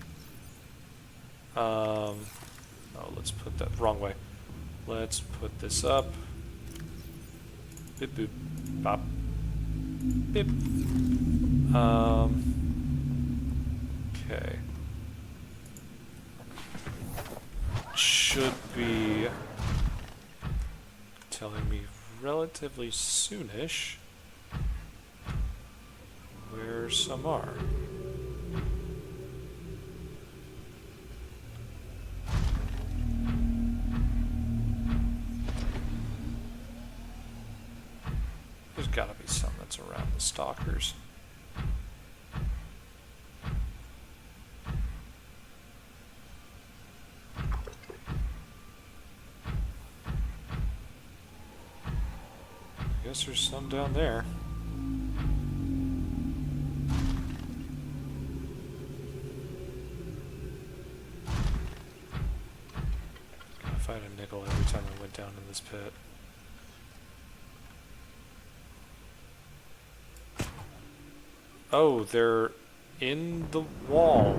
Oh, let's put that wrong way. Let's put this up. Bip boop. Bop. Bip. Okay. Should be telling me relatively soonish where some are. There's gotta be some that's around the stalkers. I guess there's some down there. Gotta find a nickel every time I went down in this pit. Oh, they're in the wall.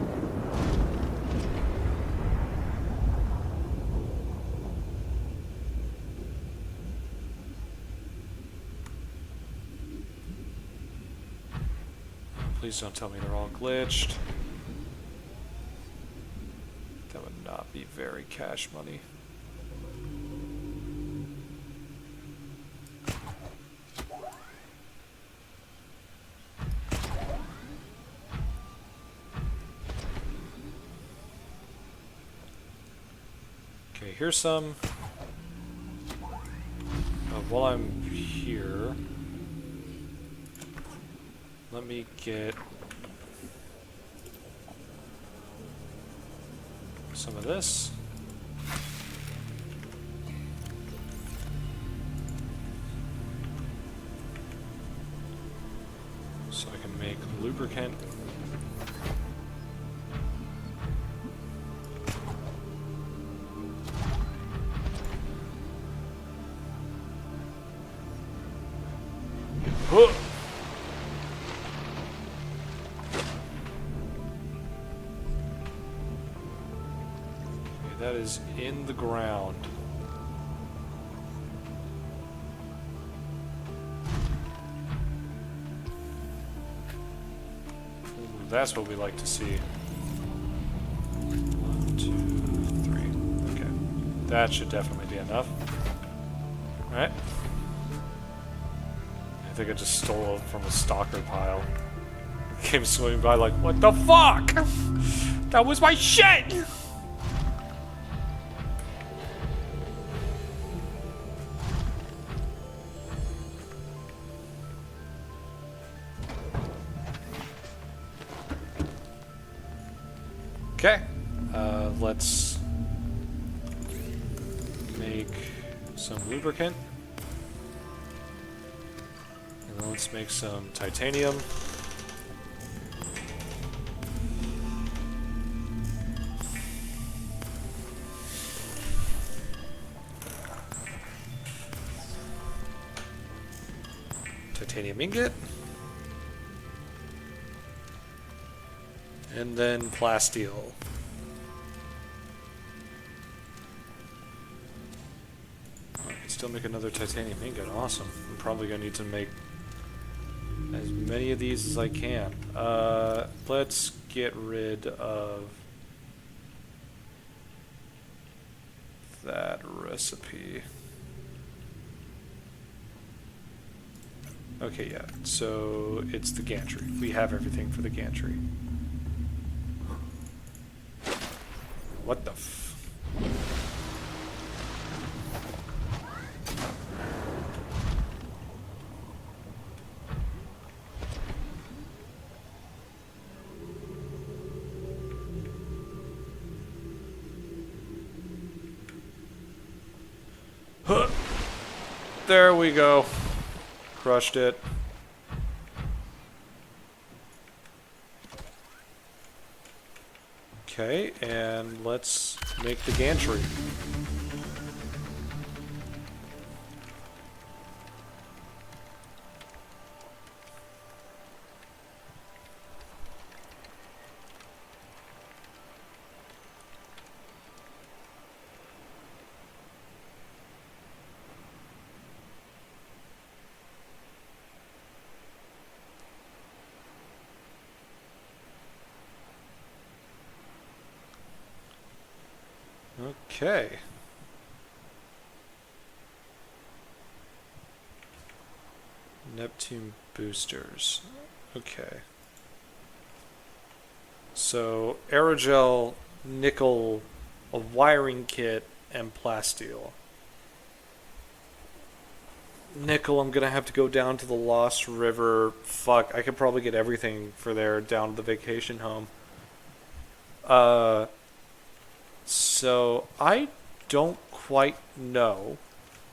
Please don't tell me they're all glitched. That would not be very cash money. Okay, here's some. While I'm here, let me get some of this. So I can make lubricant. Huh. That is in the ground. Ooh, that's what we like to see. 1, 2, 3. Okay. That should definitely be enough. Alright. I think I just stole it from a stalker pile. Came swimming by like, what the fuck? That was my shit! Okay, let's make some lubricant. And then let's make some titanium. Titanium ingot. And then plasteel. I can still make another titanium ingot. Awesome. I'm probably going to need to make as many of these as I can. Let's get rid of that recipe. Okay, yeah. So it's the gantry. We have everything for the gantry. What the f... Huh. There we go. Crushed it. Okay, and let's make the gantry. Okay. Neptune boosters. Okay. So, aerogel, nickel, a wiring kit, and plasteel. Nickel, I'm gonna have to go down to the Lost River. Fuck, I could probably get everything for there down to the vacation home. So, I don't quite know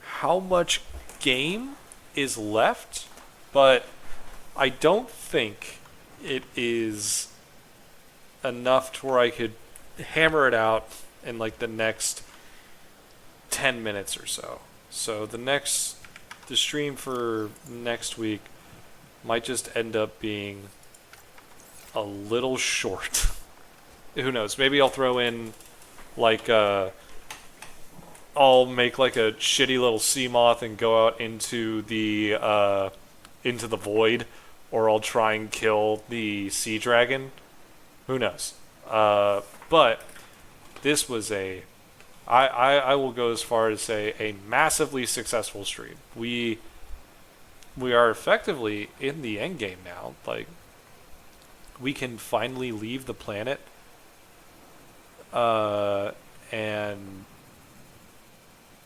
how much game is left, but I don't think it is enough to where I could hammer it out in like the next 10 minutes or so. So the stream for next week might just end up being a little short. Who knows? Maybe I'll throw in like I'll make like a shitty little sea moth and go out into the void, or I'll try and kill the sea dragon. Who knows? But this was I will go as far as say a massively successful stream. We are effectively in the end game now. Like, we can finally leave the planet. And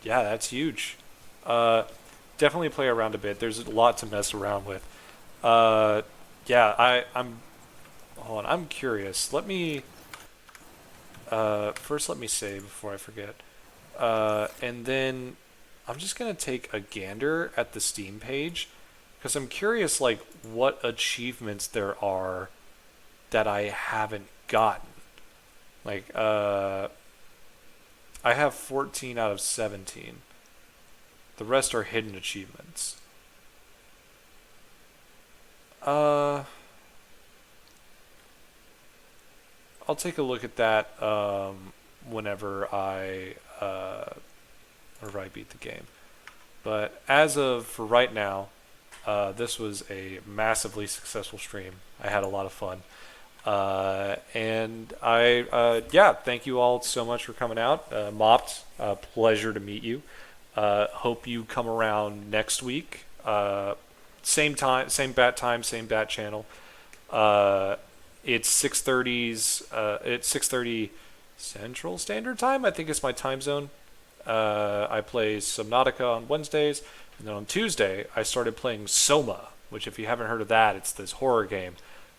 yeah, that's huge. Definitely play around a bit. There's a lot to mess around with. Yeah, hold on, I'm curious. Let me first let me save before I forget. And then I'm just gonna take a gander at the Steam page, because I'm curious like what achievements there are that I haven't gotten. Like, I have 14 out of 17. The rest are hidden achievements. I'll take a look at that whenever I beat the game. But as of for right now, this was a massively successful stream. I had a lot of fun. And yeah, thank you all so much for coming out. Mopped, pleasure to meet you. Hope you come around next week. Same time, same bat time, same bat channel. It's 6:30 Central Standard Time. I think it's my time zone. I play Subnautica on Wednesdays, and then on Tuesday I started playing Soma, which, if you haven't heard of that, it's this horror game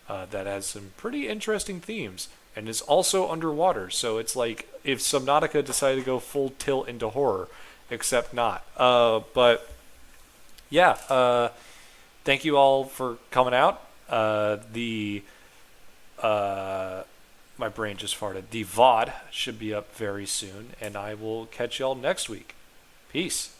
that has some pretty interesting themes. and is also underwater. So it's like if Subnautica decided to go full tilt into horror, except not. But yeah, thank you all for coming out. My brain just farted. The VOD should be up very soon, and I will catch y'all next week. Peace.